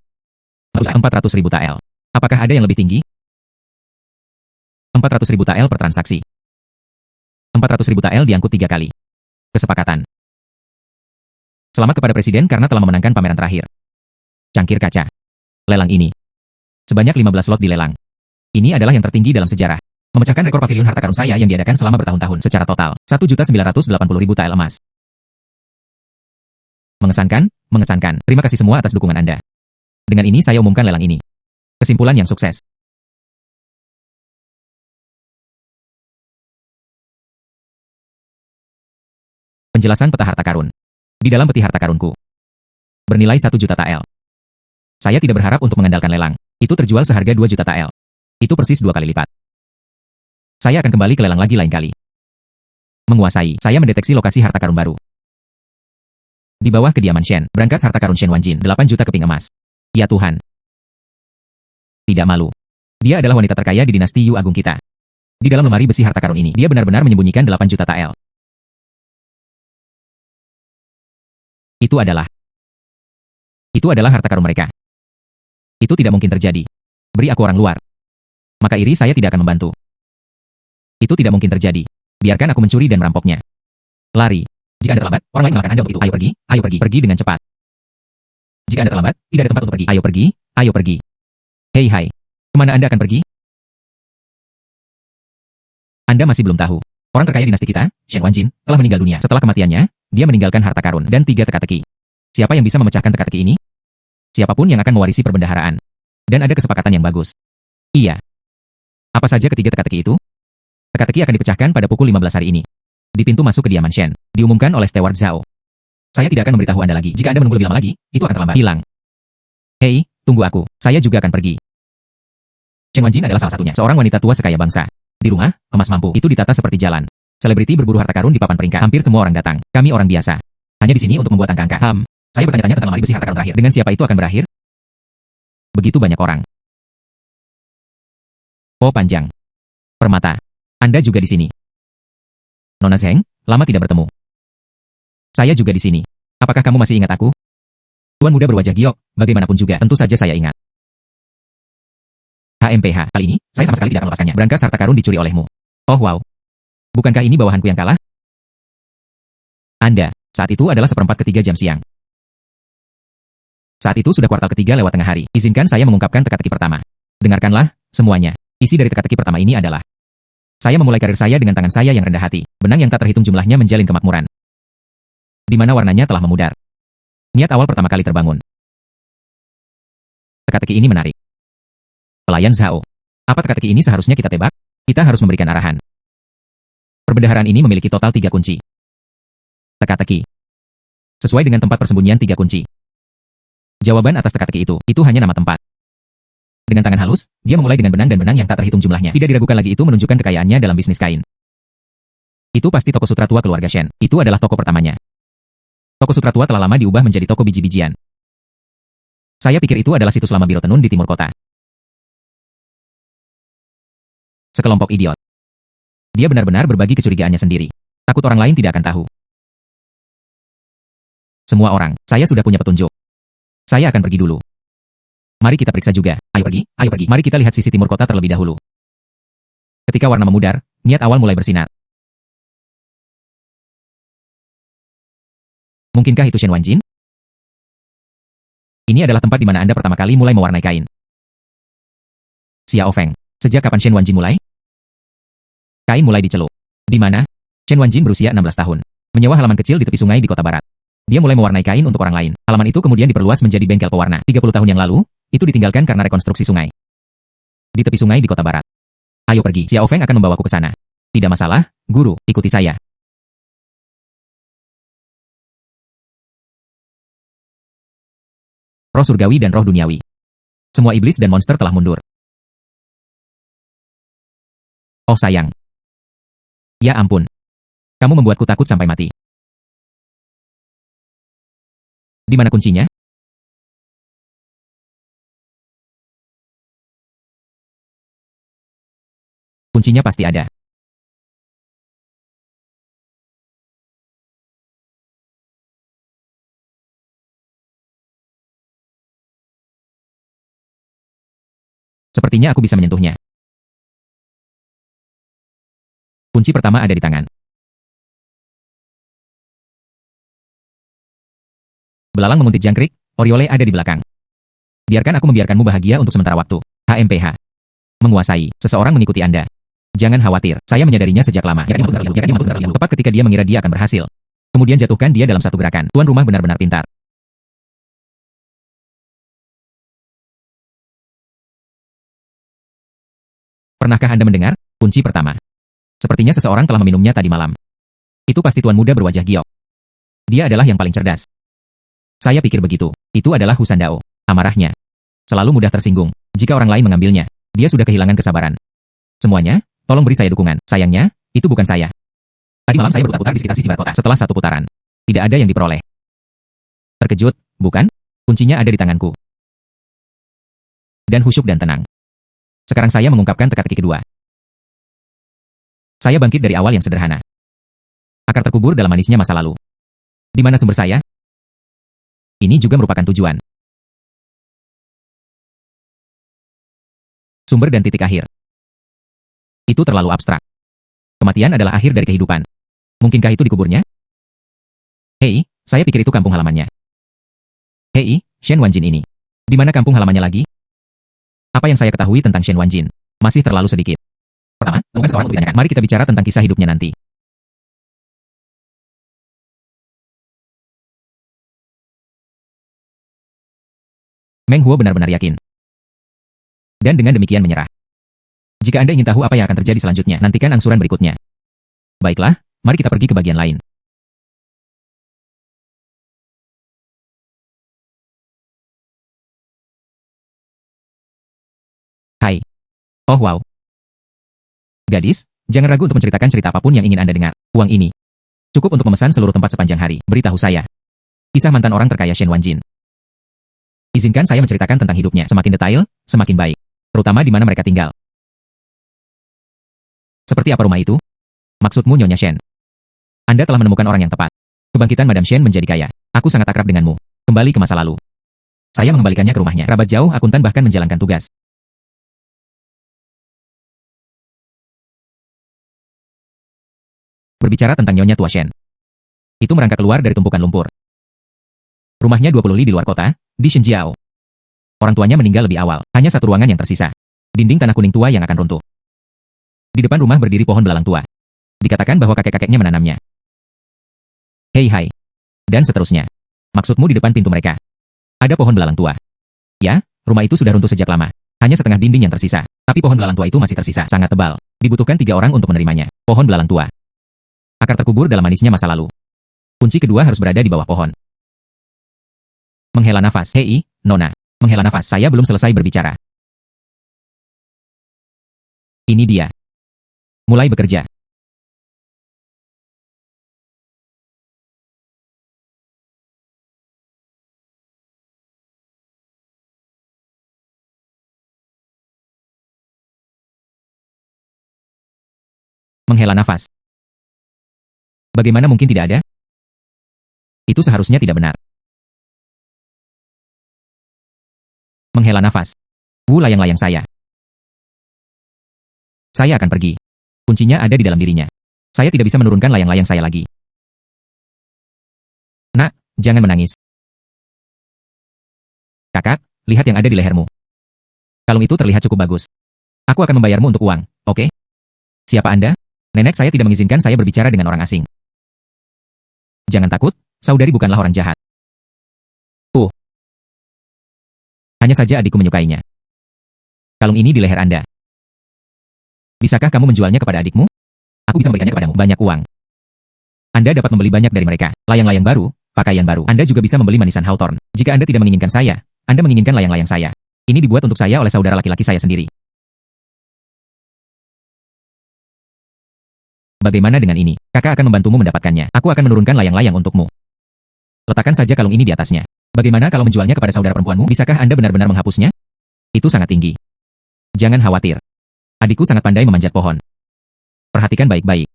[SPEAKER 1] Rp400.000 TL. Apakah ada yang lebih tinggi? Rp400.000 TL per transaksi. Rp400.000 TL diangkut 3 kali. Kesepakatan. Selamat kepada Presiden karena telah memenangkan pameran terakhir. Cangkir kaca. Lelang ini. Sebanyak 15 slot dilelang. Ini adalah yang tertinggi dalam sejarah. Memecahkan rekor pavilion harta karun saya yang diadakan selama bertahun-tahun secara total. 1.980.000 tael emas. Mengesankan, mengesankan. Terima kasih semua atas dukungan Anda. Dengan ini saya umumkan lelang ini. Kesimpulan yang sukses. Penjelasan peta harta karun. Di dalam peti harta karunku. Bernilai 1 juta tael. Saya tidak berharap untuk mengandalkan lelang. Itu terjual seharga 2 juta tael. Itu persis 2 kali lipat. Saya akan kembali ke lelang lagi lain kali. Menguasai. Saya mendeteksi lokasi harta karun baru. Di bawah kediaman Shen, brankas harta karun Shen Wanjin, 8 juta keping emas. Ya Tuhan. Tidak malu. Dia adalah wanita terkaya di dinasti Yu Agung kita. Di dalam lemari besi harta karun ini, dia benar-benar menyembunyikan 8 juta tael. Itu adalah harta karun mereka. Itu tidak mungkin terjadi. Beri aku orang luar. Maka iri saya tidak akan membantu. Itu tidak mungkin terjadi. Biarkan aku mencuri dan merampoknya. Lari. Jika Anda terlambat, orang lain mengalahkan Anda untuk itu. Ayo pergi, ayo pergi. Pergi dengan cepat. Jika Anda terlambat, tidak ada tempat untuk pergi. Ayo pergi, ayo pergi. Hei hai. Kemana Anda akan pergi? Anda masih belum tahu. Orang terkaya dinasti kita, Shen Wanjin, telah meninggal dunia. Setelah kematiannya, dia meninggalkan harta karun dan 3 teka-teki. Siapa yang bisa memecahkan teka-teki ini? Siapapun yang akan mewarisi perbendaharaan. Dan ada kesepakatan yang bagus. Iya. Apa saja ketiga teka-teki itu? Teka-teki akan dipecahkan pada pukul 15 hari ini. Di pintu masuk kediaman Shen, diumumkan oleh Steward Zhao. Saya tidak akan memberitahu Anda lagi. Jika Anda menunggu lebih lama lagi, itu akan terlambat. Hilang. Hei, tunggu aku. Saya juga akan pergi. Shen Wanjin adalah salah satunya. Seorang wanita tua sekaya bangsa. Di rumah, emas mampu. Itu ditata seperti jalan. Selebriti berburu harta karun di papan peringkat. Hampir semua orang datang. Kami orang biasa. Hanya di sini untuk membuat angka-angka. Saya bertanya-tanya tentang lemari besi harta karun terakhir. Dengan siapa itu akan berakhir? Begitu banyak orang. Oh panjang. Permata. Anda juga di sini. Nona Zheng, lama tidak bertemu. Saya juga di sini. Apakah kamu masih ingat aku? Tuan muda berwajah giok, bagaimanapun juga, tentu saja saya ingat. HMPH, kali ini, saya sama sekali tidak akan melepaskannya. Brankas harta karun dicuri olehmu. Oh wow. Bukankah ini bawahanku yang kalah? Anda, saat itu adalah 1/4 jam siang. Saat itu sudah kuartal ketiga lewat tengah hari. Izinkan saya mengungkapkan teka-teki pertama. Dengarkanlah, semuanya. Isi dari teka-teki pertama ini adalah: saya memulai karir saya dengan tangan saya yang rendah hati. Benang yang tak terhitung jumlahnya menjalin kemakmuran. Di mana warnanya telah memudar. Niat awal pertama kali terbangun. Teka-teki ini menarik. Pelayan Zhao. Apa teka-teki ini seharusnya kita tebak? Kita harus memberikan arahan. Perbendaharaan ini memiliki total 3 kunci. Teka-teki. Sesuai dengan tempat persembunyian 3 kunci. Jawaban atas teka-teki itu hanya nama tempat. Dengan tangan halus, dia memulai dengan benang dan benang yang tak terhitung jumlahnya. Tidak diragukan lagi itu menunjukkan kekayaannya dalam bisnis kain. Itu pasti toko sutra tua keluarga Shen. Itu adalah toko pertamanya. Toko sutra tua telah lama diubah menjadi toko biji-bijian. Saya pikir itu adalah situs lama biro tenun di timur kota. Sekelompok idiot. Dia benar-benar berbagi kecurigaannya sendiri. Takut orang lain tidak akan tahu. Semua orang, saya sudah punya petunjuk. Saya akan pergi dulu. Mari kita periksa juga. Ayo pergi, ayo pergi. Mari kita lihat sisi timur kota terlebih dahulu. Ketika warna memudar, niat awal mulai bersinar. Mungkinkah itu Shen Wanjin? Ini adalah tempat di mana Anda pertama kali mulai mewarnai kain. Xiao Feng. Sejak kapan Shen Wanjin mulai? Kain mulai diceluk. Di mana? Shen Wanjin berusia 16 tahun. Menyewa halaman kecil di tepi sungai di kota barat. Dia mulai mewarnai kain untuk orang lain. Halaman itu kemudian diperluas menjadi bengkel pewarna. 30 tahun yang lalu, itu ditinggalkan karena rekonstruksi sungai. Di tepi sungai di kota barat. Ayo pergi, Xiao Feng akan membawaku ke sana. Tidak masalah, guru, ikuti saya. Roh surgawi dan roh duniawi. Semua iblis dan monster telah mundur. Oh sayang. Ya ampun. Kamu membuatku takut sampai mati. Di mana kuncinya? Kuncinya pasti ada. Sepertinya aku bisa menyentuhnya. Kunci pertama ada di tangan. Belalang menguntit jangkrik, Oriole ada di belakang. Biarkan aku membiarkanmu bahagia untuk sementara waktu. HMPH. Menguasai. Seseorang mengikuti Anda. Jangan khawatir, saya menyadarinya sejak lama. Tepat ketika dia mengira dia akan berhasil. Kemudian jatuhkan dia dalam satu gerakan. Tuan rumah benar-benar pintar. Pernahkah Anda mendengar? Kunci pertama. Sepertinya seseorang telah meminumnya tadi malam. Itu pasti tuan muda berwajah giok. Dia adalah yang paling cerdas. Saya pikir begitu. Itu adalah Husandao. Amarahnya. Selalu mudah tersinggung. Jika orang lain mengambilnya, dia sudah kehilangan kesabaran. Semuanya, tolong beri saya dukungan. Sayangnya, itu bukan saya. Tadi malam saya berputar-putar di sekitar sisi barat kota. Setelah satu putaran, tidak ada yang diperoleh. Terkejut, bukan? Kuncinya ada di tanganku. Dan khusyuk dan tenang. Sekarang saya mengungkapkan teka-teki kedua. Saya bangkit dari awal yang sederhana. Akar terkubur dalam manisnya masa lalu. Di mana sumber saya? Ini juga merupakan tujuan. Sumber dan titik akhir. Itu terlalu abstrak. Kematian adalah akhir dari kehidupan. Mungkinkah itu dikuburnya? Hei, saya pikir itu kampung halamannya. Hei, Shen Wanjin ini. Di mana kampung halamannya lagi? Apa yang saya ketahui tentang Shen Wanjin? Masih terlalu sedikit. Pertama, bukan seorang untuk ditanyakan. Mari kita bicara tentang kisah hidupnya nanti. Meng Huo benar-benar yakin. Dan dengan demikian menyerah. Jika Anda ingin tahu apa yang akan terjadi selanjutnya, nantikan angsuran berikutnya. Baiklah, mari kita pergi ke bagian lain. Hai. Oh wow. Gadis, jangan ragu untuk menceritakan cerita apapun yang ingin Anda dengar. Uang ini cukup untuk memesan seluruh tempat sepanjang hari. Beritahu saya. Kisah mantan orang terkaya Shen Wanjin. Izinkan saya menceritakan tentang hidupnya. Semakin detail, semakin baik. Terutama di mana mereka tinggal. Seperti apa rumah itu? Maksudmu Nyonya Shen? Anda telah menemukan orang yang tepat. Kebangkitan Madam Shen menjadi kaya. Aku sangat akrab denganmu. Kembali ke masa lalu. Saya mengembalikannya ke rumahnya. Kerabat jauh, akuntan bahkan menjalankan tugas. Berbicara tentang Nyonya Tua Shen. Itu merangkak keluar dari tumpukan lumpur. Rumahnya 20 li di luar kota, di Shenjiao. Orang tuanya meninggal lebih awal. Hanya satu ruangan yang tersisa. Dinding tanah kuning tua yang akan runtuh. Di depan rumah berdiri pohon belalang tua. Dikatakan bahwa kakek-kakeknya menanamnya. Hei hai. Dan seterusnya. Maksudmu di depan pintu mereka? Ada pohon belalang tua. Ya, rumah itu sudah runtuh sejak lama. Hanya setengah dinding yang tersisa. Tapi pohon belalang tua itu masih tersisa. Sangat tebal. Dibutuhkan 3 orang untuk menerimanya. Pohon belalang tua. Akar terkubur dalam manisnya masa lalu. Kunci kedua harus berada di bawah pohon. Menghela nafas. Hei, Nona. Menghela nafas. Saya belum selesai berbicara. Ini dia. Mulai bekerja. Menghela nafas. Bagaimana mungkin tidak ada? Itu seharusnya tidak benar. Menghela nafas. Layang-layang saya. Saya akan pergi. Kuncinya ada di dalam dirinya. Saya tidak bisa menurunkan layang-layang saya lagi. Nak, jangan menangis. Kakak, lihat yang ada di lehermu. Kalung itu terlihat cukup bagus. Aku akan membayarmu untuk uang, oke? Siapa Anda? Nenek saya tidak mengizinkan saya berbicara dengan orang asing. Jangan takut, saudari bukanlah orang jahat. Hanya saja adikku menyukainya. Kalung ini di leher Anda. Bisakah kamu menjualnya kepada adikmu? Aku bisa memberikannya kepadamu banyak uang. Anda dapat membeli banyak dari mereka. Layang-layang baru, pakaian baru. Anda juga bisa membeli manisan Hawthorne. Jika Anda tidak menginginkan saya, Anda menginginkan layang-layang saya. Ini dibuat untuk saya oleh saudara laki-laki saya sendiri. Bagaimana dengan ini? Kakak akan membantumu mendapatkannya. Aku akan menurunkan layang-layang untukmu. Letakkan saja kalung ini di atasnya. Bagaimana kalau menjualnya kepada saudara perempuanmu? Bisakah Anda benar-benar menghapusnya? Itu sangat tinggi. Jangan khawatir. Adikku sangat pandai memanjat pohon. Perhatikan baik-baik.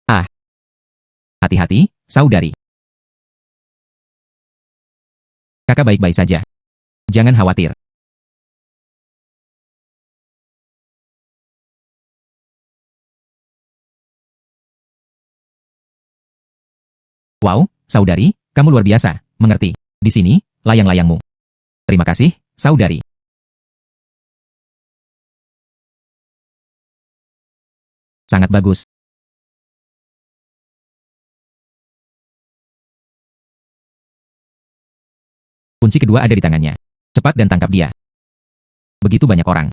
[SPEAKER 1] Ah, hati-hati, saudari. Kakak baik-baik saja. Jangan khawatir. Wow, saudari, kamu luar biasa. Mengerti. Di sini, layang-layangmu. Terima kasih, saudari. Sangat bagus. Kunci kedua ada di tangannya. Cepat dan tangkap dia. Begitu banyak orang.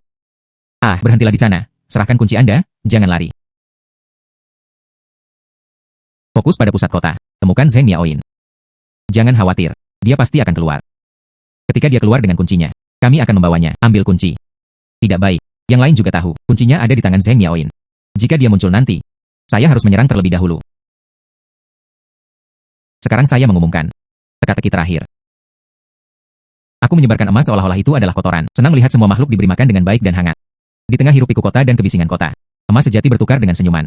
[SPEAKER 1] Ah, berhentilah di sana. Serahkan kunci Anda, jangan lari. Fokus pada pusat kota. Temukan Zheng Miaoin. Jangan khawatir. Dia pasti akan keluar. Ketika dia keluar dengan kuncinya, kami akan membawanya. Ambil kunci. Tidak baik. Yang lain juga tahu. Kuncinya ada di tangan Zheng Miaoin. Jika dia muncul nanti, saya harus menyerang terlebih dahulu. Sekarang saya mengumumkan. Teka-teki terakhir. Aku menyebarkan emas seolah-olah itu adalah kotoran. Senang melihat semua makhluk diberi makan dengan baik dan hangat. Di tengah hiruk-pikuk kota dan kebisingan kota, emas sejati bertukar dengan senyuman.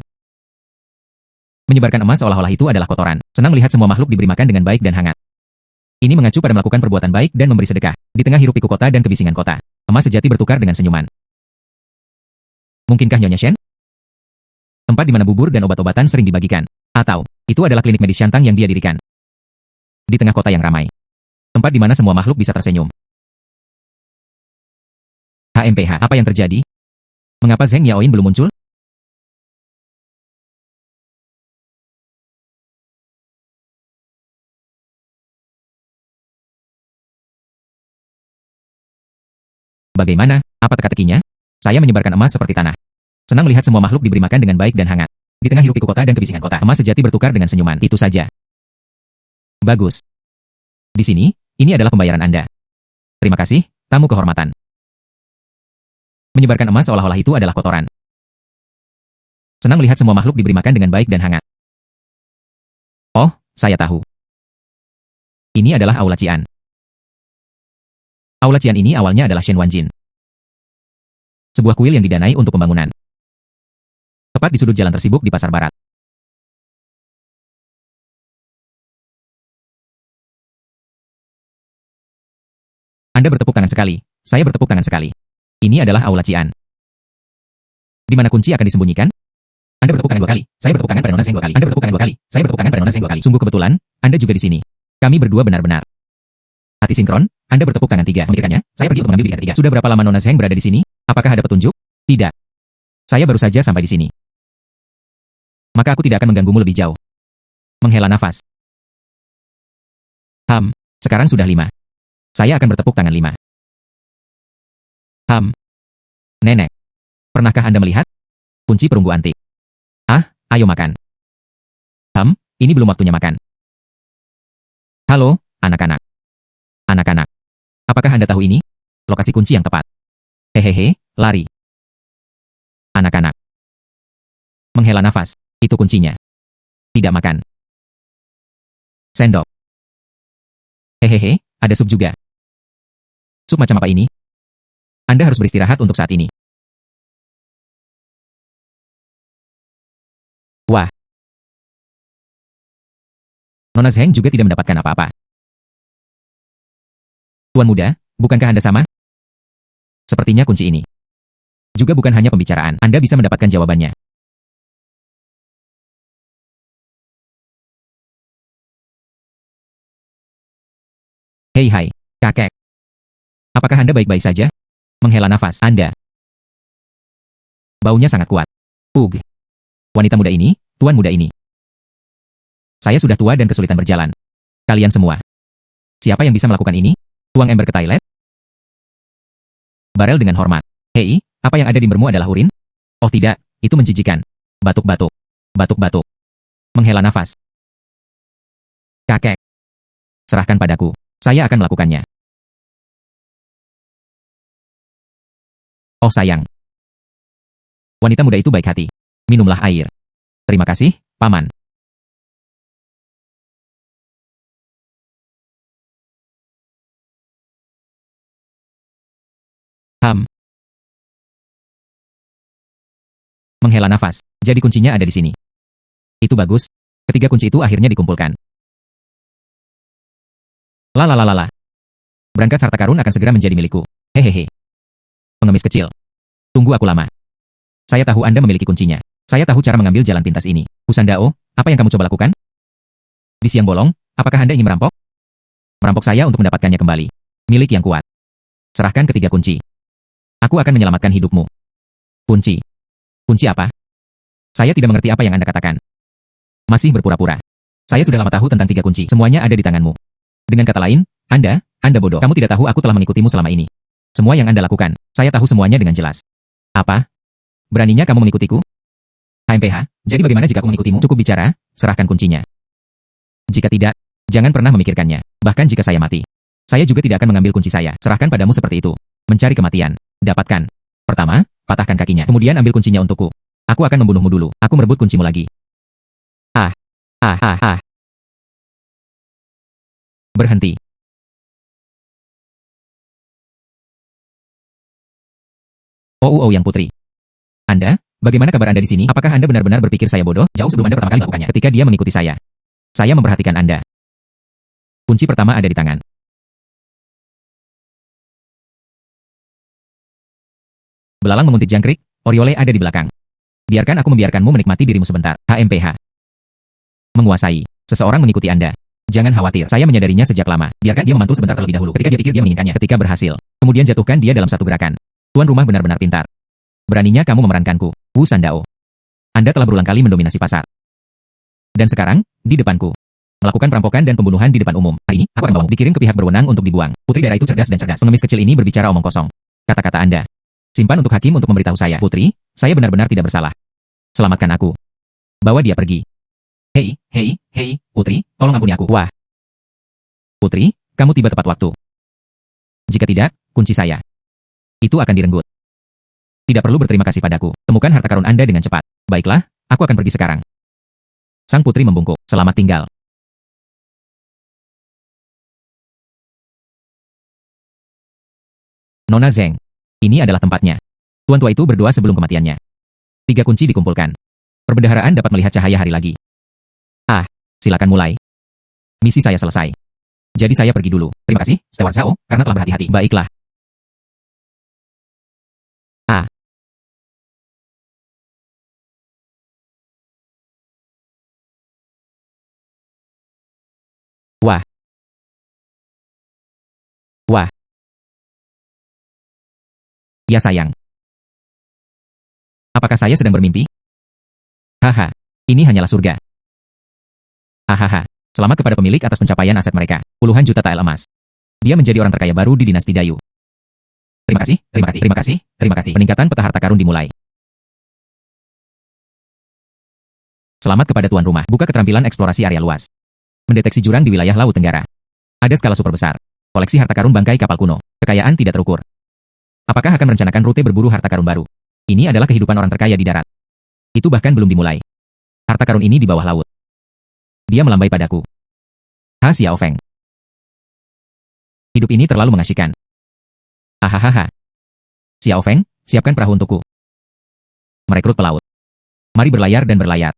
[SPEAKER 1] Menyebarkan emas seolah-olah itu adalah kotoran. Senang melihat semua makhluk diberi makan dengan baik dan hangat. Ini mengacu pada melakukan perbuatan baik dan memberi sedekah. Di tengah hiruk-pikuk kota dan kebisingan kota, emas sejati bertukar dengan senyuman. Mungkinkah Nyonya Shen? Tempat di mana bubur dan obat-obatan sering dibagikan. Atau, itu adalah klinik medis Shantang yang dia dirikan. Di tengah kota yang ramai. Tempat di mana semua makhluk bisa tersenyum. HMPH, apa yang terjadi? Mengapa Zheng Miaoin belum muncul? Bagaimana? Apa teka-tekinya? Saya menyebarkan emas seperti tanah. Senang melihat semua makhluk diberi makan dengan baik dan hangat. Di tengah hiruk-pikuk kota dan kebisingan kota, emas sejati bertukar dengan senyuman. Itu saja. Bagus. Di sini, ini adalah pembayaran Anda. Terima kasih, tamu kehormatan. Menyebarkan emas seolah-olah itu adalah kotoran. Senang melihat semua makhluk diberi makan dengan baik dan hangat. Oh, saya tahu. Ini adalah Aula Cian. Aula Cian ini awalnya adalah Shen Wanjin. Sebuah kuil yang didanai untuk pembangunan. Tepat di sudut jalan tersibuk di Pasar Barat. Anda bertepuk tangan sekali. Saya bertepuk tangan sekali. Ini adalah Aula Cian. Di mana kunci akan disembunyikan? Anda bertepuk tangan 2 kali. Saya bertepuk tangan pada Nona Zheng 2 kali. Anda bertepuk tangan 2 kali. Saya bertepuk tangan pada Nona Zheng 2 kali. Sungguh kebetulan, Anda juga di sini. Kami berdua benar-benar. Hati sinkron, Anda bertepuk tangan 3. Memikirkannya, saya pergi untuk mengambil bilik ketiga. Sudah berapa lama Nona Zheng berada di sini? Apakah ada petunjuk? Tidak. Saya baru saja sampai di sini. Maka aku tidak akan mengganggumu lebih jauh. Menghela nafas. Sekarang sudah 5. Saya akan bertepuk tangan 5. Nenek. Pernahkah Anda melihat? Kunci perunggu antik. Ah, ayo makan. Ini belum waktunya makan. Halo, anak-anak. Anak-anak. Apakah Anda tahu ini? Lokasi kunci yang tepat. Hehehe, lari. Anak-anak. Menghela nafas. Itu kuncinya. Tidak makan. Sendok. Hehehe, ada sup juga. Sup macam apa ini? Anda harus beristirahat untuk saat ini. Wah. Nona Zheng juga tidak mendapatkan apa-apa. Tuan muda, bukankah Anda sama? Sepertinya kunci ini. Juga bukan hanya pembicaraan, Anda bisa mendapatkan jawabannya. Hei hai, kakek. Apakah Anda baik-baik saja? Menghela nafas, Anda. Baunya sangat kuat. Wanita muda ini, tuan muda ini. Saya sudah tua dan kesulitan berjalan. Kalian semua. Siapa yang bisa melakukan ini? Tuang ember ke toilet? Barel dengan hormat. Hei, apa yang ada di embermu adalah urin? Oh tidak, itu menjijikan. Batuk-batuk. Batuk-batuk. Menghela nafas. Kakek. Serahkan padaku. Saya akan melakukannya. Oh sayang. Wanita muda itu baik hati. Minumlah air. Terima kasih, Paman. Menghela nafas. Jadi kuncinya ada di sini. Itu bagus. Ketiga kunci itu akhirnya dikumpulkan. Lalalala. Brankas harta karun akan segera menjadi milikku. Hehehe. Pengemis kecil. Tunggu aku lama. Saya tahu Anda memiliki kuncinya. Saya tahu cara mengambil jalan pintas ini. Usandao, apa yang kamu coba lakukan? Di siang bolong, apakah Anda ingin merampok? Merampok saya untuk mendapatkannya kembali. Milik yang kuat. Serahkan ketiga kunci. Aku akan menyelamatkan hidupmu. Kunci. Kunci apa? Saya tidak mengerti apa yang Anda katakan. Masih berpura-pura. Saya sudah lama tahu tentang tiga kunci. Semuanya ada di tanganmu. Dengan kata lain, Anda bodoh. Kamu tidak tahu aku telah mengikutimu selama ini. Semua yang Anda lakukan, saya tahu semuanya dengan jelas. Apa? Beraninya kamu mengikutiku? HMPH, jadi bagaimana jika aku mengikutimu? Cukup bicara, serahkan kuncinya. Jika tidak, jangan pernah memikirkannya. Bahkan jika saya mati, saya juga tidak akan mengambil kunci saya. Serahkan padamu seperti itu. Mencari kematian. Dapatkan. Pertama, patahkan kakinya. Kemudian ambil kuncinya untukku. Aku akan membunuhmu dulu. Aku merebut kuncimu lagi. Berhenti. Oh yang putri. Anda, bagaimana kabar Anda di sini? Apakah Anda benar-benar berpikir saya bodoh? Jauh sebelum Anda pertama kali melakukannya. Ketika dia mengikuti saya memperhatikan Anda. Kunci pertama ada di tangan. Belalang menguntit jangkrik, Oriole ada di belakang. Biarkan aku membiarkanmu menikmati dirimu sebentar. HMPH. Menguasai. Seseorang mengikuti Anda. Jangan khawatir, saya menyadarinya sejak lama. Biarkan dia memantul sebentar terlebih dahulu. Ketika dia pikir dia menginginkannya, ketika berhasil. Kemudian jatuhkan dia dalam satu gerakan. Tuan rumah benar-benar pintar. Beraninya kamu memerankanku, Wu Sandao. Anda telah berulang kali mendominasi pasar. Dan sekarang, di depanku. Melakukan perampokan dan pembunuhan di depan umum. Hari ini, aku akan dikirim ke pihak berwenang untuk dibuang. Putri daerah itu cerdas dan cerdas. Pengemis kecil ini berbicara omong kosong. Kata-kata Anda. Simpan untuk hakim untuk memberitahu saya. Putri, saya benar-benar tidak bersalah. Selamatkan aku. Bawa dia pergi. Hei, Putri, tolong ampuni aku. Wah. Putri, kamu tiba tepat waktu. Jika tidak, kunci saya. Itu akan direnggut. Tidak perlu berterima kasih padaku. Temukan harta karun Anda dengan cepat. Baiklah, aku akan pergi sekarang. Sang putri membungkuk. Selamat tinggal. Nona Zeng. Ini adalah tempatnya. Tuan tua itu berdoa sebelum kematiannya. 3 kunci dikumpulkan. Perbendaharaan dapat melihat cahaya hari lagi. Silakan mulai. Misi saya selesai. Jadi saya pergi dulu. Terima kasih, Steward Zhao, karena telah berhati-hati. Baiklah. Wah. Ya sayang. Apakah saya sedang bermimpi? Haha. Ini hanyalah surga. Hahaha. Selamat kepada pemilik atas pencapaian aset mereka. Puluhan juta tael emas. Dia menjadi orang terkaya baru di dinasti Dayu. Terima kasih. Peningkatan peta harta karun dimulai. Selamat kepada tuan rumah. Buka keterampilan eksplorasi area luas. Mendeteksi jurang di wilayah Laut Tenggara. Ada skala super besar. Koleksi harta karun bangkai kapal kuno. Kekayaan tidak terukur. Apakah akan merencanakan rute berburu harta karun baru? Ini adalah kehidupan orang terkaya di darat. Itu bahkan belum dimulai. Harta karun ini di bawah laut. Dia melambai padaku. Xiao Feng. Hidup ini terlalu mengasyikan. Hahaha. Xiao Feng, siapkan perahu untukku. Merekrut pelaut. Mari berlayar dan berlayar.